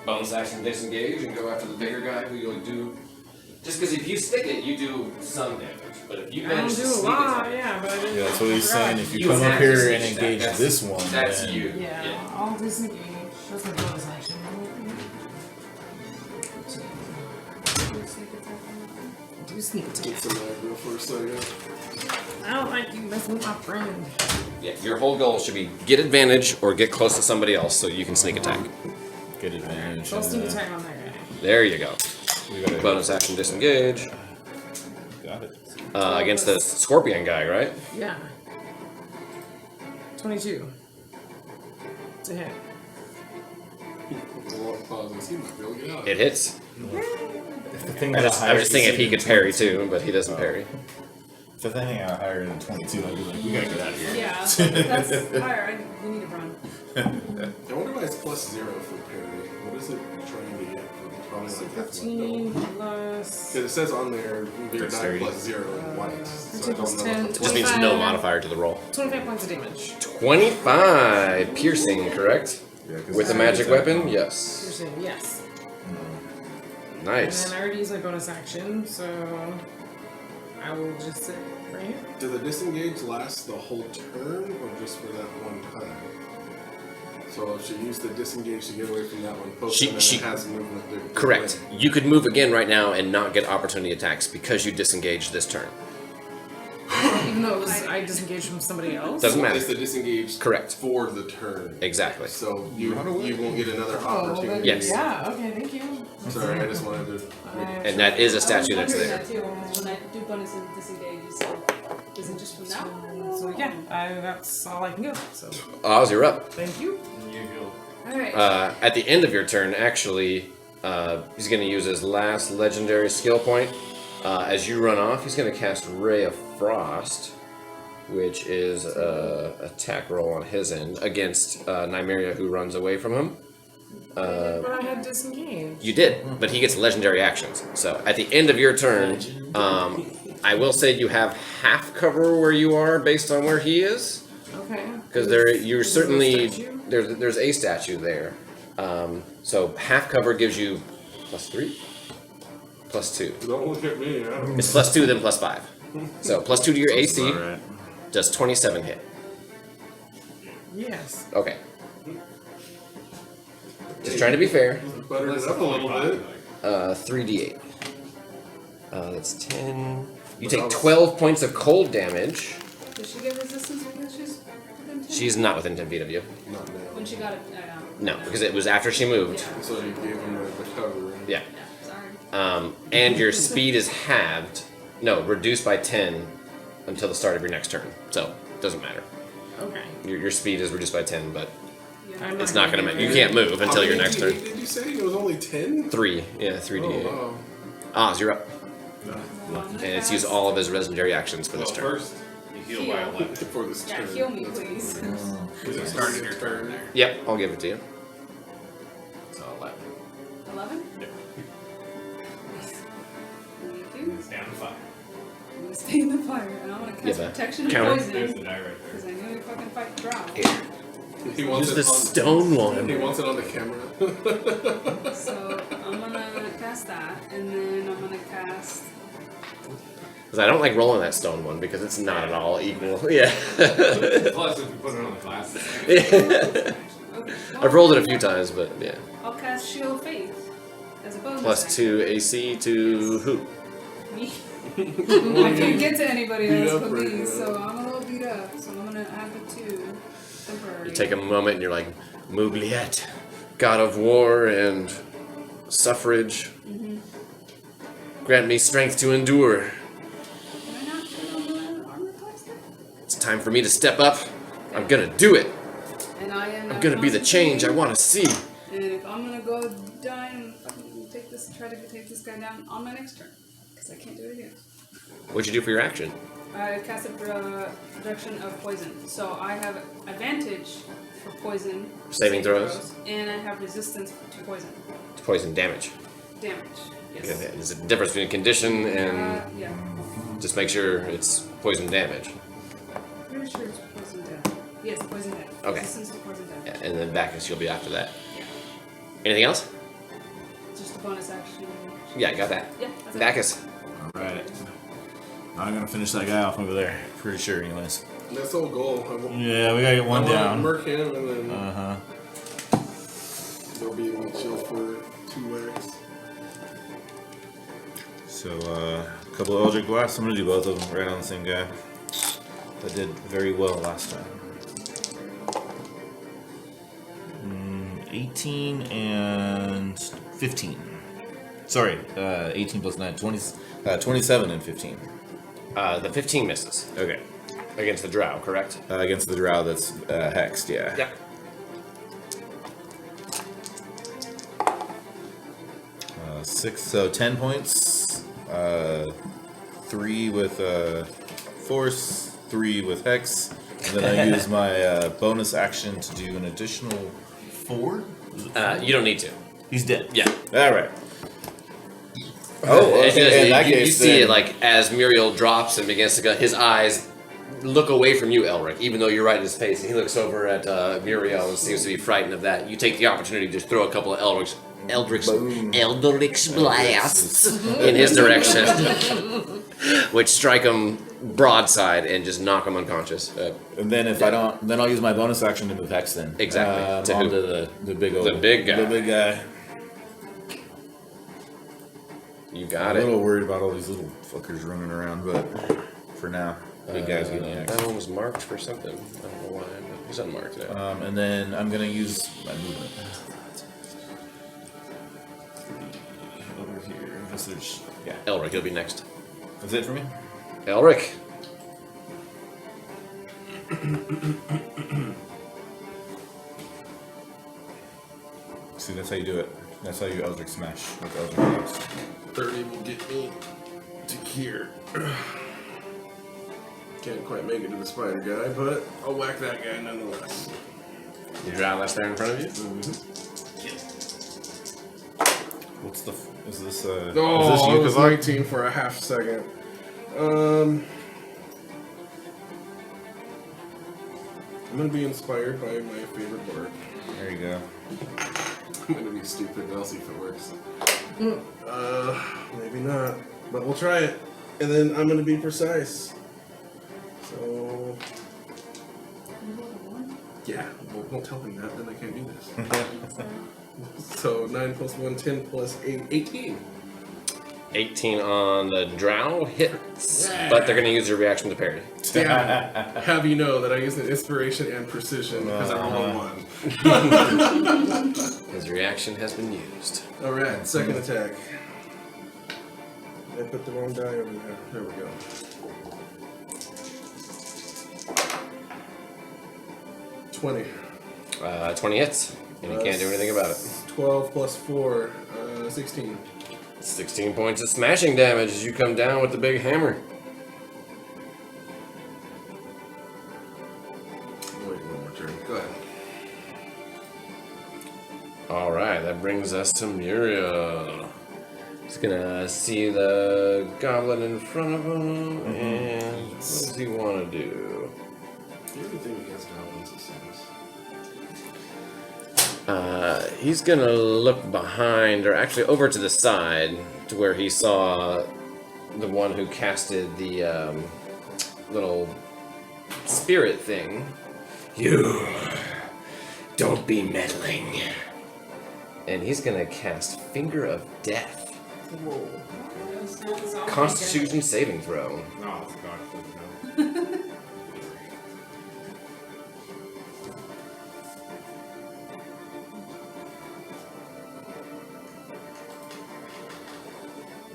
bonus action disengage and go after the bigger guy who you'll do. Just because if you stick it, you do some damage. But if you I don't manage to do a sneak lot, attack, yeah, but I didn't. Yeah, that's what he's saying. If you You come have up to here sneak and attack. engage That's- this one, that's then you. Yeah, I'll disengage. That's my bonus action. Do sneak attack. Get some aggro for a second. I don't like you messing with my friend. Yeah, your whole goal should be get advantage or get close to somebody else so you can sneak attack. good advantage. So I'll sneak attack on that guy. There you go. We gotta Bonus action disengage. Got it. Against the scorpion guy, right? Yeah. 22. It's a hit. There's a lot of pauses. He might be able to get out. It hits. If the thing I was just thinking if he could parry too, but he doesn't parry. If the thing got higher than 22, I'd be like, we gotta get out of here. Yeah, that's higher. We need to run. I wonder why it's plus 0 for parry. What is it trying to get for probably like half 15 plus. Because it says on there, your die Dexterity. plus 0 in white. So I 10 plus don't 10, know. It just means no modifier to the roll. 25 points of damage. 25 piercing, correct? Yeah, 'cause With a it's magic attack. weapon? Yes. Piercing, yes. Nice. And then I already used my bonus action, so I will just sit right here. Does the disengage last the whole turn or just for that one time? So if she used the disengage to get away from that one post, She- and then she- it has movement to Correct. You could move again right now and not get opportunity attacks because you disengaged this turn. Even though it was, I disengaged from somebody else. Doesn't matter. It's the disengage Correct. for the turn. Exactly. So you won't get another Oh, opportunity. then, Yes. yeah, okay, thank you. Sorry, I just wanted to. And that is a statue that's Wondering there. that too. When I do bonus and disengage, so is it just from now? So yeah, that's all I can go. So Oz, you're up. thank you. Alright. At the end of your turn, actually, he's going to use his last legendary skill point. As you run off, he's going to cast Ray of Frost, which is an attack roll on his end against Nymeria, who runs away from him. But I had disengaged. You did, but he gets legendary actions. So at the end of your turn, I will say you have half cover where you are based on where he is. Okay. Because you're Is there a certainly statue? there's a statue there, so half cover gives you +3, +2. Don't look at me. I don't It's +2 then +5. So +2 to your AC. Alright. Does 27 hit? Yes. Okay. Just trying to be fair. butter it up a little bit. 3d8. That's 10. You take 12 points of cold damage. Does she get resistance because she's within 10? She's not within 10 feet of you. Not now. When she got it. No, because it was after she moved. So you gave him the cover. Yeah. Sorry. And your speed is halved. No, reduced by 10 until the start of your next turn. So, it doesn't matter. Okay. Your speed is reduced by 10, but I'm it's not going to gonna matter. You can't move until your next turn. Did you say it was only 10? 3. Yeah, 3d8. Oh, wow. Oz, you're up. Well, I'm And gonna it's used cast- all of his legendary actions for this Well, turn. first, you heal by 11. For this Yeah, turn. heal me, please. Because it started your turn there. Yep, I'll give it to you. So 11. 11? Yep. Thank you. It's down to 5. I'm gonna stay in the fire, and I'm gonna cast Yeah, protection and counter. There's the poison. die right there. Because I know you fucking fight drow. He wants Use it the on, stone He one. wants it on the camera. So I'm gonna cast that, and then I'm gonna cast. Because I don't like rolling that stone one because it's not at all equal. Yeah. Plus, if you put it on the glasses. Okay, I've rolled it a few times, but yeah. I'll cast Shield of Faith as a bonus. Plus action. 2 AC to who? Me. I can't get to anybody Beat else up but right me, now. so I'm a little beat up. So I'm gonna add the 2 temporary. You take a moment and you're like, Mugliet, god of war and suffrage. Grant me strength to endure. Can I not put on the armor class then? It's time for me to step up. I'm gonna do it. And I am. I'm gonna be the change I want to see. And if I'm gonna go die and fucking try to take this guy down on my next turn, because I can't do it again. What'd you do for your action? I cast a production of poison, so I have advantage for poison Saving throws? and I have resistance to poison It's poison damage. damage. Yeah, Yes. there's a difference between condition and Yeah. just make sure it's poison damage. Pretty sure it's poison damage. Yes, poison damage. Okay. Resistance to poison damage. Yeah, and then Vakis, you'll be after that. Yeah. Anything else? Just a bonus action. Yeah, I got that. Yeah, that's it. Vakis. Alright. I'm gonna finish that guy off over there. Pretty sure, anyways. That's the whole goal. Yeah, we gotta get one I wanna down. Murk him and then Uh huh. there'll be a chill for 2 whacks. So, a couple of Eldritch Blasts. I'm gonna do both of them right on the same guy. That did very well last time. 18 and 15. Sorry, 18 plus 9, 27 and 15. The 15 misses. Okay. Against the drow, correct? Against the drow that's hexed, yeah. Yeah. 6, so 10 points. 3 with force, 3 with hex, and then I use my bonus action to do an additional 4. You don't need to. He's dead. Yeah. All right. Oh, okay. In that you case, see then- it like as Muriel drops and begins to go, his eyes look away from you, Elric, even though you're right in his face. And he looks over at Muriel and seems to be frightened of that. You take the opportunity to just throw a couple of Eldritch blasts in his direction, which strike him broadside and just knock him unconscious. And then if I don't, then I'll use my bonus action to move hex. Then Exactly. To who? onto the big old, The big guy. The big guy. You I'm got a it. little worried about all these little fuckers running around, but for now, big guy's getting hex. That one was marked for something. I don't know why, but he's unmarked now. And then I'm gonna use my movement. Over here. I guess there's Elric, you'll be next. That's it for me. Elric. See, that's how you do it. That's how you Eldritch Smash with Eldritch Blast. 30 will get me to here. Can't quite make it to the spider guy, but I'll whack that guy nonetheless. The drow that's there in front of you? What's the? Is this? Oh, is this I you, was Cathbad? 19 for a half second. I'm gonna be inspired by my favorite bard. There you go. I'm gonna be stupid, but I'll see if it works. Maybe not, but we'll try it. And then I'm gonna be precise. So, yeah, well, don't tell me that, then I can't do this. So 9 plus 1, 10 plus 8, 18. 18 on the drow hits, but they're going to use their reaction to parry. Damn. Have you know that I used an inspiration and precision because I rolled a 1. His reaction has been used. Alright, second attack. I put the wrong die over there. There we go. 20. 20 hits, and you can't do anything about it. 12 plus 4, 16. 16 points of smashing damage as you come down with the big hammer. Wait, one more turn. Go ahead. Alright, that brings us to Muriel. He's gonna see the goblin in front of him, and what does he want to do? Everything against goblins is sense. He's gonna look behind, or actually over to the side, to where he saw the one who casted the little spirit thing. You don't be meddling. And he's gonna cast Finger of Death. Constitution saving throw. No, it's God. No.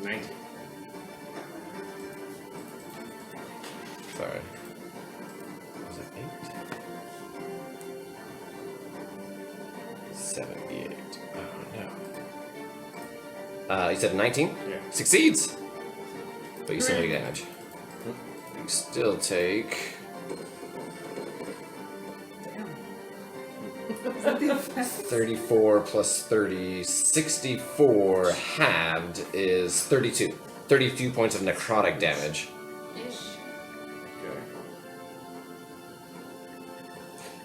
19. Sorry. Was it 8? 78. Oh no. You said 19? Yeah. Succeeds! But you still take damage. You still take. 34 plus 30, 64 halved is 32. 32 points of necrotic damage. Okay.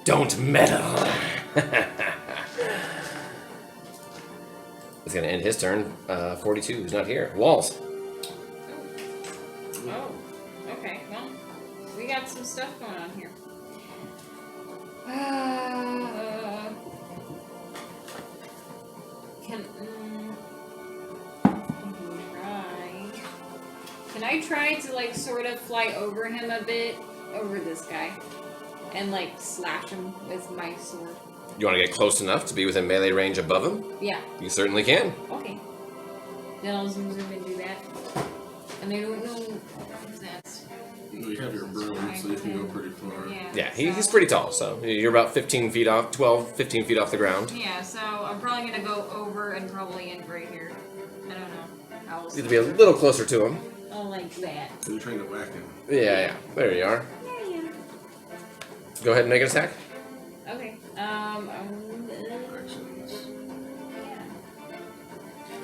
Don't meddle! It's gonna end his turn. 42, who's not here. Walls. Oh, okay. Well, we got some stuff going on here. Can I try to like sort of fly over him a bit, over this guy, and like slash him with my sword? You want to get close enough to be within melee range above him? Yeah. You certainly can. Okay. Then I'll zoom and do that. And I don't know if that's. Well, you have your broom, so you can go pretty far. Yeah, he's pretty tall, so you're about 15 feet off, 12, 15 feet off the ground. Yeah, so I'm probably gonna go over and probably end right here. I don't know. You have to be a little closer to him. Oh, like that. So you're trying to whack him. Yeah. There you are. Yeah. Go ahead and make an attack. Okay. Actions.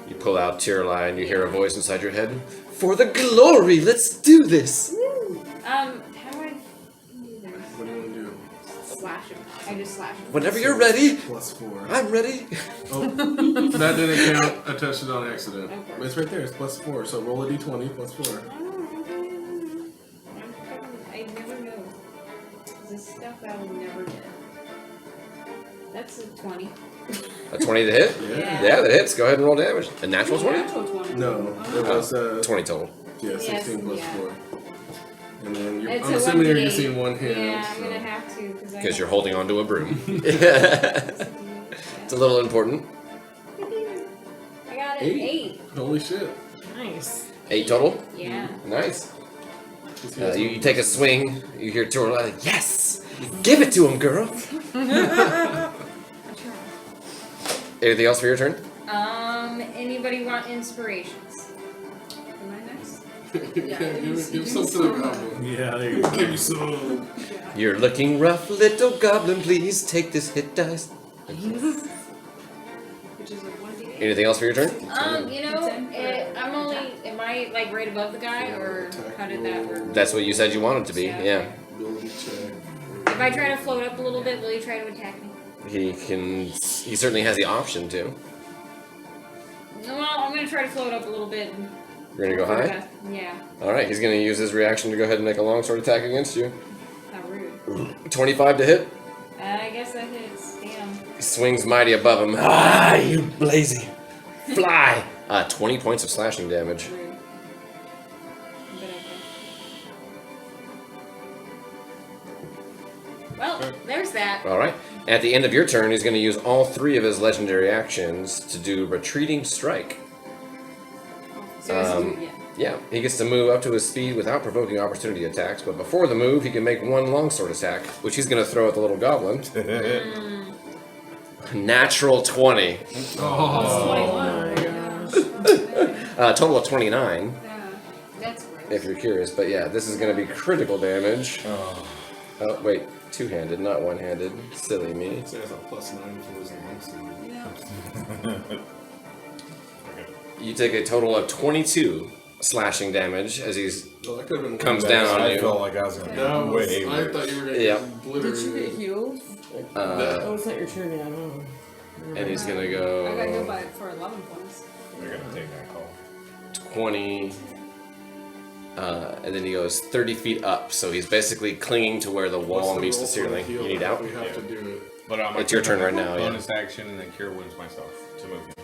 You pull out Tirlai and you hear a voice inside your head. For the glory, let's do this! How do I do this? What do you want to do? Slash him. I just slash him. Whenever you're ready, +4. I'm ready. Oh, that didn't count. I touched it on accident. Okay. But it's right there. It's +4. So roll a d20 +4. I never know. This stuff I will never get. That's a 20. A 20 to hit? Yeah, that hits. Go ahead and roll damage. A natural 20? Natural 20. No, it was 20 total. yeah, 16 plus yeah. 4. And then you're, It's I'm a assuming you're 1d8. using one hand. Yeah, I'm so. gonna have to Because you're holding onto a broom. It's a little important. I got an 8. Holy shit! Nice. 8 total? Yeah. Nice. He's You take a swing, you hear Tirlai like, yes! Give it to him, girl! Anything else for your turn? Anybody want inspirations? Am I next? give some to the goblin. Yeah, there you go. Give you some. You're looking rough, little goblin. Please take this hit dice. Which is a 1d8. Anything else for your turn? I'm only. Am I like right above the guy, or how did that work? That's what you said you wanted to be. Yeah. Ability check. If I try to float up a little bit, will he try to attack me? He can. He certainly has the option to. No, well, I'm gonna try to float up a little bit. And You're gonna go high. Yeah. All right. He's gonna use his reaction to go ahead and make a longsword attack against you. How rude. 25 to hit. I guess that hits. Damn. He swings mighty above him. Ah, you lazy. Fly. 20 points of slashing damage. Rude. But okay. Well, there's that. All right. At the end of your turn, he's going to use all 3 of his legendary actions to do retreating strike. So it's yeah. Yeah, he gets to move up to his speed without provoking opportunity attacks, but before the move, he can make 1 longsword attack, which he's going to throw at the little goblin. Natural 20. Oh, 21. Total of 29, Yeah, that's gross. if you're curious. But yeah, this is going to be critical damage. Oh, wait. 2-handed, not 1-handed. Silly me. So that's a +9 for his longsword. Yeah. You take a total of 22 slashing damage as he's Oh, that could have been comes one. down on I you. felt like I was gonna That be was, way I worse. thought you were going to Yeah. Did you get obliterate. healed? Oh, it's not your turn yet. Oh. And he's gonna I got healed go by for 11 points. We're gonna take that call. 20, and then he goes 30 feet up. So he's basically clinging to where the What's wall the meets the roll for ceiling. heal You need if out? We have to do it. But on my It's your turn right now, yeah. Bonus action and then cure wounds myself to move him.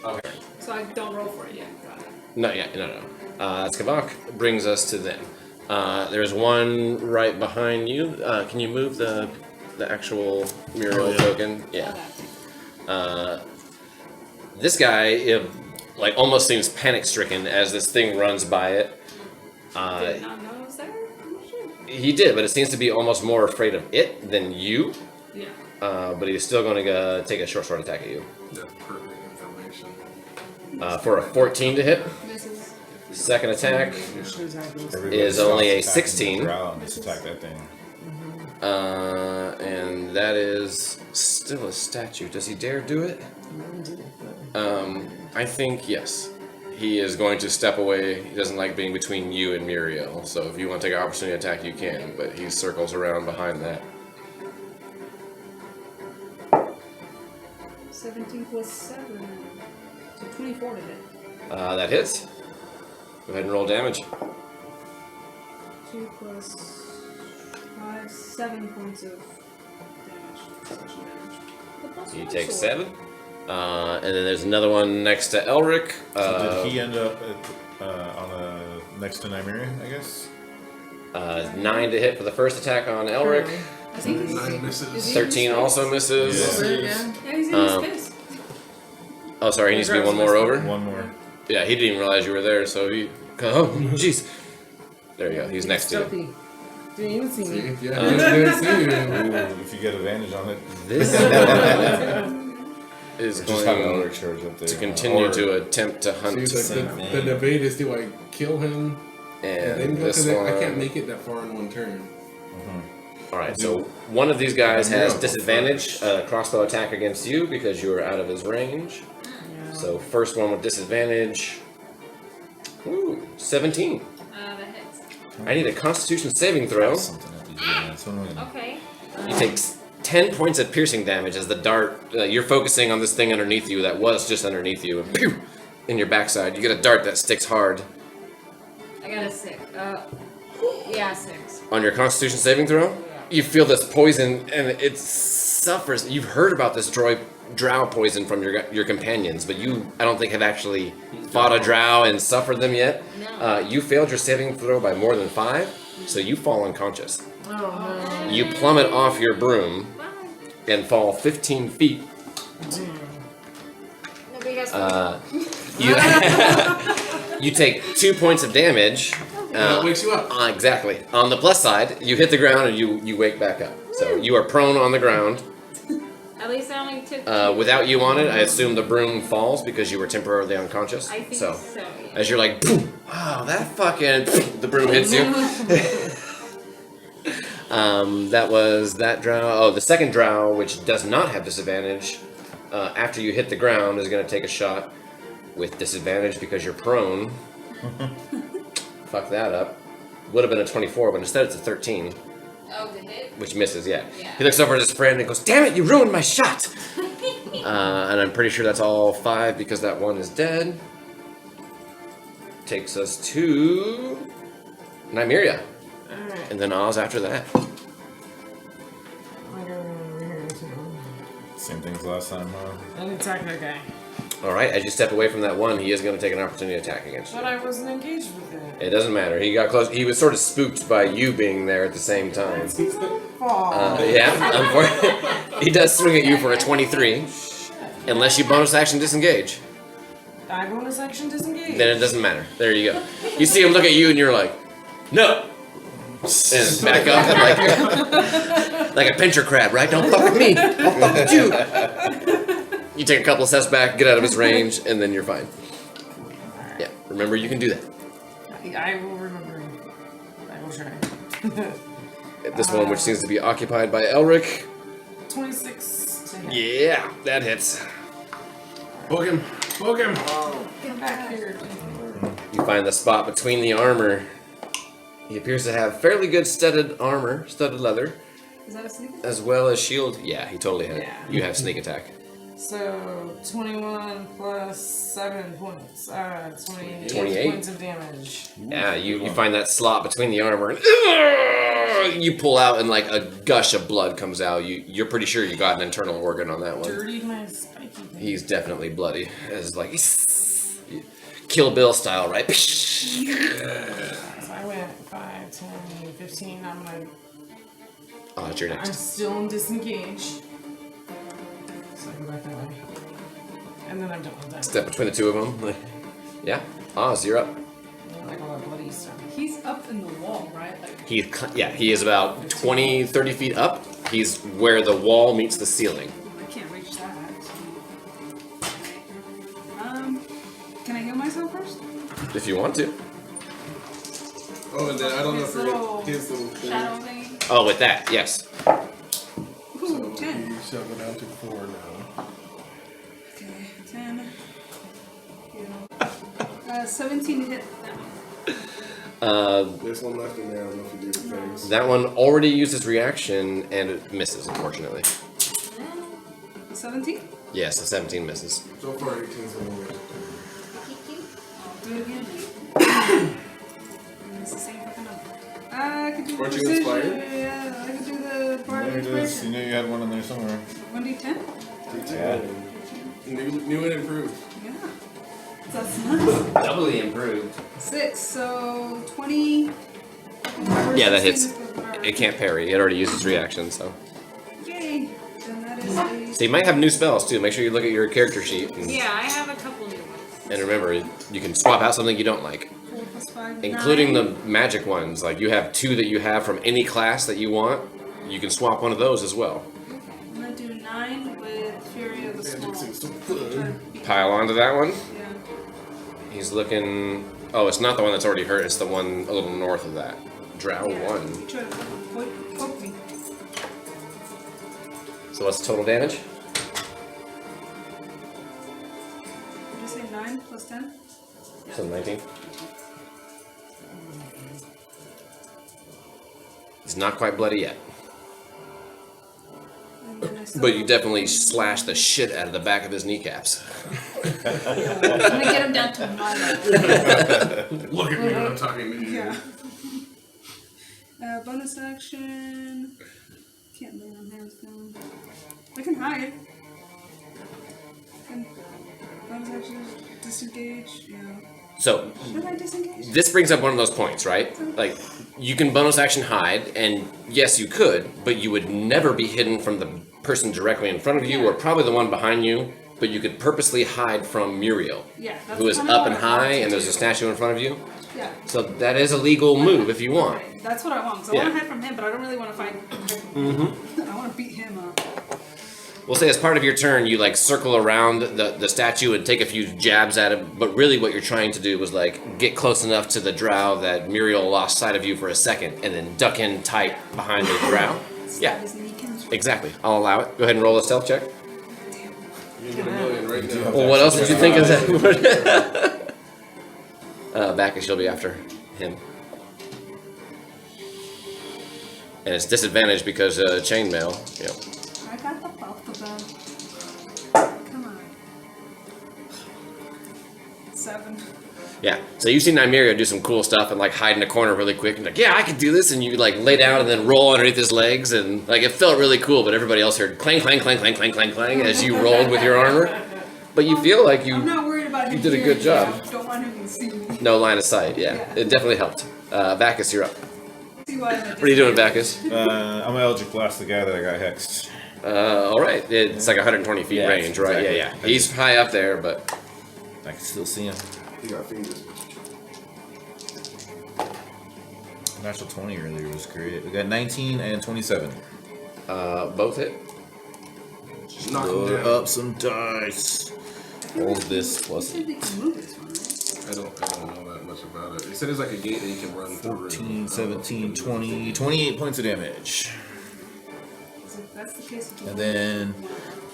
Okay. So I don't roll for it yet. Got it. Not yet, no. That's Kavak. Brings us to them. There's one right behind you. Can you move the actual Muriel token? Yeah. This guy, almost seems panic-stricken as this thing runs by it. Did not know it was there? I'm not sure. He did, but it seems to be almost more afraid of it than you. Yeah. But he's still going to take a short sword attack at you. That's pertinent information. For a 14 to hit. Misses. Second attack She's happy. Everybody is only a stops attacking 16. the drow and just attack that thing. And that is still a statue. Does he dare do it? I think yes. He is going to step away. He doesn't like being between you and Muriel. So if you want to take an opportunity attack, you can. But he circles around behind that. 17 plus 7. So 24 to hit. That hits. Go ahead and roll damage. 2 plus 5, 7 points of damage. Slashing damage. The plus You one take sword. 7. And then there's another one next to Elric. So did he end up next to Nymeria, I guess? 9 to hit for the first attack on Elric. I think he's 9 misses. Is he- 13 also misses. Yeah. Yeah. Yeah, he's in Um, his space. Oh, sorry, he needs to be one more over. One more. Yeah, he didn't even realize you were there, so he. Oh, jeez. There you go. He's next to you. Stealthy. Didn't even see me. See? Yeah, he didn't see you. Ooh, if you get advantage on it. This is Just have going Elric charge up there. to continue Or- to attempt to hunt. See, the debate is, do I kill him and then And go to this the... one. I can't make it that far in one turn. Alright, so one of these guys has disadvantage crossbow attack against you because you are out of his range. So first one with disadvantage. Ooh, 17. That hits. I need a Constitution saving throw. Something at these events. What am I gonna- Okay. You take 10 points of piercing damage as the dart. You're focusing on this thing underneath you that was just underneath you, and pew, in your backside. You get a dart that sticks hard. I got a 6. Yeah, 6. On your Constitution saving throw, you feel this poison, and it suffers. You've heard about this drow poison from your companions, but you, I don't think, have actually fought a drow and suffered them yet. No. You failed your saving throw by more than 5, so you fall unconscious. Oh no. You plummet off your broom Bye. and fall 15 feet. Nobody has You you take 2 points of damage. That wakes you up. Exactly. On the plus side, you hit the ground and you wake back up. So you are prone on the ground. At least I only took. Without you on it, I assume the broom falls because you were temporarily unconscious. I think so, so. Yeah. as you're like, boom, wow, that fucking, the broom hits you. That was that drow. Oh, the second drow, which does not have disadvantage, after you hit the ground, is going to take a shot with disadvantage because you're prone. Fuck that up. Would have been a 24, but instead it's a 13, Oh, the hit? which misses, yeah. Yeah. He looks over at his friend and goes, damn it, you ruined my shot! And I'm pretty sure that's all 5 because that one is dead. Takes us to Nymeria. Alright. And then Oz after that. I go over here too. Same thing as last time, huh? And attack that guy. Alright, as you step away from that one, he is going to take an opportunity attack against you. But I wasn't engaged with it. It doesn't matter. He got close. He was sort of spooked by you being there at the same time. That's his own fault. He does swing at you for a 23. Unless you bonus action disengage. I bonus action disengage. Then it doesn't matter. There you go. You see him look at you and you're like, no! And back up like a pincher crab, right? Don't fuck with me! I'll fuck with you! You take a couple of steps back, get out of his range, and then you're fine. Yeah, remember you can do that. I will remember. I will try. This one, which seems to be occupied by Elric. 26 to hit. Yeah, that hits. Poke him! Poke him! Get back here. You find the spot between the armor. He appears to have fairly good studded armor, studded leather, Is that a sneak attack? as well as shield. Yeah, he totally had it. Yeah. You have sneak attack. So 21 plus 7 points. 28 28. points of damage. Yeah, you find that slot between the armor, and you pull out, and like a gush of blood comes out. You're pretty sure you got an internal organ on that one. Dirtied my spiky thing. He's definitely bloody. It's like Kill Bill style, right? So I went 5, 10, 15. Oh, it's your I'm next. still in disengage. So I go back that way. And then I'm done with that. Step between the two of them. Like, yeah. Oz, you're up. Like all that bloody stuff. He's up in the wall, right? Like, He is about 20, 30 feet up. He's where the wall meets the ceiling. I can't reach that. Can I heal myself first? If you want to. Oh, and then I don't know His if little his little thing. shadow thing. Oh, with that, yes. Ooh, 10. You shall go down to 4 now. Okay, 10. 17 to hit. There's one left in there. I don't know if you do the things. That one already used its reaction and it misses, unfortunately. 17? Yes, a 17 misses. So far, 18's the one. I'll do it again. It's the same fucking number. I could do the Weren't you precision. inspired? Yeah, I could do the part of You inspiration. knew you had one in there somewhere. 1d10? New and improved. Yeah. That's nice. Doubly improved. 6, so 20. Yeah, that hits. 16 is the power. It can't parry. It already used its reaction, so. Yay! Then that is a. So you might have new spells too. Make sure you look at your character sheet. Yeah, I have a couple new ones. And remember, you can swap out something you don't like. 4 plus 5, Including 9. the magic ones. Like you have 2 that you have from any class that you want. You can swap one of those as well. Okay, I'm gonna do 9 with Fury of the Small. Seems so Try fun. to beat- Pile onto that one. Yeah. He's looking. Oh, it's not the one that's already hurt. It's the one a little north of that. Drow Yeah. 1. Try to poke me. So what's the total damage? Did you say 9 plus 10? So 19. It's not quite bloody yet. And then I still But you definitely slashed the shit out of the back of his kneecaps. I'm gonna get him down to my level. Look at me when I'm talking to you. Yeah. Bonus action. Can't lay on hands down. I can hide. Bonus action. Disengage. Yeah. So Should I disengage? this brings up one of those points, right? Like, you can bonus action hide, and yes, you could, but you would never be hidden from the person directly in front of you, or probably the one behind you, but you could purposely hide from Muriel, Yeah. That's who is kinda up what and I want high, to and there's do. a statue in front of you. Yeah. So that is a legal move if you want. Right. That's what I want. So Yeah. I want to hide from him, but I don't really want to fight. I want to beat him up. We'll say as part of your turn, you like circle around the statue and take a few jabs at it, but really what you're trying to do was like get close enough to the drow that Muriel lost sight of you for a second, and then duck in tight behind the drow. Yeah, Stab his kneecaps. exactly. I'll allow it. Go ahead and roll a stealth check. You get a million right now. Well, what else did you think of that? Vakis, you'll be after him. And it's disadvantaged because chainmail. Yep. I got the buff of them. Come on. 7. Yeah. So you see Nymeria do some cool stuff and like hide in a corner really quick and like, yeah, I could do this, and you like lay down and then roll underneath his legs, and like it felt really cool, but everybody else heard clang clang clang clang clang clang clang as you rolled with your armor. But you feel like I'm not worried about him. you did a good hearing me. job. I don't want him to see me. no line of sight. Yeah, Yeah. it definitely helped. Vakis, you're up. See why I'm What are you doing, Vakis? I'm Eldritch Blast the guy that I got hexed. All right, it's like 120 feet Yeah, range, right? exactly. Yeah. He's high up there, but I can still see him. You got fingers. Natural 20 earlier was great. We got 19 and 27. both hit. Knock him Load down. up some dice. Hold this plus I think they can move this one, right? I don't know that much about it. It said it's like a gate that you can run through. 14, 17, 20, 28 points of damage. So if that's the case, And then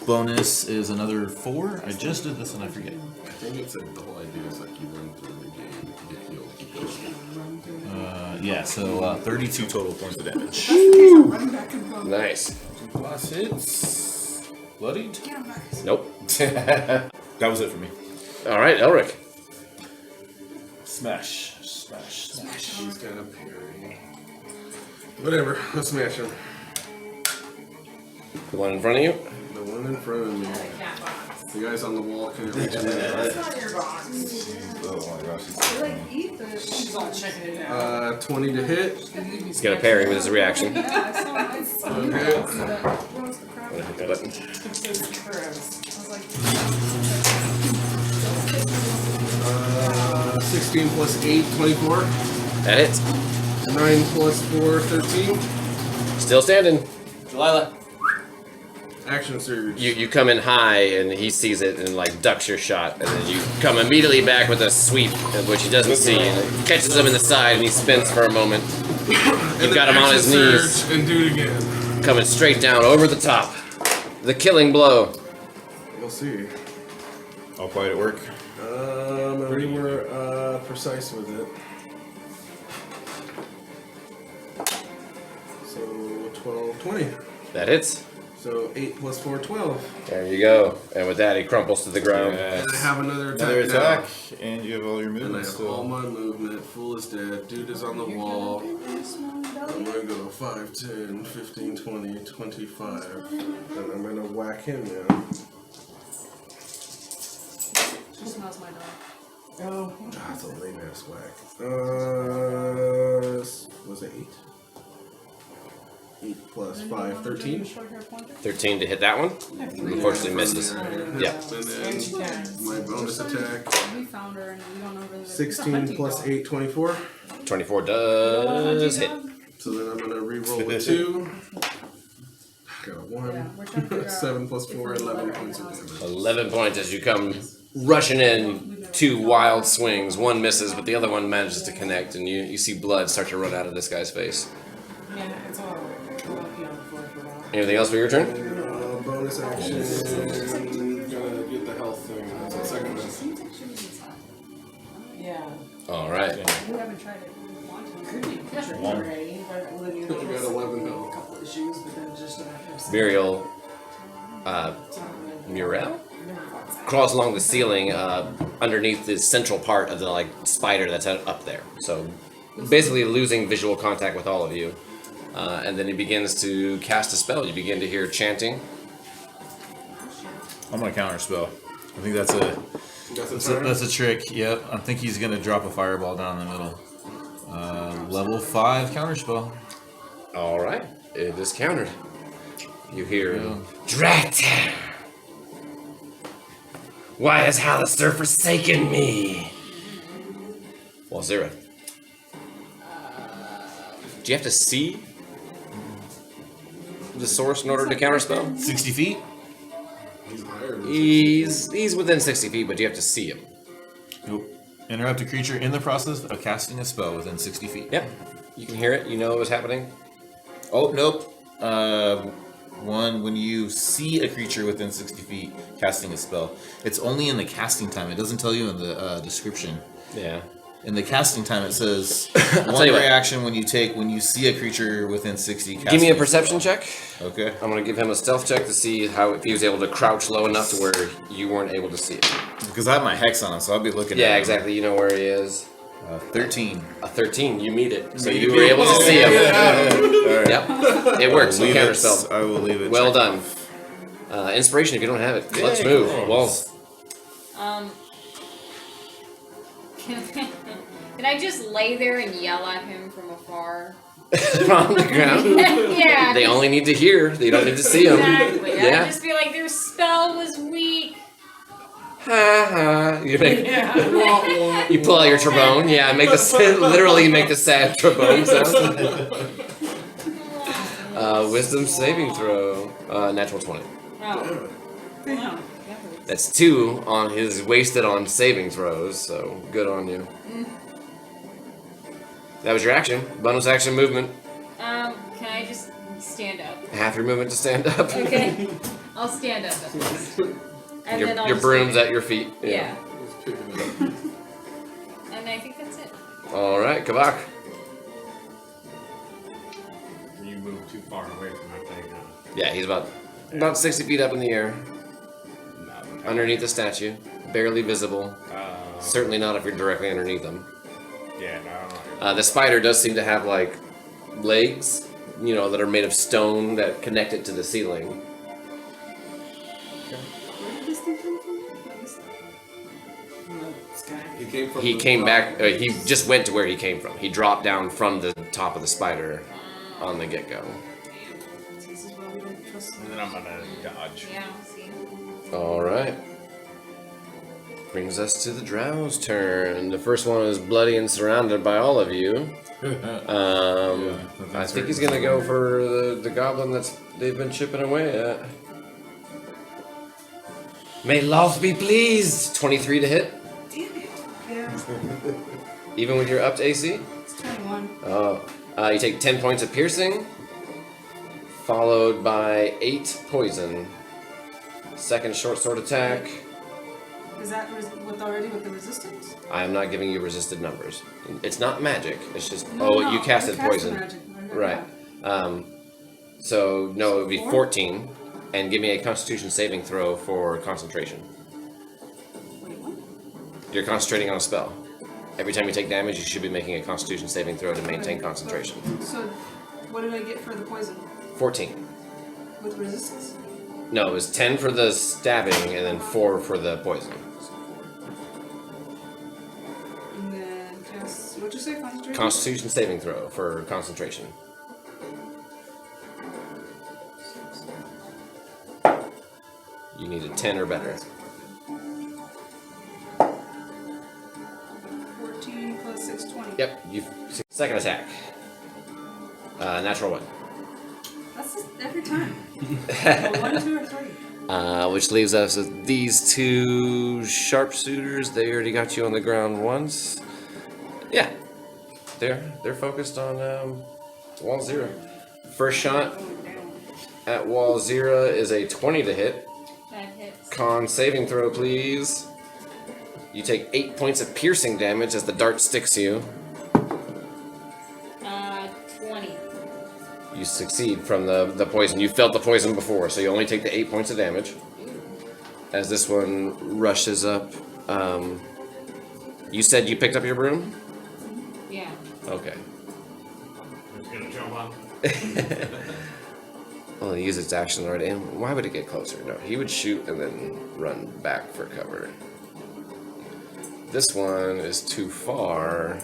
bonus is another 4. I just did this and I forget. I think it's the whole idea is like you run through the gate, you get healed, keep going. Yeah, so 32 total points of damage. running back and forth. Nice. Plus hits. Bloodied? Get him back. Nope. That was it for me. All right, Elric. Smash. Smash. Smash. She's got a parry. Whatever, let's smash him. The one in front of you. The one in front of me. The guys on the wall can't reach him. That's not your box. Oh my gosh. They like eat the. She's all checking it out. 20 to hit. He's gonna parry with his reaction. Yeah, I saw it. Okay. What was the crap? Hit that button. I was like, 16 plus 8, 24. That hits. 9 plus 4, 13. Still standing. Delilah. Action surge. You come in high and he sees it and like ducks your shot, and then you come immediately back with a sweep, which he doesn't see, and it catches him in the side and he spins for a moment. You've got him on his knees, And do it again. coming straight down over the top. The killing blow. We'll see. All quiet at work. We were precise with it. So 12, 20. That hits. So 8 plus 4, 12. There you go. And with that, he crumples to the ground. And I have another attack. Another now. attack, and you have all your And I movement have still. all my movement. Fool is dead. Dude is on the wall. I'm gonna go 5, 10, 15, 20, 25. And I'm gonna whack him now. she smells my dog. Oh. That's a lame ass whack. Was it 8? 8 plus 5, 13. 13 to hit that one. Unfortunately misses. Yeah. And then my bonus attack. We found her and we don't know really. 16 plus 8, 24. 24 does hit. So then I'm gonna re-roll a 2. Got a 1. Yeah, we're trying to figure out 7 plus if 4, there's a 11 letter points of in the damage. 11 points as you come rushing in. 2 wild swings. One misses, but the other one manages to connect, and you see blood start to run out of this guy's face. Yeah, it's all lucky on the floor for a while. Anything else for your turn? Bonus action. Gonna get the health thing. That's the second one. Seems like she was inside. Yeah. All right. We haven't tried it. We want to. Could be Ray, but Olivia We got 11 a health. couple issues, but then just don't have to. Burial Murel crawls along the ceiling underneath the central part of the like spider that's up there. So basically losing visual contact with all of you. And then he begins to cast a spell. You begin to hear chanting. I'm gonna counter spell. I think that's a trick. Yep. I think he's gonna drop a fireball down the middle. Level 5 counter spell. All right, it is countered. You hear, Drat! Why has Hallister forsaken me? Wolzira. Do you have to see the source in order to counterspell? 60 feet. He's higher than He's within 60 feet, but you have to see him. Nope. Interrupt a creature in the process of casting a spell within 60 feet. Yep. You can hear it. You know what was happening. Oh, nope. When you see a creature within 60 feet casting a spell, it's only in the casting time. It doesn't tell you in the description. Yeah. In the casting time, it says tell one you what. reaction when you see a creature within 60. Give me a casting perception check. Okay. I'm gonna give him a stealth check to see if he was able to crouch low enough to where you weren't able to see it. Because I have my hex on him, so I'll be looking at Yeah, him. exactly. You know where he is. 13. A 13. You meet it, so you were able to see him. Alright. Yep. It works. So Leave counterspell. I will leave it. Well check. done. Inspiration if you don't have it. Let's move. Well, Can I just lay there and yell at him from afar? On the ground. Yeah. They only need to hear. They don't need to see him. Exactly. Yeah. I'd just be like, their spell was weak. Ha ha. You make. Yeah. You pull out your trombone. Yeah. Make the literally make the sad trombone sound. Wisdom saving throw. Natural 20. Oh. Damn. That's 2 on his wasted on saving throws. So good on you. That was your action. Bonus action movement. Can I just stand up? Half your movement to stand up. Okay. I'll stand up at least. And then I'll Your just broom's leave it. at your feet. Yeah. Let's pick it up. And I think that's it. All right, Kavak. You move too far away from that thing. Yeah, he's about 60 feet up in the air, No. underneath the statue, barely visible. Certainly not if you're directly underneath him. Yeah, no. The spider does seem to have like legs, that are made of stone that connect it to the ceiling. Where did this thing come from? He came back. He just went to where he came from. He dropped down from the top of the spider on the get-go. This is why we don't trust And then I'm gonna dodge. Yeah, see. All right. Brings us to the Drow's turn. The first one is bloody and surrounded by all of you. I think he's gonna go for the goblin they've been chipping away at. May love be pleased. 23 to hit, Damn it. Yeah, even with your upped AC. it's 21. Oh, you take 10 points of piercing, followed by 8 poison. Second short sword attack. Is that with the resistance? I am not giving you resisted numbers. It's not magic. It's just No, you casted I cast poison. magic. I heard Right. that. So no, it would be 4? 14, and give me a Constitution saving throw for concentration. Wait, what? You're concentrating on a spell. Every time you take damage, you should be making a Constitution saving throw to maintain Okay, concentration. So, what did I get for the poison? 14. With resistance? No, it was 10 for the stabbing, and then 4 for the poison. And then cast. What'd you say? Concentration? Constitution saving throw for concentration. You needed 10 or better. 14 plus 6, 20. Yep. Second attack. Natural 1. That's just every time. 1, 2, or 3. Which leaves us with these 2 sharpshooters. They already got you on the ground once. Yeah, they're focused on Wolzira. First shot at Wolzira is a 20 to hit. That hits. Con saving throw, please. You take 8 points of piercing damage as the dart sticks you. 20. You succeed from the poison. You felt the poison before, so you only take the 8 points of damage. As this one rushes up. You said you picked up your broom? Yeah. Okay. It's gonna jump on. Well, he used its action already. And why would it get closer? No, he would shoot and then run back for cover. This one is too far.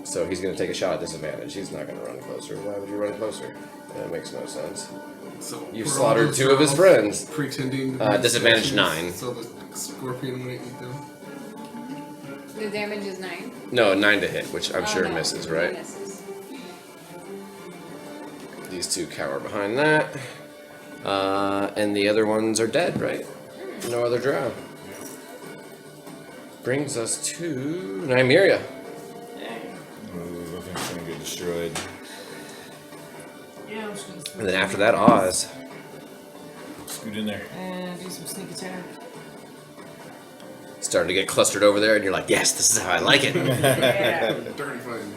So he's going to take a shot at disadvantage. He's not going to run closer. Why would you run closer? That makes no sense. So You've we're slaughtered all 2 of his drows friends. Pretending to be Disadvantage statues, 9. So the scorpion wouldn't eat them. The damage is 9. No, 9 to hit, which I'm sure no, misses, it right? misses. These 2 cower behind that. And the other ones are dead, right? No other drow. Brings us to Nymeria. I think it's gonna get destroyed. Yeah, I'm just gonna And then after that, Oz. Scoot in there. and do some sneak attack. Starting to get clustered over there, and you're like, yes, this is how I like it. Yeah. Dirty fighting.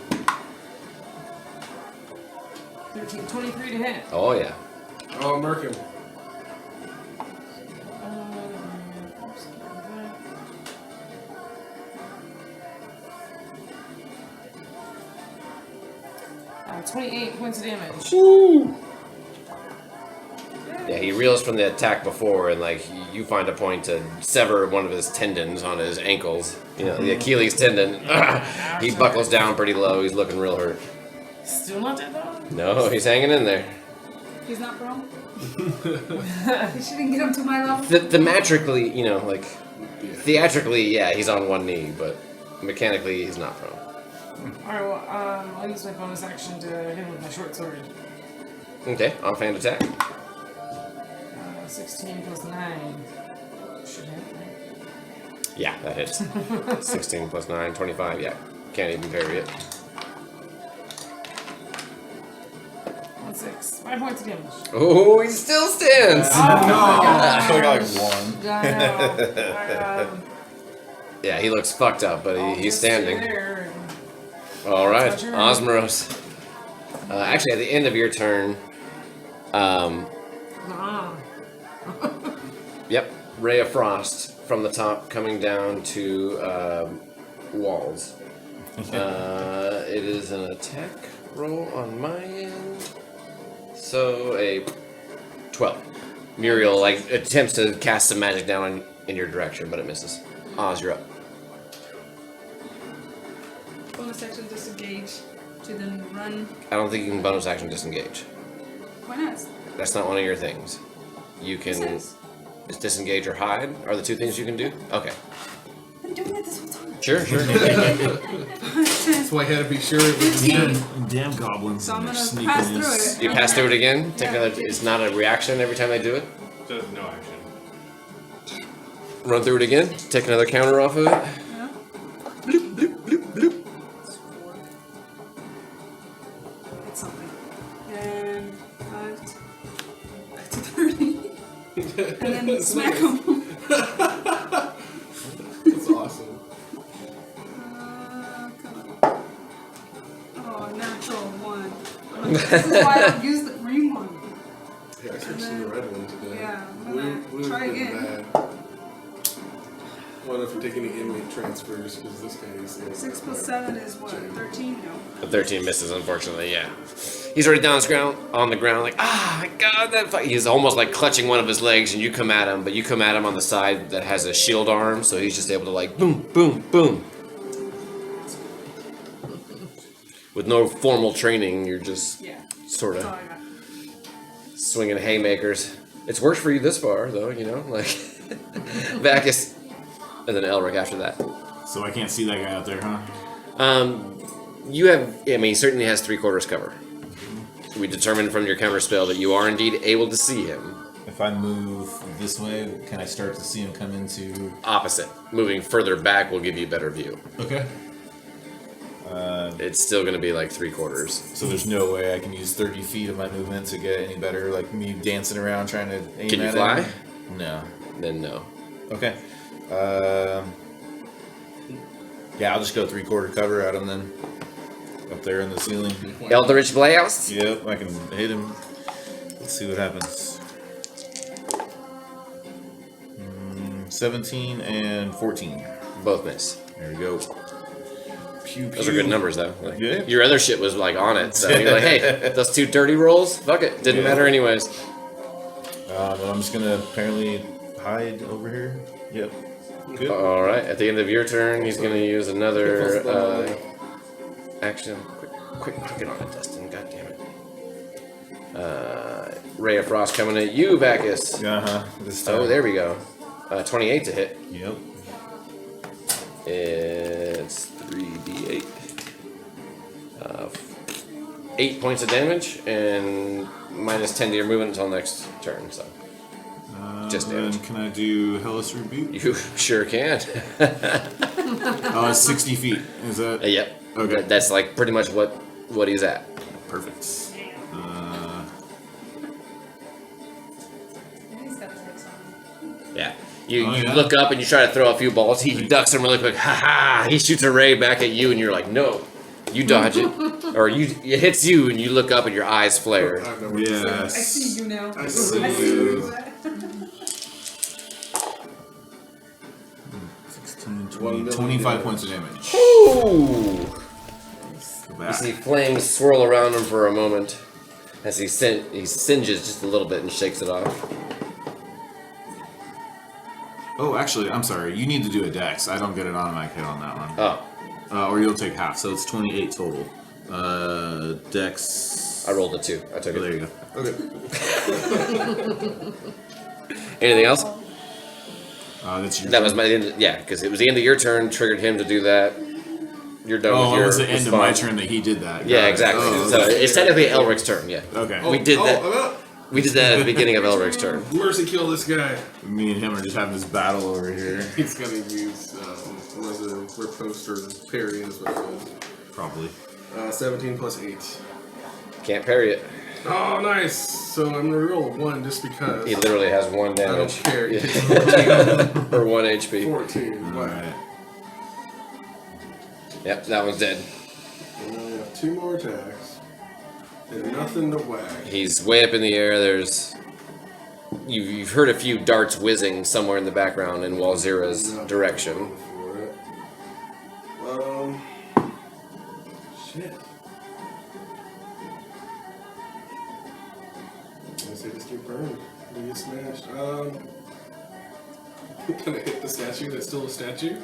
13, 23 to hit. Oh, yeah. Oh, mark him. Oops, that. 28 points of damage. Yeah, he reels from the attack before, and like you find a point to sever one of his tendons on his ankles. You know, the Achilles tendon. He buckles down pretty low. He's looking real hurt. Still not dead though? No, he's hanging in there. He's not prone? He shouldn't get him to my level? Thematically, you know, like theatrically, yeah, he's on one knee, but mechanically, he's not prone. Alright, well, I'll use my bonus action to hit him with my short sword. Okay, offhand attack. 16 plus 9. Should hit, right? Yeah, that hits. 16 plus 9, 25, yeah. Can't even parry it. 6. 5 points of damage. Oh, he still stands! I got like 1. I know. Yeah, he looks fucked up, but I'll he's just stay standing. there and- Alright, That's my turn. Ozmeros. Actually, at the end of your turn, yep, Ray of Frost from the top coming down to walls. It is an attack roll on my end. So a 12. Muriel like attempts to cast some magic down in your direction, but it misses. Oz, you're up. Bonus action disengage to then run. I don't think you can bonus action disengage. Why not? That's not one of your things. You can Yes. it's disengage or hide are the two things you can do. Okay. I've been doing it this whole time. Sure. That's why I had to be sure it was 15. Damn goblins. So I'm and they're gonna sneaking pass in. through it. You pass through it again. Take Yeah. another. It's not a reaction every time they do it. So there's no action. Run through it again. Take another counter off of it. Yeah. Bloop bloop bloop bloop. It's something. And 5 to 30. And then smack him. That's awesome. Come on. Oh, natural 1. This is why I don't use the green one. Yeah, I switched to the red one today. Yeah, I'm Blue gonna try been again. bad. Well, if we're taking any inmate transfers, because this guy is 6 plus 7 is what? 13? No. The 13 misses, unfortunately. Yeah. He's already down on the ground, like my god, that fight. He's almost like clutching one of his legs, and you come at him, but you come at him on the side that has a shield arm, so he's just able to like boom, boom, boom. With no formal training, you're just Yeah. sort That's all of I got. swinging haymakers. It's worked for you this far, though, you know, like Vakis, and then Elric after that. So I can't see that guy out there, huh? You have, I mean, he certainly has 3/4 cover. We determined from your counter spell that you are indeed able to see him. If I move this way, can I start to see him come into... Opposite. Moving further back will give you a better view. Okay. It's still going to be like 3/4. So there's no way I can use 30 feet of my movement to get any better, like me dancing around trying to aim Can you at fly? him? No. Then no. Okay. Yeah, I'll just go 3/4 cover at him then. Up there in the ceiling. Eldritch Blast? Yep, I can hit him. Let's see what happens. 17 and 14. Both miss. There we go. Pew, Those are good numbers, though. Like, Yeah. Your other shit was like on it, so you're like, hey, those 2 dirty rolls? Fuck it. Didn't Yeah. matter anyways. But I'm just gonna apparently hide over here. Yep. Good. Alright, at the end of your turn, he's going to use another action. Quick, get on it, Dustin. God damn it. Ray of Frost coming at you, Vakis. This time. Oh, there we go. 28 to hit. Yep. It's 3d8. 8 points of damage and minus 10 to your movement until next turn. So just damage. Can I do Hellish Rebuke? You sure can. Oh, it's 60 feet. Is that? Yep. Okay. That's like pretty much what he's at. Perfect. He's got the legs on. Yeah. You Oh, yeah? look up and you try to throw a few balls. He ducks them really quick. Ha ha! He shoots a ray back at you, and you're like, no. You dodge it, or it hits you, and you look up and your eyes flare. I know what to say. I Yes. see you now. I see I see you. you. 16, 1 20, million 25 damage. points of damage. Ooh! Go You back. see flames swirl around him for a moment. As he singes just a little bit and shakes it off. Oh, actually, I'm sorry. You need to do a dex. I don't get an automatic hit on that one. Oh. Or you'll take half, so it's 28 total. Dex. I rolled a 2. I took it. There you go. Okay. Anything else? That's your That turn. was my end. Yeah, because it was the end of your turn, triggered him to do that. You're done with Oh, your it was the end of my response. turn that he did that. Yeah, Got it. exactly. Oh, So okay. it's technically Elric's turn, yeah. Okay. We did that. I'm up. We did that at the beginning of Elric's turn. Mercy kill this guy. Me and him are just having this battle over here. He's gonna use was a riposte or parry is what it is. Probably. 17 plus 8. Can't parry it. Oh, nice. So I'm gonna roll 1 just because. He literally has 1 I don't damage. care. Yeah. He takes 14. Or 1 HP. 14. Wow. Alright. Yep, that one's dead. And I have 2 more attacks. And nothing to whack. He's way up in the air. There's you've heard a few darts whizzing somewhere in the background in Wolzira's direction. For it. Shit. I say just get burned. Do get smashed. Can I hit the statue that's still a statue?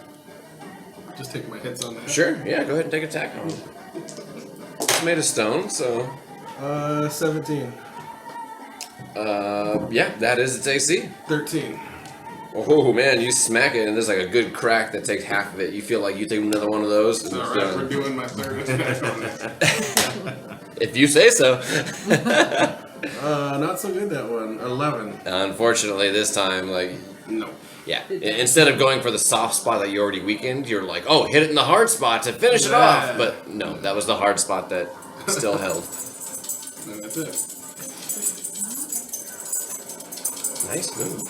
Just take my hits on that. Sure, yeah, go ahead and take attack on him. It's made of stone, so 17. yeah, that is its AC. 13. Oh man, you smack it and there's like a good crack that takes half of it. You feel like you take another one of those. And it's Alright, done. we're doing my third attack on it. If you say so. Not so good that one. 11. Unfortunately, this time, like, No. yeah. Instead of going for the soft spot that you already weakened, you're like, oh, hit it in the hard spot to finish it off. But no, that was the hard spot that still held. No, that's it. Nice move.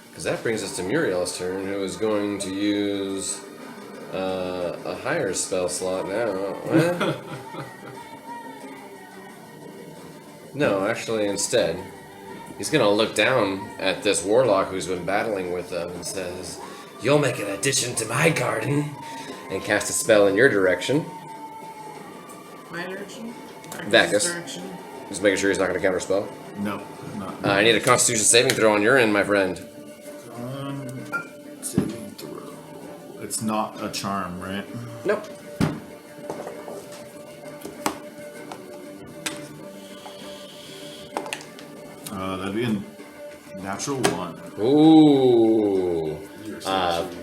Because that brings us to Muriel's turn, who is going to use a higher spell slot now. Well, no, actually, instead, he's going to look down at this warlock who's been battling with them and says, "You'll make an addition to my garden," and cast a spell in your direction. My direction? Vakis. Direction. Just making sure he's not going to counter spell. No, not. I need a Constitution saving throw on your end, my friend. Saving throw. It's not a charm, right? Nope. That'd be a natural 1. Ooh. You're a statue.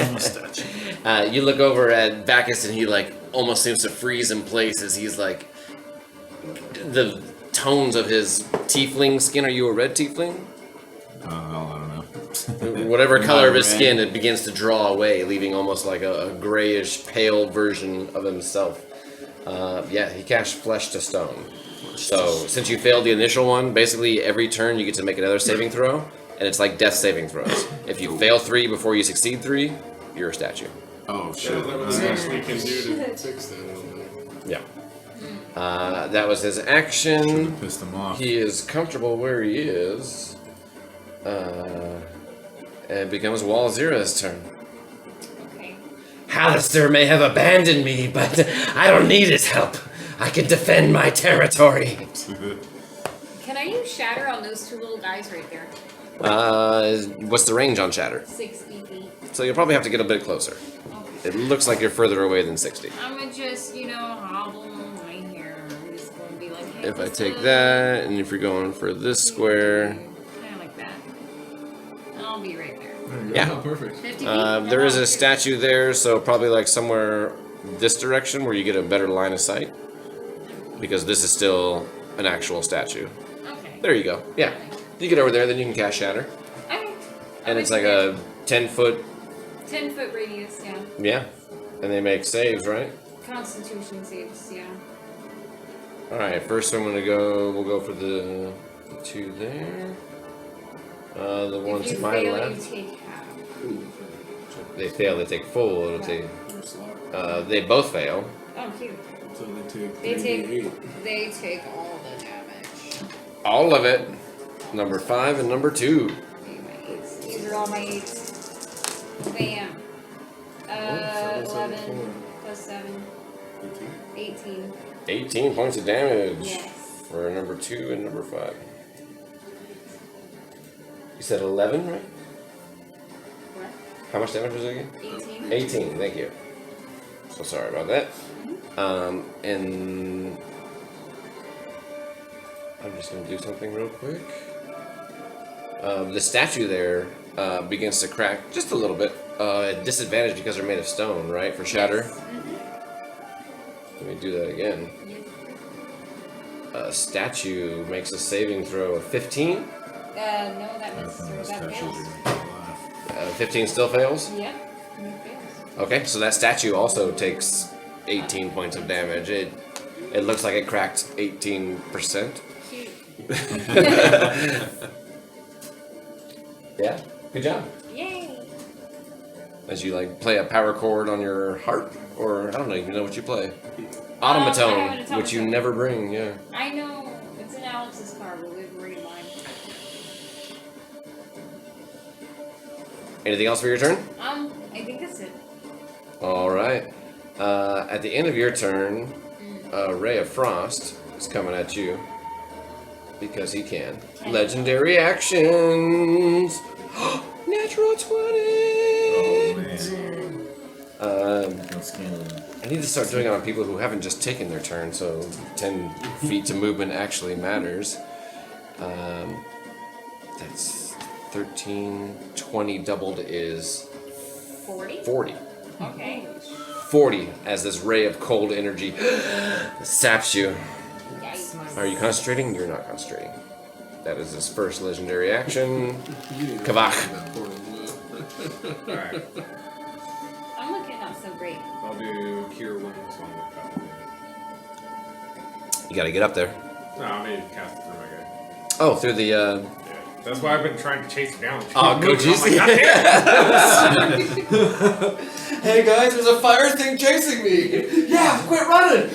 I'm a statue. You look over at Vakis and he like almost seems to freeze in place as he's like the tones of his tiefling skin. Are you a red tiefling? I don't know. Whatever color of his red. skin, it begins to draw away, leaving almost like a grayish, pale version of himself. Yeah, he cast Flesh to Stone. So, since you failed the initial one, basically every turn you get to make another saving throw, and it's like death saving throws. If you fail 3 before you succeed 3, you're a statue. Oh Yeah, shit. that was the best we can do to fix that. Yeah. That was his action. Should've pissed him off. He is comfortable where he is. And it becomes Wolzira's turn. Okay. Hallister may have abandoned me, but I don't need his help. I can defend my territory. Can I use Shatter on those 2 little guys right there? What's the range on Shatter? 60 feet. So you'll probably have to get a bit closer. Okay. It looks like you're further away than 60. I'm gonna just, hobble right here. I'm just gonna be like, hey, If I what's take up? that, and if you're going for this square, Kind of like that. I'll be right there. Yeah. Oh, perfect. 50 feet? there is No, a statue there, so probably like somewhere this direction where you get a better line of sight. Because this is still an actual statue. Okay. There you go. Yeah. You get over there, then you can cast Shatter. Okay. And it's like a 10-foot, 10-foot radius, yeah. yeah. And they make saves, right? Constitution saves, yeah. Alright, first we'll go for the 2 there. The one If to you my fail, left. you take half. They fail, they take full. It'll take, Slot. they both fail. Oh, cute. So They take 3d8. they take all the damage. All of it. Number 5 and number 2. These are all my 8s. Bam. 11 plus 7. 18. 18 points of damage Yes. for number 2 and number 5. You said 11, right? What? How much damage was it again? 18. 18, thank you. So sorry about that. And I'm just going to do something real quick. The statue there begins to crack just a little bit. At disadvantage because they're made of stone, right? For shatter. Let me do that again. Statue makes a saving throw of 15. No, that misses. That fails. 15 still fails? Yep. It fails. Okay, so that statue also takes 18 points of damage. It looks like it cracked 18%. Cute. Yeah, good job. Yay! As you like play a power chord on your harp, or I don't even know what you play. I have Automaton, an automaton. which you never bring. Yeah. I know. It's in Alex's car, but we've already mine. Anything else for your turn? I think that's it. All right. At the end of your turn, Ray of Frost is coming at you because he can. Legendary actions. Natural 20. Oh man. I need to start doing it on people who haven't just taken their turn, so 10 feet to movement actually matters. That's 13, 20 doubled is 40? 40. Okay. 40 as this ray of cold energy saps you. Yikes. Are you concentrating? You're not concentrating. That is his first legendary action. Kavach. Alright. I'm looking not so great. I'll do Cure Wounds on the top. You gotta get up there. No, I need to cast it through my guy. Oh, through the, Yeah. That's why I've been trying to chase her down. Oh, go Jesus. Hey guys, there's a fire thing chasing me! Yeah, quit running!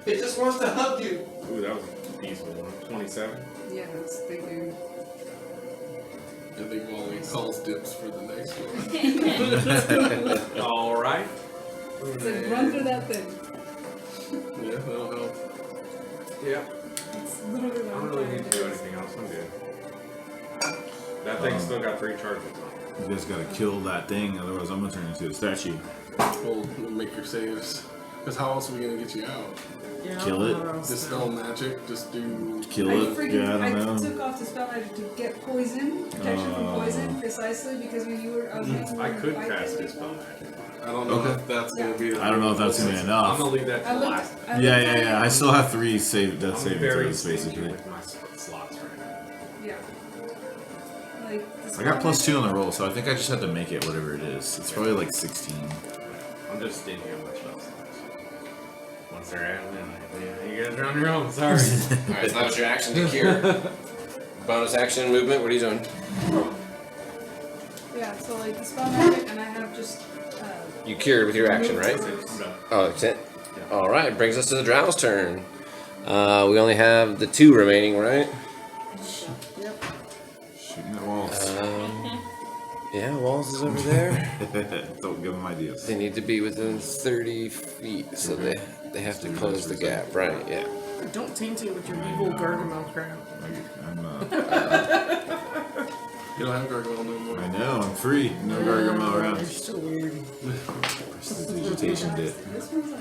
It just wants to hug you. Ooh, that was a peaceful one. 27. Yeah, that's big dude. I think Wally calls dips for the next one. Alright. It's like, run through that thing. Yeah, that'll help. Yeah. It's literally I don't really need to do anything else. I'm good. That thing's still got 3 charges on it. You guys gotta kill that thing, otherwise I'm gonna turn into a statue. We'll make your saves. Because how else are we gonna get you out? Yeah, Kill I it. don't know what else to Dispel magic, just do. Kill I it? freaking Yeah, I I don't know. took off the spell magic to get poison, protection from poison, precisely because when you were I was making I could fight cast thing. Dispel Magic. I don't know if that's gonna be. I don't know if that's gonna be I'm enough. gonna leave that to I the looked, last. I looked Yeah, at yeah, it, yeah. I still have 3 save death I'm saving very throws, stingy basically. with my slots right now. Yeah. Like, the I spell got plus 2 magic- on the roll, so I think I just had to make it whatever it is. It's probably like 16. I'm just stingy on my spell slots. Once they're at, you guys are on your own. Sorry. Alright, so that was your action to cure. Bonus action movement, what are you doing? Yeah, so like the spell magic, and I have just. You cured with your action, right? I'm done. Oh, that's it? Alright, brings us to the Drow's turn. We only have the 2 remaining, right? Yep. Shooting at walls. Yeah, Walls is over there. Don't give them ideas. They need to be within 30 feet, so they have to close the gap, right? Yeah. Don't taint it with your evil Gargamel crap. I'm, You don't have gargoyle no more. I know, I'm free. No Gargamel You're around. so weird. Prestidigitation bit. This one's like.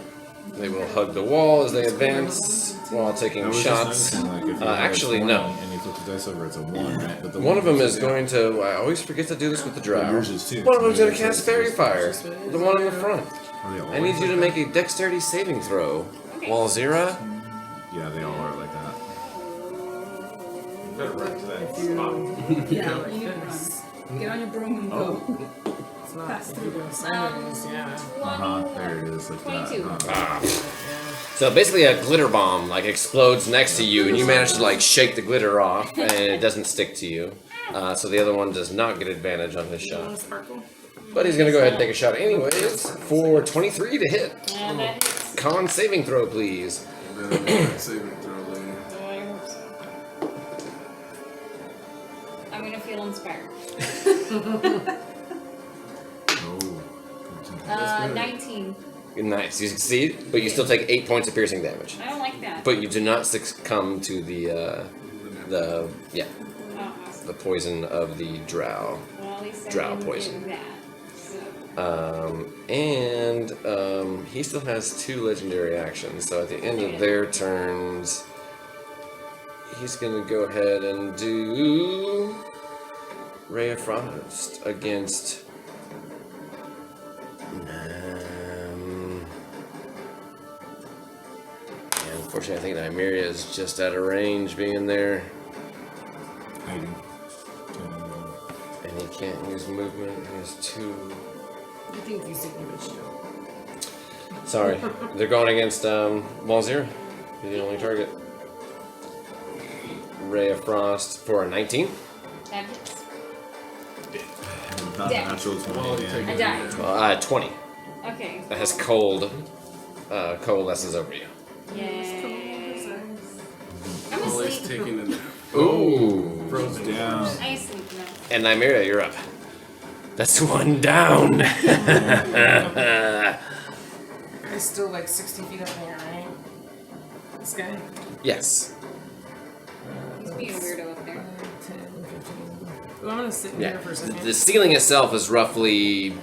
They will hug the wall as they advance while taking I was just shots. noticing, like, if you have Actually, 20 no. And you flip the dice over, it's a 1, right? But the One of them is yeah. going to. I always forget to do this with the Drow. Yours is too. One of them's going to Yours cast is- Fairy Fire. The one in the front. Are they all I need like you to that? make a Dexterity saving throw. Wolzira. Yeah, they all are like that. You better run to that If spot. you, Yeah, like you this. run. Get on your broom and go. It's not Pass through. doing sideways, yeah. There it is, like 22. that. So basically, a glitter bomb like explodes next to you, and you manage to like shake the glitter off, and it doesn't stick to you. So the other one does not get advantage on his You want shot, to sparkle? but he's gonna go ahead and take a shot anyways for 23 to hit. And that hits. Con saving throw, please. Better make that saving throw later. I hope so. I'm gonna feel inspired. Oh. 19. Nice. You succeed, but you still take 8 points of piercing damage. I don't like that. But you do not succumb to the Oh, awesome. the poison of the drow. Well, at least I Drow didn't poison. do that. So. He still has 2 legendary actions. So at the end of their turns, he's gonna go ahead and do Ray of Frost against. Unfortunately, I think Nymeria is just out of range being there. Hiding. And he can't use movement. He has 2. I think you said you would show. Sorry. They're going against Wolzira. He's the only target. Ray of Frost for a 19. That hits. Not Yeah. natural 20. Yeah. I died. 20. Okay. That has cold. Coalesces over you. Yay. I'm Always asleep. taking a nap. Ooh. Frozen. Down. I sleep now. And Nymeria, you're up. That's 1 down. He's still like 60 feet up there, right? This guy? Yes. He's being a weirdo up there. 10, 15. Well, I'm gonna sit in Yeah. here for a second. The ceiling itself is roughly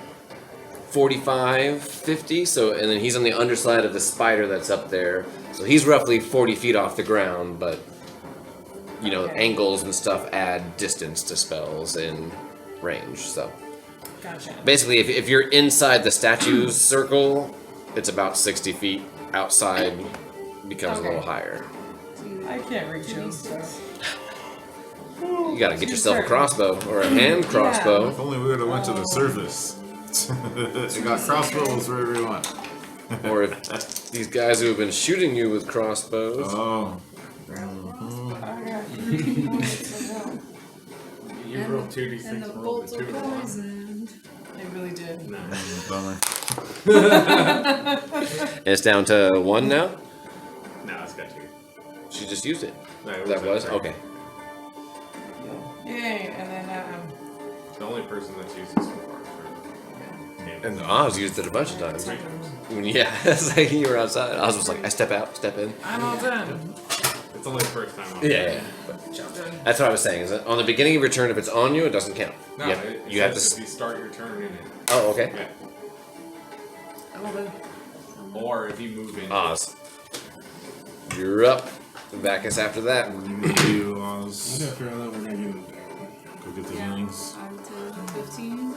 45, 50. So, and then he's on the underside of the spider that's up there. So he's roughly 40 feet off the ground, but you know, Okay. angles and stuff add distance to spells in range. So Gotcha. basically, if you're inside the statue's circle, it's about 60 feet. Outside becomes a little Okay. higher. I can't reach him, so. You gotta get yourself a crossbow or a hand crossbow. If only we would have went to the surface. You got crossbows wherever you want. Or if these guys who have been shooting you with crossbows. Oh. I got 3 points of health. You rolled 2d6 And the rolled bolts a are 2 poisoned. I really did. Bummer. It's down to 1 now? No, it's got 2. She just used it. No, it That was? a- Okay. Yay, and then, The only person that's used it so far. And Oz used it a bunch of times. Yeah, it's like you were outside. Oz was like, I step out, step in. I'm all done. It's only the first time. Yeah. Job done. That's what I was saying. Is that on the beginning of your turn, if it's on you, it doesn't count. No, you have, it you have to. says if you start your turn in it. Oh, okay. Yeah. I'm all done. Or if you move in. Oz, you're up. Vakis after that. What do you need to do, I'm Oz? gonna figure out that we're gonna get him down. Go get the Yeah. healings. 5, 10, 15.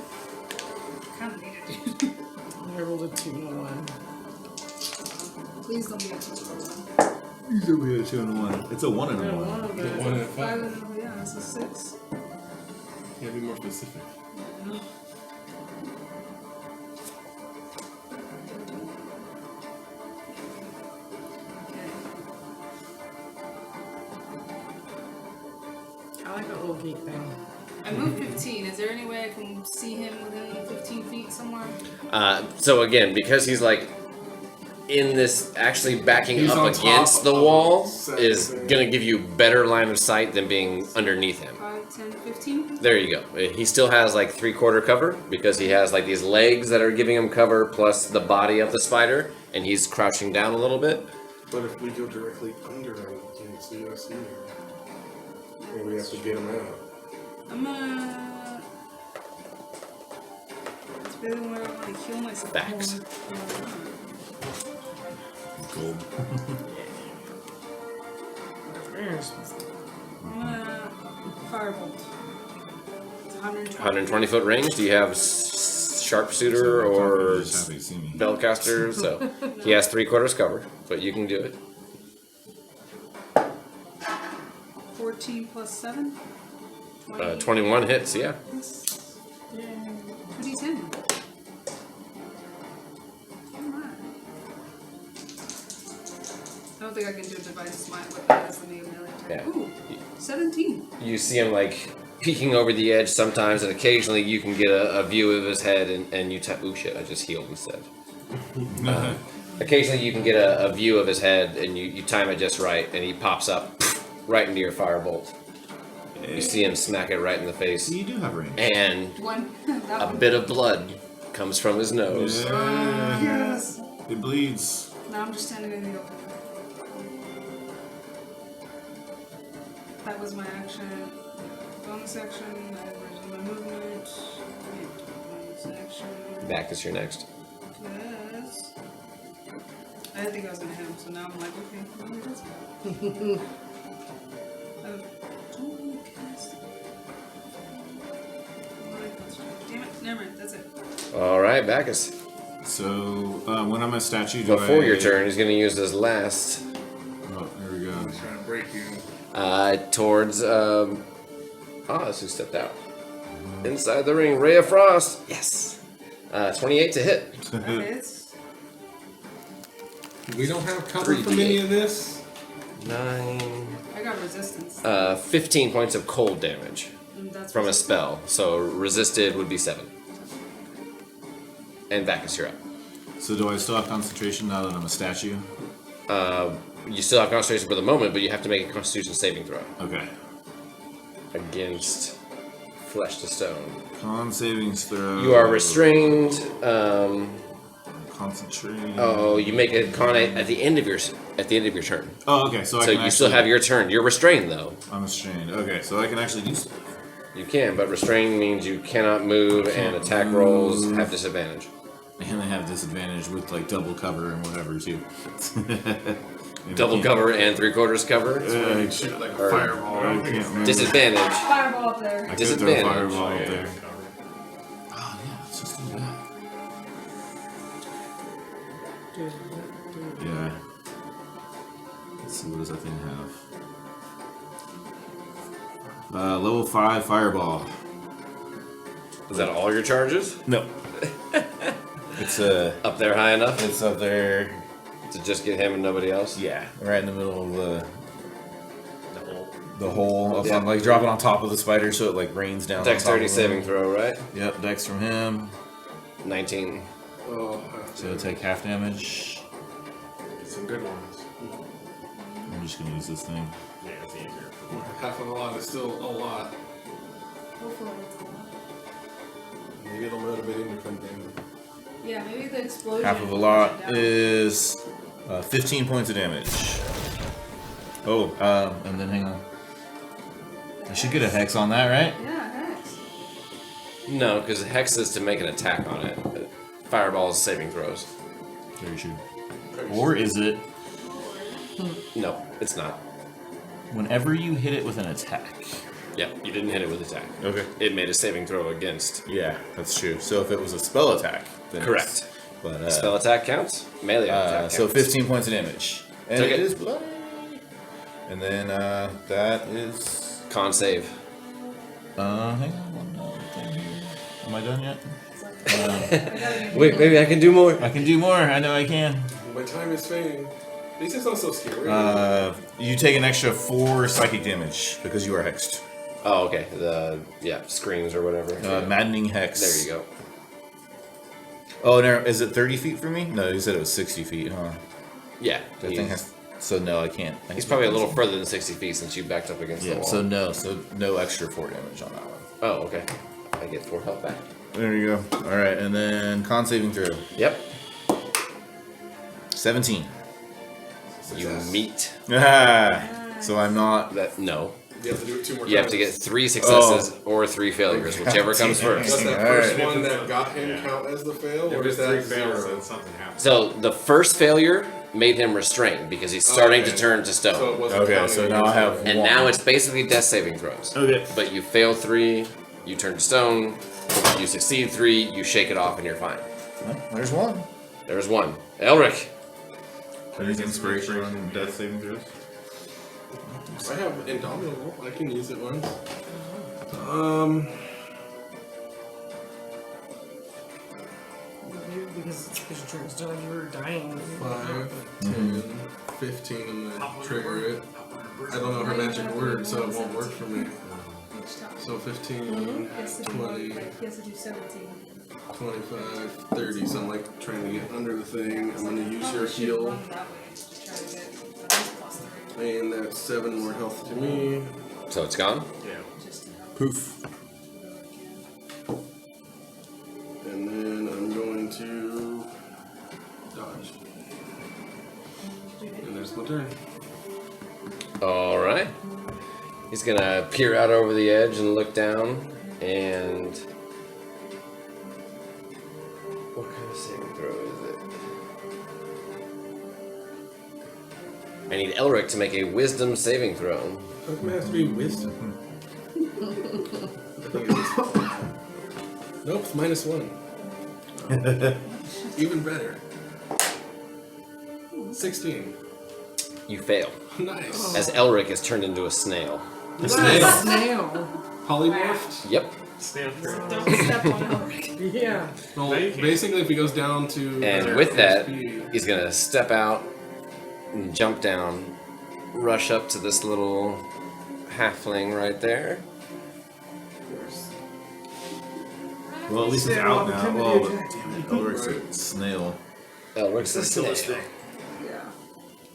Kind of need it, dude. I rolled a 2 and a 1. Please don't be a 2 or You said we had a 2 and a 1. It's a 1 and a 1. 1. The 1 and 5 5. and a, yeah, that's a 6. Yeah, be more specific. I like that little gate thing. I moved 15. Is there any way I can see him within 15 feet somewhere? So again, because he's like in this, actually backing He's up on against top the of wall the is thing. gonna give you better line of sight than being underneath him. 5, 10, 15? There you go. He still has like 3/4 cover because he has like these legs that are giving him cover plus the body of the spider, and he's crouching down a little bit. But if we go directly under him, he can't see us either. Or we have to get him out. I'm gonna. It's really where I want to kill myself. Facts. Gold. There's I'm gonna firebolt. It's 120. 120 foot range. Do you have sharpshooter You or just haven't seen me. spellcaster? So he has 3/4 cover, but you can do it. 14 plus 7? 21 hits, yeah. 2d10. Come on. I don't think I can do a divine smite with that as the name of the Yeah. Ooh, 17. You see him like peeking over the edge sometimes, and occasionally you can get a view of his head, and you ooh shit, I just healed instead. Occasionally you can get a view of his head, and you time it just right, and he pops up right into your firebolt. You see him smack it right in the face, You do have range. and One. That a one. bit of blood comes from his nose. Yeah. Yes. It It bleeds. No, I'm just standing in the open. That was my action. Bonus action. That was my movement. Bonus action. Vakis, you're next. Yes. I didn't think I was gonna hit him, so now I'm like, okay, well, let's go. Damn it, never mind, that's it. All right, Vakis. So when I'm a statue, do Before I... your turn, he's going to use his last Oh, there we go. He's trying to break you. towards Oz, who stepped out. Inside the ring, Ray of Frost. Yes. 28 to hit. That is. We don't have cover from 3d8. any of this. 9. I got resistance. 15 points of cold damage And that's from a resistance. spell. So resisted would be 7. And Vakis, you're up. So do I still have concentration now that I'm a statue? You still have concentration for the moment, but you have to make a Constitution saving throw Okay. against flesh to stone. Con savings throw. You are restrained. Concentrate. Oh, you make a con at the end of your turn. Oh, okay. So I So can you still have your turn. You're restrained though. I'm restrained. Okay, so I can actually do stuff. You can, but restrained means you cannot move, and attack rolls have disadvantage. And I have disadvantage with like double cover and whatever too. And Double I can't- cover and 3/4 cover. I Shoot it like a Or- fireball. I can't remember. Disadvantage. Fireball up there. I could Disadvantage. throw a fireball Oh, up yeah, there. cover. Oh yeah, let's just do that. Yeah. Let's see, what does that thing have? Level 5 fireball. Is that all your charges? No. It's Up there high enough it's up there. to just get him and nobody else? Yeah, right in the middle of the hole. Up Yeah. on, like drop it on top of the spider so it like rains down. Dexterity on top of saving him. throw, right? Yep, dex from him. 19. Oh, So take half damage. Get some good ones. I'm just gonna use this thing. Yeah, it's easier. half of a lot is still a lot. Hopefully it's a lot. Maybe it'll motivate him to come down. Yeah, maybe the explosion. Half of a pushed lot it down. is 15 points of damage. Oh, and then hang on. I should get a hex on that, right? Yeah, hex. No, because Hex is to make an attack on it. Fireball is saving throws. There you should. Or is it No, it's not. whenever you hit it with an attack? Yeah, you didn't hit it with attack. Okay. It made a saving throw against. Yeah, that's true. So if it was a spell attack, then Correct. But Spell attack counts. Melee attack counts. so 15 points of damage, and Took it it. is bloody. And then that is. Con save. Hang on one other thing here. Am I done yet? Wait, maybe I can do more. I can do more. I know I can. My time is fading. These is not so scary. You take an extra 4 psychic damage because you are hexed. Oh, okay. The screams or whatever. Maddening hex. There you go. Oh, no, is it 30 feet from me? No, you said it was 60 feet, huh? Yeah, That thing has. So no, I can't. he's probably a little further than 60 feet since you backed up against the Yeah. wall. So no extra 4 damage on that one. Oh, okay. I get 4 health back. There you go. All right, and then con saving throw. Yep. 17. You meet Ah, so I'm not. that. No, you have to do it 2 more you have times. to get 3 successes or 3 failures, whichever comes first. Does that Alright. first one that got him count as the fail, If or it's is 3 that fails, 0? then something happens. So the first failure made him restrained because he's starting to Okay. turn to So it stone. wasn't Okay, counting so now against I have it. And one. now it's basically death saving throws. Okay. But you fail 3, you turn to stone. You succeed 3, you shake it off, and you're fine. Well, there's one. There's 1. Elric. Can you inspiration on death saving throws? I have Indomitable. I can use it once. Maybe because your turn's done, you were dying. 5, 10, 15, and then trigger it. I don't know her magic word, so it won't work for me. Each time. So 15, He has to do 20, he has to do 17. 25, 30. So I'm like trying to get under the thing. I'm going to use your Probably should heal. run that way to try to get at least +3. And that's 7 more health to me. So it's gone? Yeah. Just to help. Poof. And then I'm going to Dodge. And there's my turn. All right. He's gonna peer out over the edge and look down, and what kind of saving throw is it? I need Elric to make a Wisdom saving throw. How come it has to be wisdom? Nope, it's -1. Even better. 16. You fail, Nice. as Elric is turned into a snail. A Snail. Polymorphed? Yep. Don't step on Elric. Yeah. Well, basically, if he goes down to. And with that, speed, he's gonna step out and jump down, rush up to this little halfling right there. Well, at least it's Stand out on the now. Kennedy Well, attack. damn it, Elric's a snail. Elric's a snail. Yeah.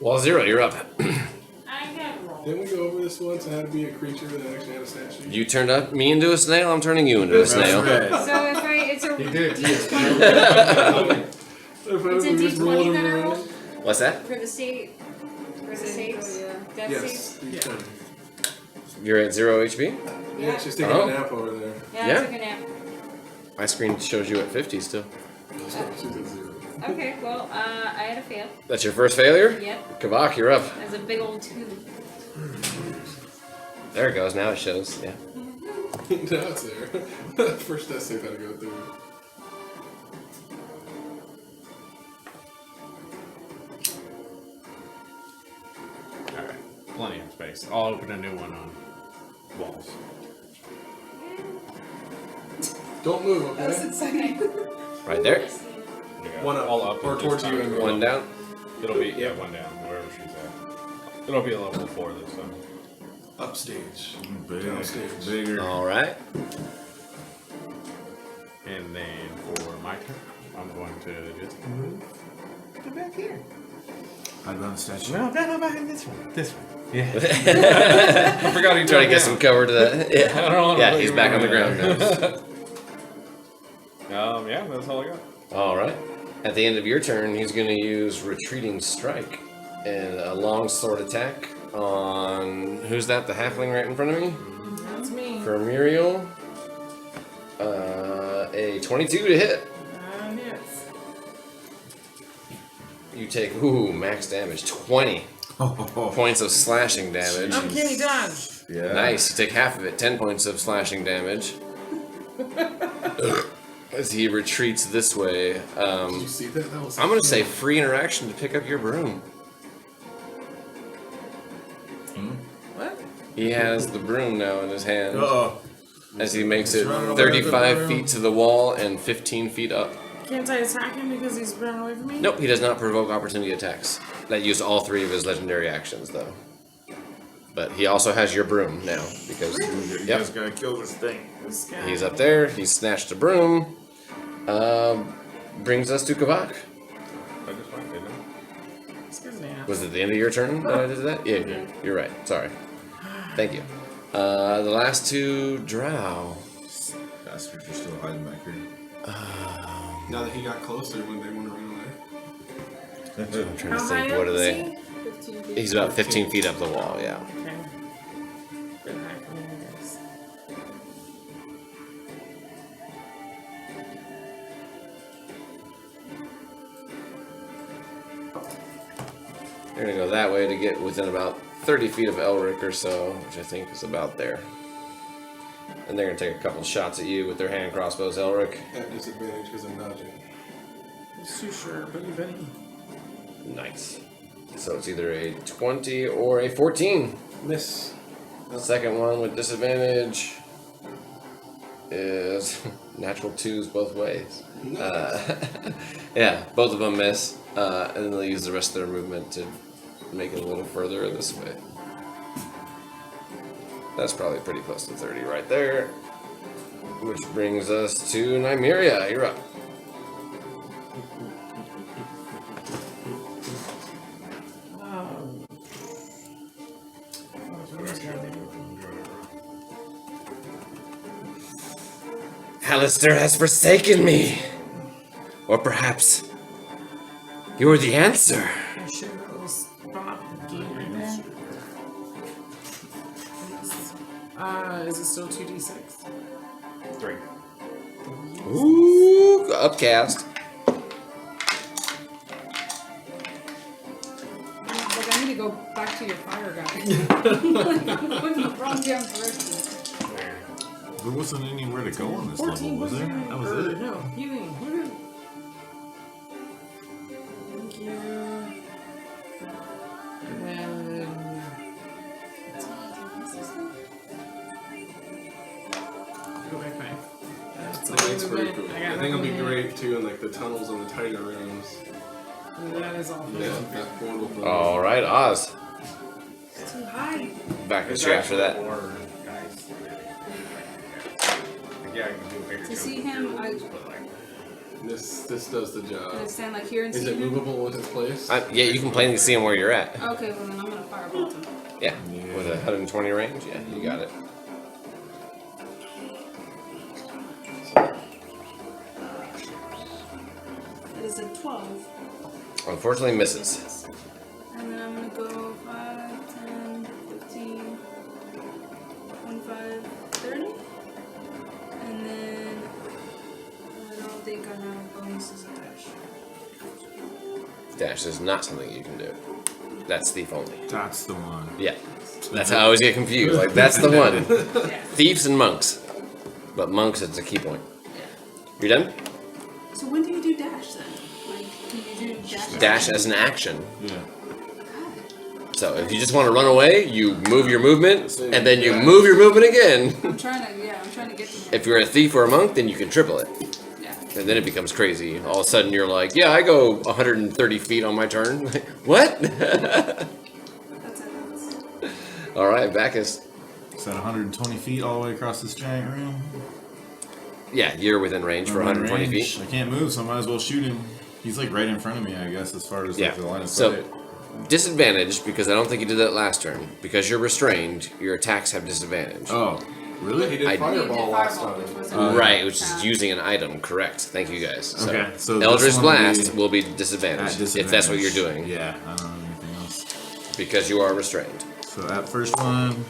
Wolzira, you're up. I got rolled. Didn't we go over this once? I had to be a creature that actually had a stat sheet. You turned up me into a snail, I'm turning you into a snail. That's right. So if it's a You did, D20 If I it's a just rolled D20 them that I around. rolled What's that? for the save. For the saves. Death Yes. saves. Yeah. You're at 0 HP? Yeah, she's taking Oh. a nap over there. Yeah, Yeah. I took a nap. My screen shows you at 50 still. She's at 0. Okay, well, I had a fail. That's your first failure? Yep. Kavak, you're up. As a big old 2. There it goes, now it shows, yeah. Now it's there. First death save had to go through. Alright, plenty of space. I'll open a new one on walls. Don't move, That's okay? exciting. Right there. Yeah, One up, all up or and towards just you down. and One down. It'll be, yeah, one down, wherever she's at. It'll be a level 4 this time. Upstage. Big, Downstage. bigger. Alright. And then for my turn, I'm going to just move to back here. Hide behind the statue. No, behind this one. This one. Yeah. I forgot he tried to get some cover to that. Yeah, I don't know yeah what he's you back on the mean. ground now. Yeah, that's all I got. Alright. At the end of your turn, he's going to use Retreating Strike and a long sword attack on. Who's that? The halfling right in front of me? That's me. For Muriel. A 22 to hit. Hits. You take, max damage. 20 Oh, points of slashing damage. Uncanny dodge. yeah. Nice. You take half of it. 10 points of slashing damage. As he retreats this way. Did you see that? That was. I'm going to say free interaction to pick up your broom. What? He has the broom now in his hand. Uh-oh. As he makes it running away with the 35 broom. feet to the wall and 15 feet up. Can't I attack him because he's running away from me? Nope, he does not provoke opportunity attacks. That used all 3 of his legendary actions, though. But he also has your broom now, because You Yep. guys gotta kill this thing. This guy. he's up there, he snatched a broom. Brings us to Kavak. I just went, didn't I? This guy's an ass. Was it the end of your turn that I did that? Yeah, you're right, sorry. Thank you. The last 2 drow. Bastards are still hiding back here. Now that he got closer, when they want to run away. I'm trying to How high think, up what are is they? he? 15 feet. He's about 15 feet up the wall, yeah. Okay. Good high for me, I guess. They're gonna go that way to get within about 30 feet of Elric or so, which I think is about there. And they're gonna take a couple shots at you with their hand crossbows, Elric. At disadvantage because I'm dodging. He's too short, but Benny. Nice. So it's either a 20 or a 14. Miss. The second one with disadvantage is natural 2s both ways. Yeah, both of them miss. And then they'll use the rest of their movement to make it a little further this way. That's probably pretty close to 30 right there. Which brings us to Nymeria. You're up. What is gonna do? Alistair has forsaken me. Or perhaps You're the answer. Oh shit, that was spot the game right there. Is it still 2d6? 3. Ooh, upcast. Like, I need to go back to your fire guy. Like, I'm going the wrong damn direction. There. There wasn't anywhere to go on this level, 14 was there? That was it. No, healing. Woohoo. Thank you. And then. Go back. That's That's all pretty movement. cool. I I got think it'll be nothing great too in like the tunnels and the tighter rooms. there. That is all. Yeah, that portal thing. All right, Oz. It's too high. Back at you after that. More dice than anything. Yeah, I can do a bigger To jump. see him, I This does the can job. stand like here and Is see it him. movable with its place? Yeah, you can plainly see him where you're at. Okay, well then I'm gonna firebolt him. Yeah, with a 120 range. Yeah, you got it. That is a 12. Unfortunately, misses. And then I'm gonna go 5, 10, 15, 25, 30. And then I don't think I have bonuses attached. Dash is not something you can do. That's thief only. That's the one. Yeah, that's how I always get confused. Like that's the one. Thieves and monks, but monks it's a key point. You're done. So when do you do dash then? Like, can you do dash? Dash as an action. Yeah. So if you just want to run away, you move your movement, and then you move your movement again. I'm trying to get to him. If you're a thief or a monk, then you can triple it. Yeah. And then it becomes crazy. All of a sudden, you're like, yeah, I go 130 feet on my turn. What? That's it. All right, Vakis. Is that 120 feet all the way across this giant room? Yeah, you're within range for I'm in 120 range. feet. I can't move, so I might as well shoot him. He's like right in front of me, I guess, as far as Yeah. like, the line of So, sight. disadvantage, because I don't think you did that last turn. Because you're restrained, your attacks have disadvantage. Oh, He really? did I- fireball last time. which was Right, which is using an item, correct. Thank you guys. So, Okay, so this Eldritch one will Blast be will be At disadvantaged, disadvantage. if that's what you're doing, Yeah, I don't have anything else. because you are restrained. So that first one,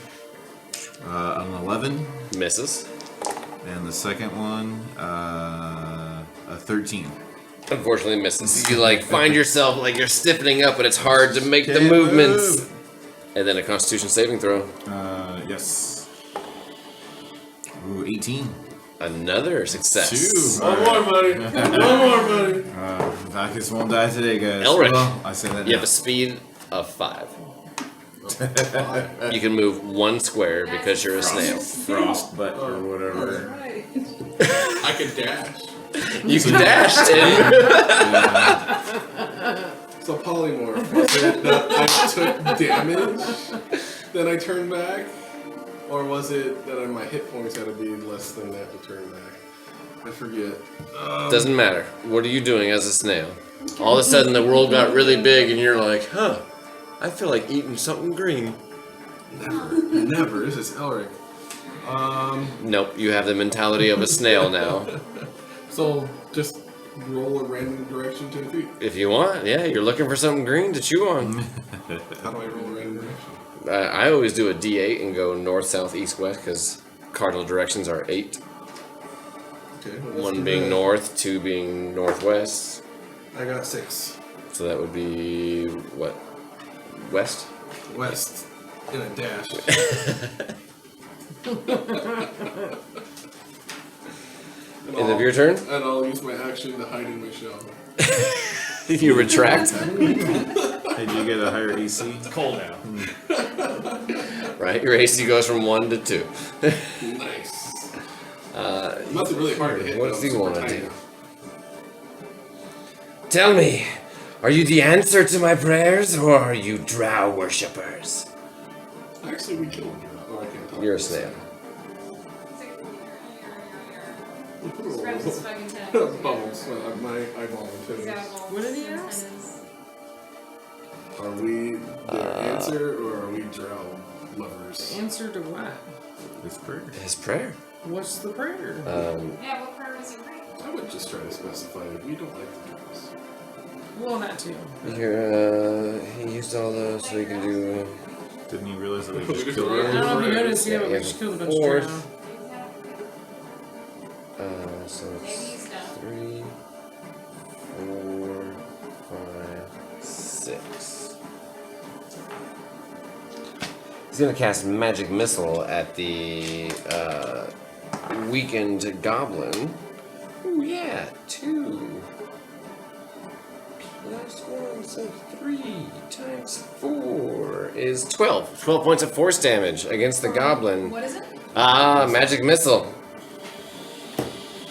an 11, Misses. and the second one, a 13. Unfortunately misses. You like find yourself like you're stiffening up and it's hard to make the Can't movements. move. And then a Constitution saving throw. Yes. Ooh, 18. Another success. 2. One more, buddy. One more, buddy. Vakis won't die today, guys. Elric. Well, I say that You now. have a speed of 5. You can move 1 square because you're a snail. Frostbutt or whatever. Right. I could dash. You can dash, Tim. So polymorph. Was it that I took damage, then I turned back? Or was it that my hit points had to be less than that to turn back? I forget. Doesn't matter. What are you doing as a snail? All of a sudden the world got really big and you're like, huh, I feel like eating something green. Never. This is Elric. Nope, you have the mentality of a snail now. So just roll a random direction 10 feet. If you want, yeah, you're looking for something green to chew on. How do I roll a random direction? I always do a D8 and go north, south, east, west because cardinal directions are 8. Okay. Well, let's 1 do being that. north, 2 being northwest. I got 6. So that would be what? West? West in a dash. End of your turn? And I'll use my action to hide in my shell. You retract, Did you get a higher AC? It's cold out. right? Your AC goes from 1 to 2. Nice. Nothing really hard to hit. What though, do you super want to tiny. do? Tell me, are you the answer to my prayers or are you drow worshippers? Actually, we killed him. Oh, I can't talk. You're a snail. Scrubs his fucking tentacles. Bubbles. My eyeball and He's got titties. balls What did he and ask? tendons. Are we their answer or are we drow lovers? Answer to what? It's prayer. His prayer. What's the prayer? Yeah, what prayer was it right? I would just try to specify that we don't like the drows. Well, that too. Here, he used all those, so he can do. Didn't you realize that we We just just killed I don't know if you noticed, Yeah, yeah, but he we has just a killed a bunch fourth. of So Maybe it's he's done. 3, 4, 5, 6. He's gonna cast Magic Missile at the weakened goblin. Ooh, yeah, 2 plus 1, so 3 times 4 is 12. 12 points of force damage against the goblin. What is it? Magic Missile.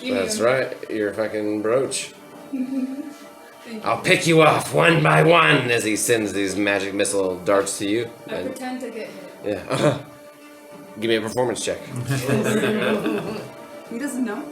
You That's mean- right, your fucking brooch. Thank you. I'll pick you off one by one as he sends these magic missile darts to you. I And, pretend to get hit. yeah. Give me a performance check. He doesn't know.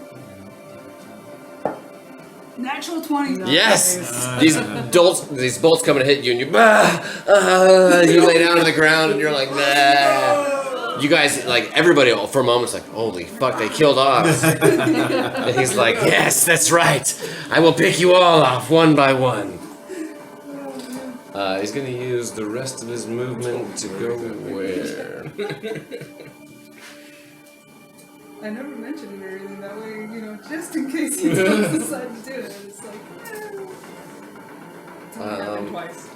Natural 20. Yes! These bolts come and hit you, and you you lay down on the ground, and you're like, nah. You guys, like, everybody for a moment's like, holy fuck, they killed Oz. And he's like, yes, that's right. I will pick you all off one by one. He's gonna use the rest of his movement to go where? I never mentioned it or anything that way, you know, just in case he does decide to do it. It's like, it's only happened twice.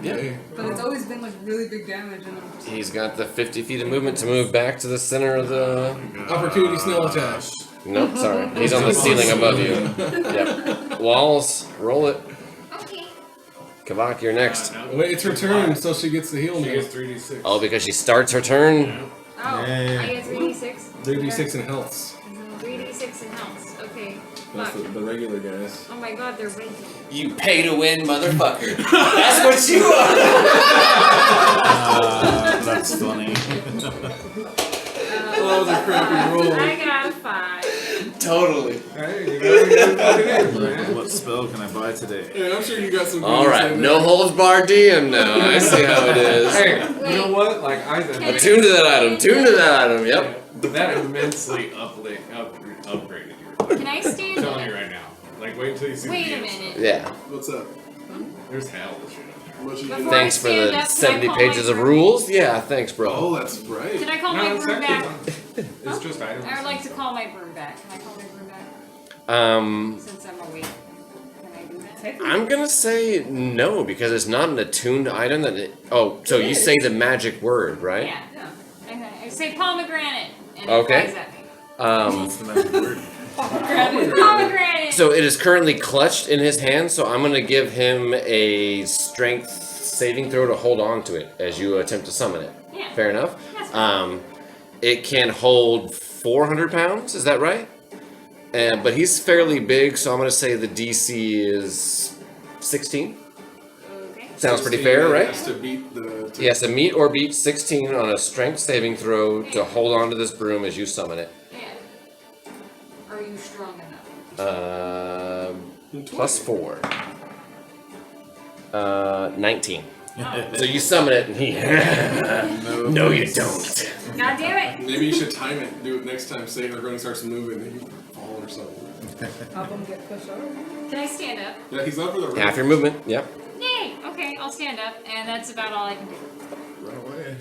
Yeah. But it's always been like really big damage, and I'm just He's got the 50 feet of movement to move back to the center of the... Opportunity snail attack. Nope, sorry. He's on the ceiling above you. Yep. Walls, roll it. Okay. Kavak, you're next. Wait, it's her turn, so she gets to heal She me. gets 3d6. Oh, because she starts her turn? Oh, Yeah. I get 3d6. 3d6 in healths. 3d6 in health. Okay. That's Fuck. the regular guys. Oh my god, they're ranking. You pay to win, motherfucker. That's what you are. That's funny. Oh, that was a crappy roll. I got a 5. Totally. Hey, you gotta get it what it is, man. What spell can I buy today? Yeah, I'm sure you got some. Alright, no holds barred DM now. I see how it is. Hey, you know what? Like, I Attune to that item. Tune to that item. Yep. that immensely upgraded your. Can I stand I'm telling you up? right now. Like, wait until you see Wait the a deals. minute. Yeah. What's up? There's hell this shit up there. What you Before getting? Thanks for stand the up, can I 70 call pages my of broom? rules. Yeah, thanks, bro. Oh, that's right. Can I call No, my it's broom actually back? fine. It's just items. I would like to call my broom back. Can I call my broom back? Since I'm awake. Can I do that? I'm gonna say no because it's not an attuned item that it. Oh, so you say the magic word, right? Yeah. Okay. I say pomegranate, and Okay. it flies at me. What's the magic word? Pomegranate! So it is currently clutched in his hand. So I'm gonna give him a strength saving throw to hold on to it as you attempt to summon it. Yeah. Fair enough. That's fine. It can hold 400 pounds. Is that right? But he's fairly big, so I'm gonna say the DC is 16. Okay. Sounds pretty fair, right? Has to beat the. He has to meet or beat 16 on a strength saving throw to hold on to this broom as you summon it. Yeah. Are you strong enough? Plus 4. 19. Oh. So you summon it, and he. No, you don't. God damn it! Maybe you should time it. Do it next time. Say everyone starts moving, and you fall or something. Help him get pushed over. Can I stand up? Yeah, he's up for the Half your movement. Yep. Yay! Okay, I'll stand up, and that's about all I can do. Run away.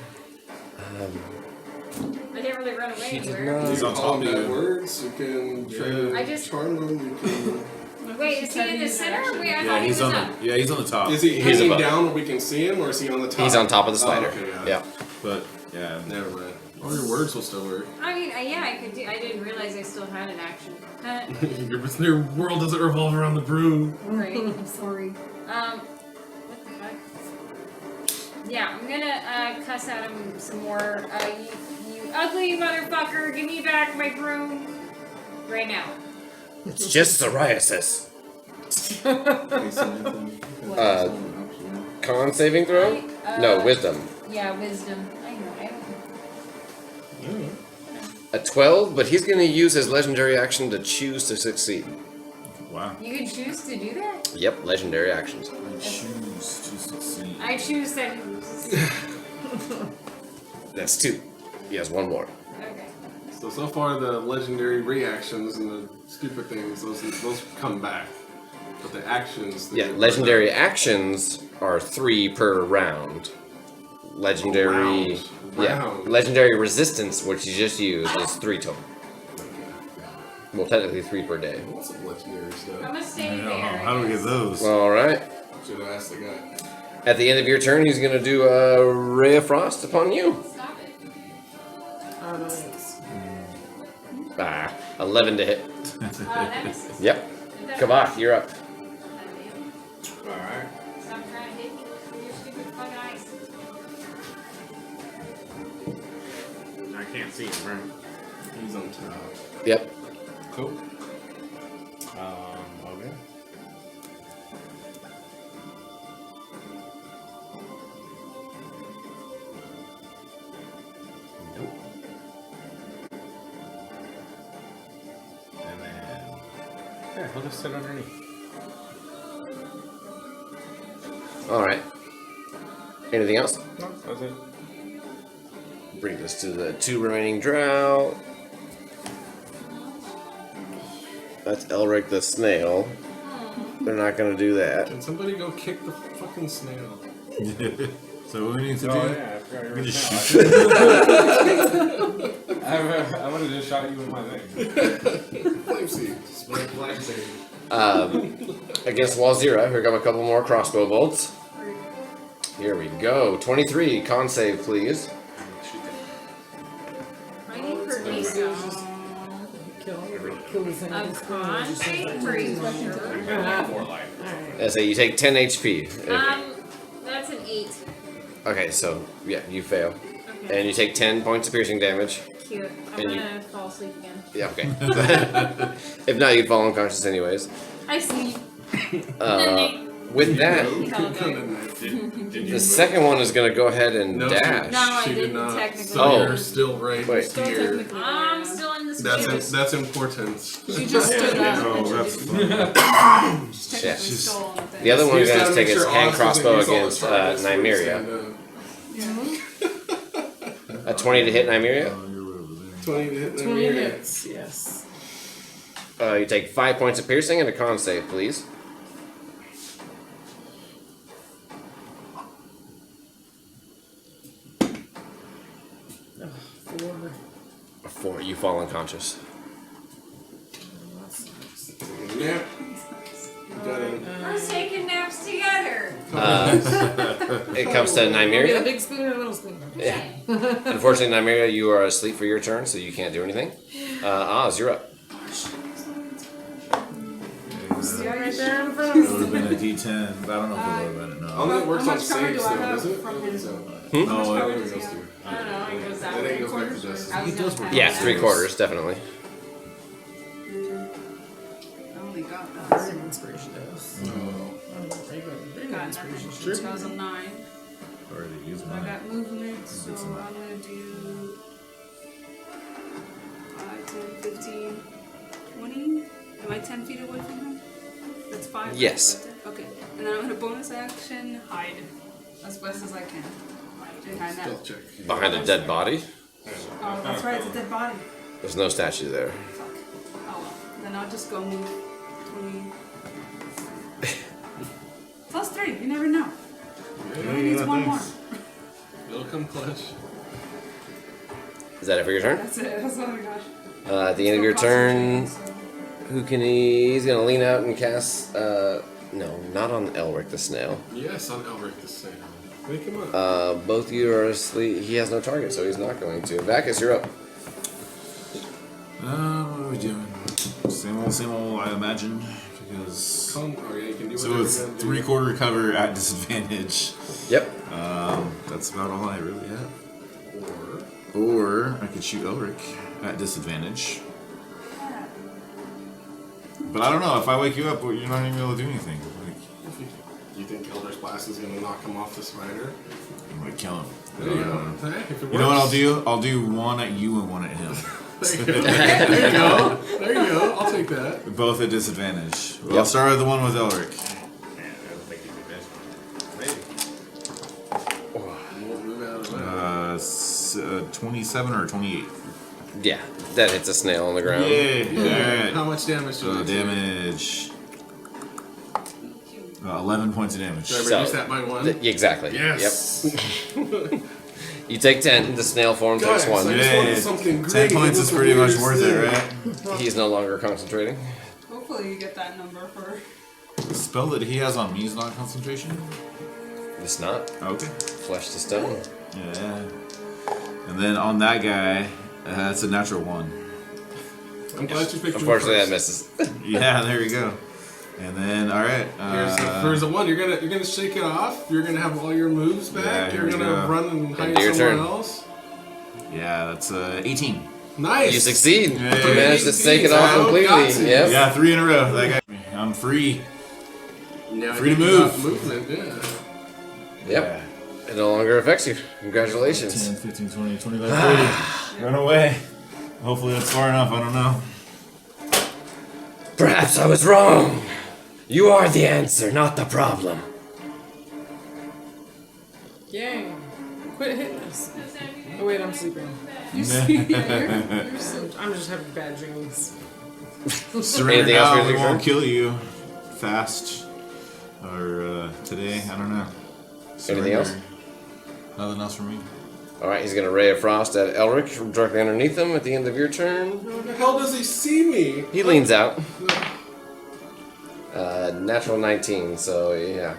I can't really run away He did anywhere. not. He's on Call top of bad you. words. You can try to I just- charm them. You can. Wait, is he in the center? Wait, I Yeah, thought he he's was on up. the. Yeah, he's on the top. Is he He's hanging above. down where we can see him, or is he on the top? He's on top of the spider. Oh, okay, Yeah. But yeah, Never mind. All your words will still work. I mean, yeah, I could do. I didn't realize I still had an action. Your world doesn't revolve around the broom. Right. I'm sorry. What the fuck? Yeah, I'm gonna cuss at him some more. You ugly motherfucker! Give me back my broom right now. It's just psoriasis. Con saving throw? No, wisdom. Yeah, wisdom. I know. I don't. A 12, but he's going to use his legendary action to choose to succeed. wow. You can choose to do that. Yep, legendary actions. I choose to succeed. I choose that. That's 2. He has 1 more. Okay. So far the legendary reactions and the stupid things, those come back. But the actions. Yeah, legendary actions are 3 per round. Legendary. Yeah, Round. legendary resistance, which you just used, is 3 total. Well, technically 3 per day. What's some legendary I'm stuff? gonna I stay don't know. there. How do we get those? All right. Should have asked the guy. At the end of your turn, he's gonna do a ray of frost upon you. Stop it. Oh, no, thanks. 11 to hit. That misses. Yep. Kabak, you're up. Alright. Stop trying to hit me with your stupid fucking ice. I can't see him, right? He's on top. Yep. Cool. Okay. Nope. And then, yeah, he'll just sit underneath. All right. Anything else? No, that's it. Bring this to the 2 remaining drow. That's Elric the snail. They're not gonna do that. Can somebody go kick the fucking snail? So what we need to Oh do? yeah, I forgot you We were just snail. I would have just shot you with my thing. Flame seed. Spike flame seed. Against Wolzira, here come a couple more crossbow bolts. Here we go. 23. Con save, please. I need for me some. Kill this thing. A con save for you, sure. More life. I say you take 10 HP. That's an 8. Okay, so yeah, you fail, Okay. and you take 10 points of piercing damage. Cute. I'm And you- gonna fall asleep again. Yeah, okay. If not, you'd fall unconscious anyways. I sleep. With that, the second one is gonna go ahead and No, dash. No, I She did didn't not. technically. So Oh. you're still right Wait. here. I'm still in this space. That's important. She just stood up. Oh, and that's she fun. just Yeah. technically stole on the thing. The other one You we're just gonna gotta take make is sure hand Oz crossbow doesn't use all against the charges when you Nymeria. stand up. A 20 to hit Nymeria. Oh, you're over there. 20 to hit 20 Nymeria. hits, yes. You take 5 points of piercing and a con save, please. Four. A 4. You fall unconscious. Yeah. Got it. We're taking naps together. It comes to Get a Nymeria. big spoon or a little spoon? Yeah. Unfortunately, Nymeria, you are asleep for your turn, so you can't do anything. Oz, you're up. Yeah, right there in front It of would us. have been a D10, but I don't know if it would have been it. All No. that works How on much cover saves do I though, have does it? from his- So, No, I it, think it goes I don't know. It goes that I think way. it goes back to Dustin. I was gonna have Yeah, that. 3/4, definitely. I only got that. Very inspiration dose. Oh. Very Got inspiration. nothing. So I was a 9. already used I mine. got movement, so I'm gonna do 5, 10, 15, 20. Am I 10 feet away from him? That's 5. Yes. Right there? Okay. And then I'm gonna bonus action hide as best as I can. Behind that. Stealth check. Behind a dead body. Oh, that's right. It's a dead body. There's no statue there. Fuck. Oh well. Then I'll just go move 20. Plus 3. You never know. He only needs one more. It'll come clutch. Is that it for your turn? That's it. That's all I got. At the end of your turn, who can he? He's gonna lean out and cast. No, not on Elric the snail. Yes, on Elric the same. Wake him up. Both of you are asleep. He has no target, so he's not going to. Vakis, you're up. What are we doing? Same old, I imagine. Because. Oh yeah, you can do So whatever it's you're gonna do. 3/4 cover at disadvantage. Yep. That's about all I really have. Or Or I could shoot Elric at disadvantage. But I don't know, if I wake you up, you're not even able to do anything. Like, do you think Elder's Blast is gonna knock him off the spider? I'm gonna kill him. There you go. Hey, if it You know what I'll works. do? I'll do one at you and one at him. There you go. There you go. There you go. I'll take that. Both at disadvantage. Well, Yep. I'll start with the one with Elric. Man, I don't think you can miss one. Maybe. We'll move out of that. 27 or 28. Yeah, that hits a snail on the ground. Yeah. How Alright. much damage do So they take? damage. 11 points of damage. Did I So, reduce that by 1? Exactly. Yes. Yep. You take 10. The snail form takes Guys, 1. I just wanted something 10 great. points It is was pretty the much weirdest worth it, thing. right? He's no longer concentrating. Hopefully you get that number for. The spell that he has on me is not concentration? It's not. Okay. Flesh to stone. Yeah. And then on that guy, that's a natural 1. I'm glad you picked Unfortunately, that first. misses. Yeah, there you go. And then, alright. Here's the 1. You're gonna shake it off. You're gonna have all your moves back. Yeah, here you're we gonna go. run and hide Into your somewhere turn. else. Yeah, that's 18. Nice. You succeed. Yeah. You managed to shake it Oh, off got completely. to. Yep. Yeah, 3 in a row. That guy. I'm free. Now Free to you move. got Movement. Yeah. Yep. It no longer affects you. Congratulations. 10, 15, 20, 25, 30. Run away. Hopefully that's far enough. I don't know. Perhaps I was wrong. You are the answer, not the problem. Yang, quit hitting us. Oh wait, I'm sleeping. You see, you're so I'm just having bad dreams. Surrender Anything else now. for We your won't turn? kill you fast. Or today. I don't know. Anything else? Nothing else for me. Alright, he's going to Ray of Frost at Elric directly underneath him at the end of your turn. How the hell does he see me? He leans out. Natural 19, so yeah.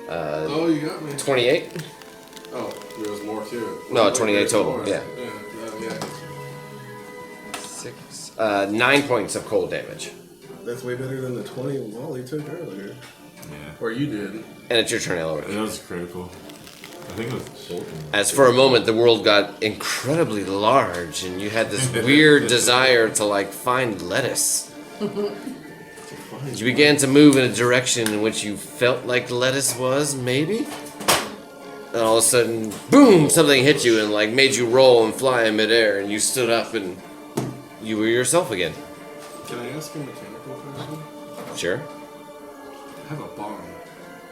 Oh, you got me. 28? Oh, there was more to it. No, Like, 28 there's total, more. yeah. Yeah. 6. 9 points of cold damage. That's way better than the 20 Wally took earlier. Yeah. Or you did. And it's your turn, Elric. That was critical. I think it was Bolton. As for a moment, the world got incredibly large, and you had this weird desire to, like, find lettuce. You began to move in a direction in which you felt like lettuce was, maybe? And all of a sudden, boom! Something hit you and, like, made you roll and fly in midair, and you stood up and you were yourself again. Can I ask a mechanical question? Sure. I have a bomb.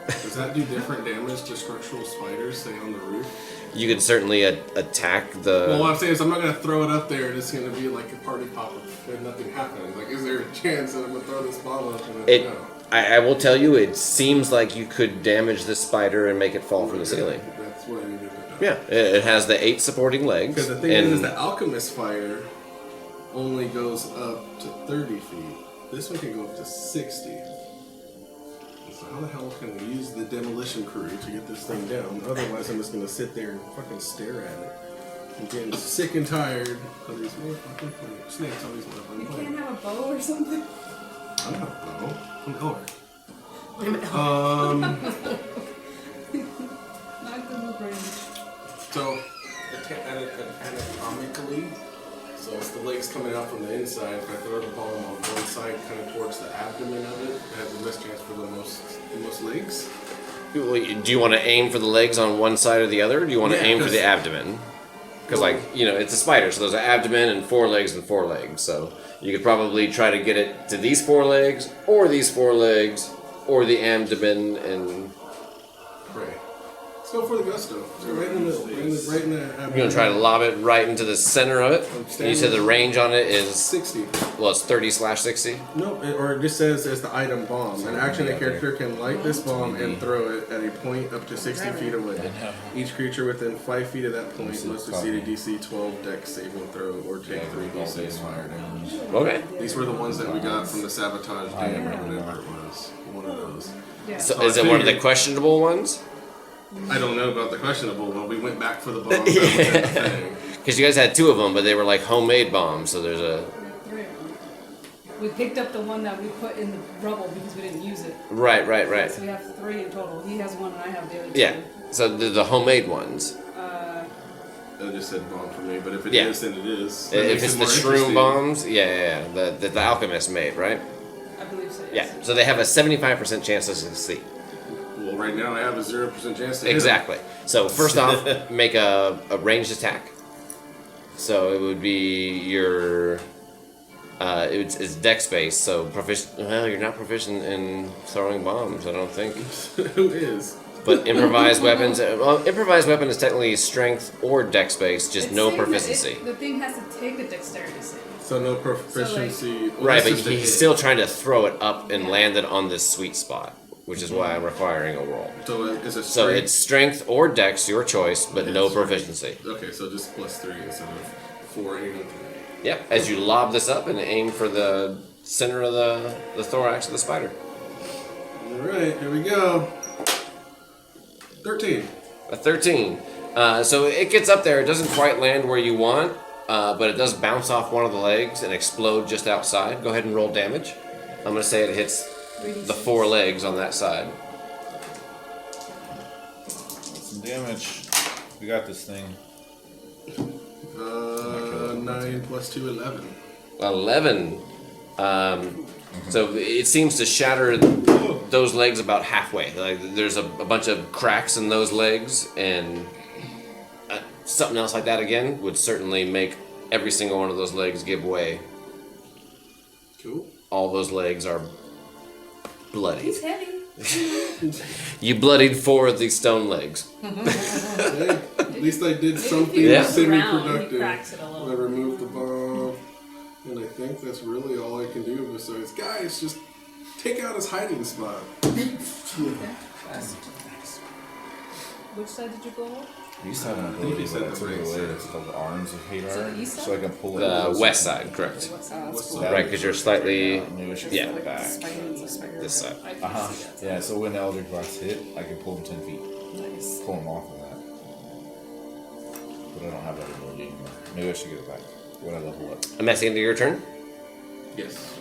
Does that do different damage to structural spiders, say on the roof? You could certainly attack the... Well, what I'm saying is I'm not going to throw it up there and it's going to be like a party popper and nothing happens. Like, is there a chance that I'm going to throw this bomb up and It, no? I will tell you, it seems like you could damage this spider and make it fall from the ceiling. That's what I needed to know. Yeah, it has the 8 supporting legs. Because the thing and is, the alchemist fire only goes up to 30 feet. This one can go up to 60. So how the hell can we use the demolition crew to get this thing down? Otherwise, I'm just going to sit there and fucking stare at it. I'm getting sick and tired of these motherfucking snakes. Always want to You play. can't have a bow or something? I'm not a bow. I'm Elric. Not good with range. So, anatomically, so it's the legs coming out from the inside. If I throw the ball on one side, kind of towards the abdomen of it, I have the best chance for the most legs. Do you want to aim for the legs on one side or the other? Or do you want to Yeah, aim for 'cause- the abdomen? Because, like, you know, it's a spider, so there's an abdomen and 4 legs and 4 legs. So you could probably try to get it to these 4 legs, or these 4 legs, or the abdomen, and Right. Let's go for the gusto. So right in the middle. Right in the abdomen. you're going to try to lob it right into the center of it. And you said the range on it is, 60. well, it's 30/60. No, or it just says as the item bomb. An action a character can light this bomb and throw it at a point up to 60 feet away. Each creature within 5 feet of that point must succeed a DC 12 dex saving throw or take 3d6 fire damage. Okay. These were the ones that we got from the sabotage dam or whatever it was. One of those. Yeah. So So is I it one of the figured- questionable ones? I don't know about the questionable, but we went back for the bomb. That was in the thing. Because you guys had 2 of them, but they were like homemade bombs, so there's a... We have 3 of them. We picked up the one that we put in the rubble because we didn't use it. Right. So we have 3 in total. He has one and I have the other 2. Yeah. So the homemade ones. That just said bomb for me, but if it Yeah. is, then it is. That If makes it's it the more shroom interesting. bombs, yeah. The alchemist made, right? I believe so, Yeah. yes. So they have a 75% chance to succeed. Well, right now I have a 0% chance to hit him. Exactly. So first off, make a ranged attack. So it would be your... it's dex based, so proficient... Well, you're not proficient in throwing bombs, I don't think. Who is? But improvised weapons... Well, improvised weapon is technically strength or dex based, just It's no saying that proficiency. the thing has to take a dexterity save. So no proficiency. Well, Right, that's but just a he's hit. still trying to throw it up and land it on this sweet spot. which is why I'm requiring a roll. So it's a So straight. it's strength or dex, your choice, but no proficiency. Okay, so just +3 instead of 4 aiming. Yep, as you lob this up and aim for the center of the thorax of the spider. Alright, here we go. 13. A 13. So it gets up there. It doesn't quite land where you want, but it does bounce off one of the legs and explode just outside. Go ahead and roll damage. I'm going to say it hits the 4 legs on that side. Some damage. We got this thing. 9 + 2, 11. 11. So it seems to shatter those legs about halfway. Like there's a bunch of cracks in those legs, and something else like that again would certainly make every single one of those legs give way. Cool. All those legs are bloody. He's heavy. You bloodied 4 of these stone legs. Hey, at least I did something Yeah. semi-productive. He cracks it a little. I removed the bomb, and I think that's really all I can do besides, guys, just take out his hiding spot. Which side did you blow up? We used to have an I think ability you said that I the took right it away. side. It's called the Arms of Hadar. So the east side? So I can pull it. The west side, correct. Right, because you're slightly, Maybe I should yeah. pull it back. This side. Yeah, so when Eldritch Blast hit, I can pull him 10 feet. Nice. Pull him off of that. But I don't have that ability anymore. Maybe I should get it back when I level up. And that's the end of your turn? Yes.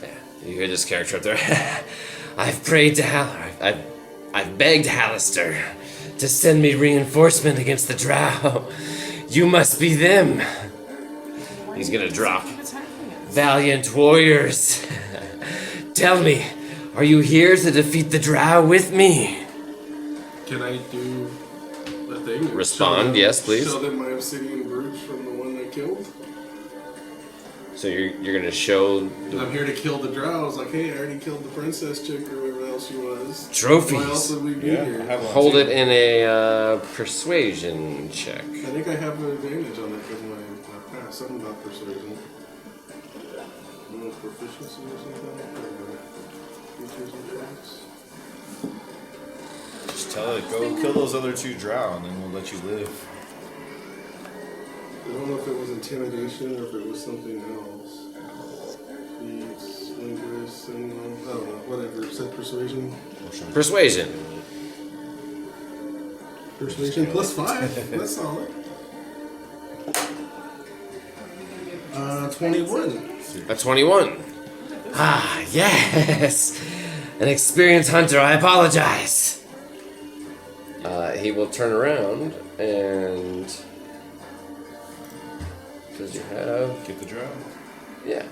Yeah, you hear this character up there. I've prayed to I've begged Hallister to send me reinforcement against the drow. You must be them. He's gonna drop. Valiant warriors. Tell me, are you here to defeat the drow with me? Can I do a thing? Respond, Show them- yes, please. Show them my obsidian brooch from the one I killed. So you're gonna show I'm here to kill the drow. I was like, hey, I already killed the princess chick or whoever else she was. Trophies. Why else would we be Yeah, here? I have one. hold too. it in a persuasion check. I think I have an advantage on that because my past. Something about persuasion. No proficiency or something? Or features and traits? Just tell it, go kill those other 2 drow, and then we'll let you live. I don't know if it was intimidation or if it was something else. Feats, linguists, and I don't know, whatever. It said persuasion. Persuasion. Persuasion +5. That's solid. 21. A 21. Ah, yes! An experienced hunter, I apologize. He will turn around and... Does you have... Get the drow. Yeah.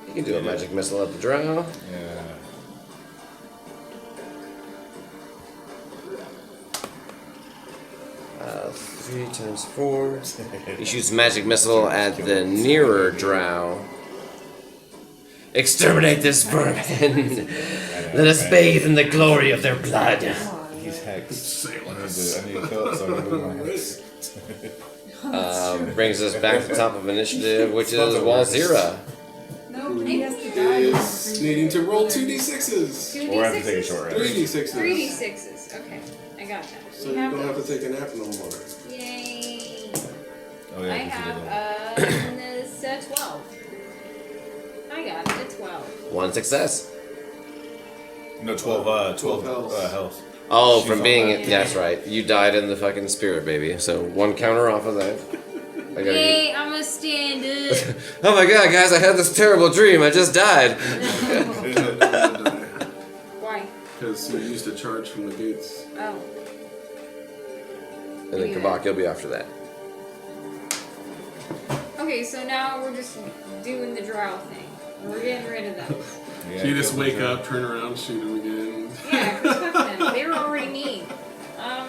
You can do a magic missile at the drow. Yeah. Uh, 3 times 4. He shoots a magic missile at the nearer drow. Exterminate this vermin! Let us bathe in the glory of their blood. He's hexed. I need to kill it so I can move my hex. Brings us back to the top of initiative, which is Wolzira. No, he has to die. Is needing to roll 2d6s. Or I have to take a short rest. 3d6s. 3d6s. Okay, I got that. So We you have don't have to those. take a nap no more. Yay! Oh I yeah, 'cause you did have this 12. I got it. It's 12. One success. that. No, 12 health. health. Oh, She's from on being... that. That's right. You died in the fucking spirit, baby. So one counter off of that. I gotta get... Yay, I'm gonna stand up. Oh my god, guys, I had this terrible dream. I just died. Why? Because you used a charge from the gates. Oh. And then Kabak, you'll be after that. Okay, so now we're just doing the drow thing. We're getting rid of them. Yeah, So you just kill the wake drow. up, turn around, shoot him again. Yeah, 'cause fuck them. They were already mean. I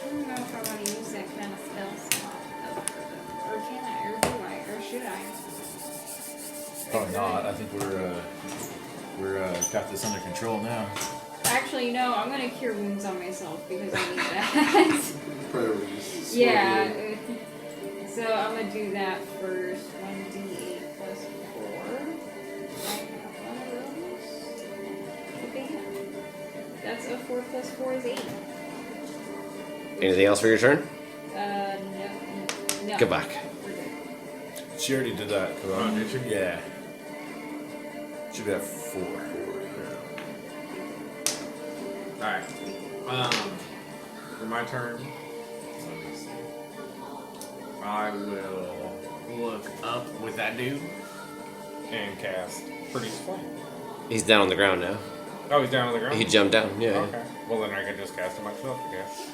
don't know if I want to use that kind of spell slot. Or can I? Or do I? Or should I? Probably not. I think we're got this under control now. Actually, no, I'm gonna cure wounds on myself because I need that. Priorities. Yeah. So I'm gonna do that first. 1d8 plus 4. I have one of those. 4 plus 4 is 8. Anything else for your turn? No. Go back. We're good. She already did that. Oh, did she? Yeah. Should be at 4. Alright. For my turn, let me see. I will look up with that dude and cast Produce Flame. He's down on the ground now. Oh, he's down on the ground? He jumped down, yeah. Okay. Well, then I can just cast him myself, I guess.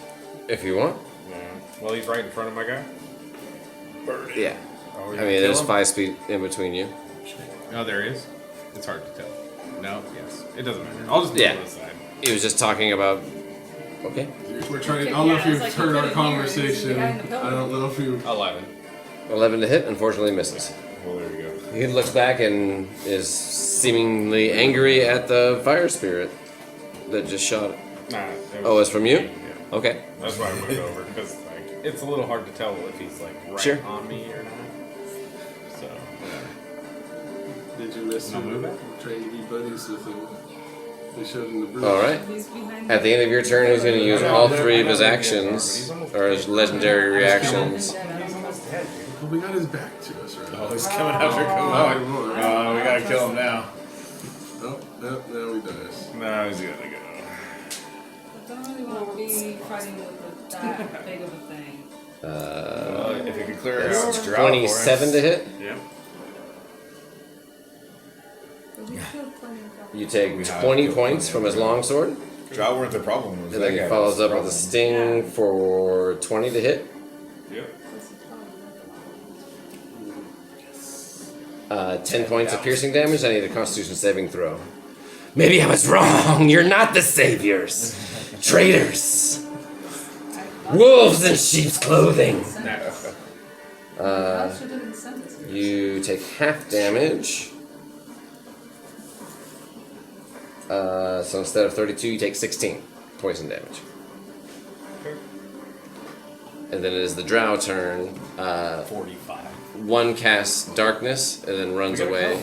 If you want. Yeah. Well, he's right in front of my guy. Yeah. Oh, I we mean, gonna there's kill him? 5 feet in between you. Oh, there is? It's hard to tell. No? Yes. It doesn't matter. I'll just move Yeah. to the side. He was just talking about. Okay. We're trying to. I Yeah, don't know if it's you've like heard you our couldn't hear, he's the conversation. guy in the pillar. I don't know if you. 11. 11 to hit, unfortunately misses. Well, there we go. He looks back and is seemingly angry at the fire spirit that just shot. Nah. Oh, it's from you? Yeah. Okay. That's why I moved over, because like, it's a little hard to tell if he's like right Sure. on me or not. So, Did you miss No him? movement? We're trying to be buddies with him. They showed him the bridge. All right. He's behind At the end of your turn, he's going to use I know all where- 3 I of know his where he is, actions, but he's or his almost legendary dead. reactions. He's almost dead, dude. Well, we got his back to us, right? Oh, he's coming after Oh, Oh, we gotta kill him now. oh, no, now he dies. No, he's gonna go. I don't really want to be fighting with that big of a thing. Well, if you could clear That's out Drow for 27 to hit. Yep. But we killed plenty of them. You take We have 20 killed points plenty from of his longsword, Drow weren't the problem. It was and that then he guy follows was the up with a problem. sting for 20 to hit. Yep. This is probably not the 10 points of piercing damage. I need a Constitution saving throw. Maybe I was wrong. You're not the saviors. Traitors. Wolves in sheep's clothing. Else you didn't send us. You take half damage. So instead of 32, you take 16 poison damage. And then it is the Drow turn. 45. One casts darkness and then runs away,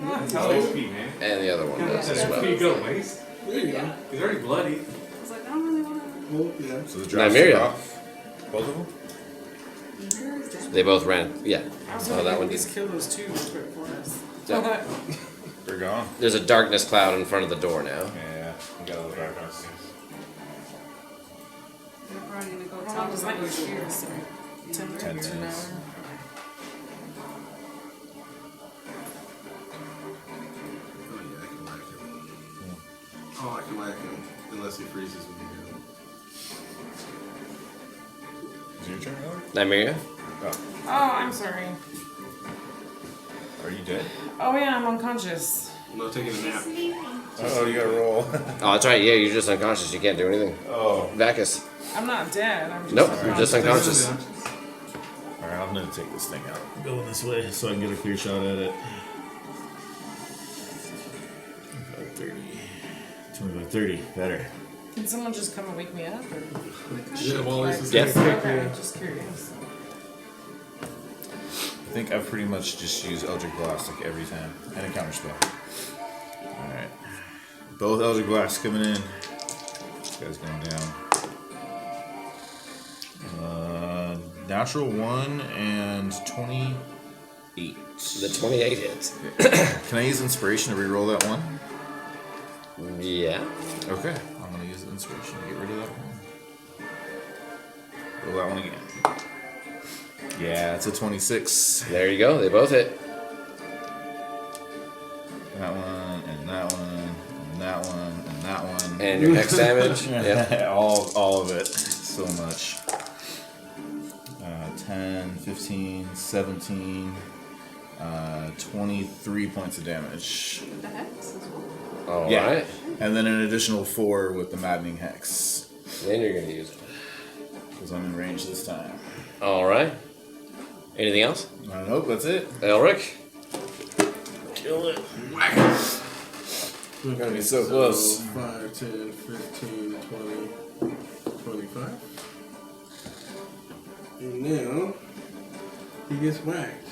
That's how HP, man. and the other one does as well. go, waste. There you go. He's already bloody. I was like, I don't really want to. Well, yeah. So the Drow Nymeria. took off both of them? They both ran. Yeah. I was Oh, hoping that you one could just did. kill those 2 real quick for us. Yeah. They're gone. There's a darkness cloud in front of the door now. Yeah, we got a little darkness. They're probably going to go How long talk does about language your here? spirit. 10 10 minutes, an minutes. hour. Oh, I can whack him. Unless he freezes me again. Is it your turn, Elric? Nymeria? Oh. Oh, I'm sorry. Are you dead? Oh yeah, I'm unconscious. I'm not taking a nap. Oh, you gotta roll. Oh, that's right. Yeah, you're just unconscious. You can't do anything. Oh. Vakis. I'm not dead. I'm just Nope, you're just unconscious. Alright, I'm gonna take this thing out. Going this way so I can get a clear shot at it. 30. 25, 30. Better. Can someone just come and wake me up? Or? Yeah, well, this is Yes. Okay, I'm just curious. I think I've pretty much just used Eldritch Blast like every time. And a counter spell. Alright. Both Eldritch Blasts coming in. This guy's going down. Natural 1 and 28. The 28 hits. Can I use Inspiration to reroll that one? Yeah. Okay. I'm going to use Inspiration to get rid of that one. Roll that one again. Yeah, it's a 26. There you go. They both hit. That one, and that one, and that one, and that one. And your hex damage. Yeah. all of it. So much. 10, 15, 17, 23 points of damage. The hex as well. All Yeah. right. And then an additional 4 with the Maddening Hex. Then you're going to use it. Because I'm in range this time. All right. Anything else? Nope, that's it. Elric? Kill it. We're gonna be so close. 5, 10, 15, 20, 25. And now, he gets whacked.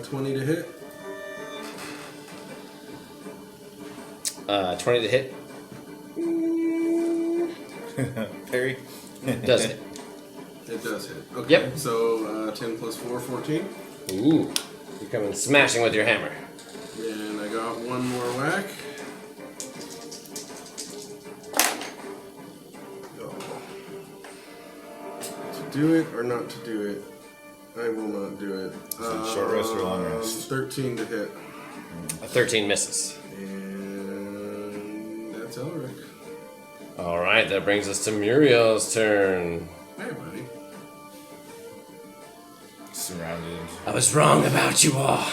20 to hit. 20 to hit. Parry. Does it? It does hit. Okay. Yep. So 10 plus 4, 14. Ooh. You're coming smashing with your hammer. And I got one more whack. To do it or not to do it? I will not do it. Short rest or long rest? 13 to hit. A 13 misses. And that's Elric. Alright, that brings us to Muriel's turn. Hey, buddy. Surrounded. I was wrong about you all.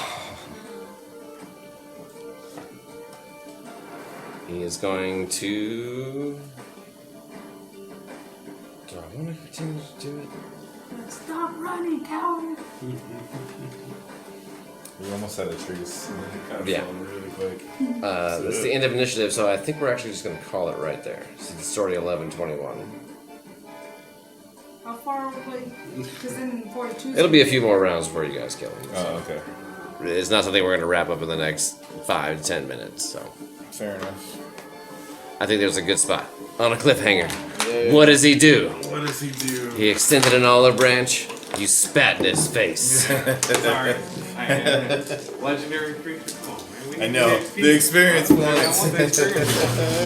He is going to... Do I want to continue to do it? Stop running, coward! We almost had a trees. Yeah. Really quick. That's the end of initiative, so I think we're actually just going to call it right there. So it's already 11:21. How far away? Because then 42. It'll be a few more rounds before you guys kill him. Oh, okay. It's not something we're going to wrap up in the next 5 to 10 minutes, so... Fair enough. I think there's a good spot. On a cliffhanger. Yeah. What does he do? What does he do? He extended an olive branch. You spat in his face. Sorry. I am a legendary creature. Come on, man. We I need know. XP. The experience I points. want the experience points.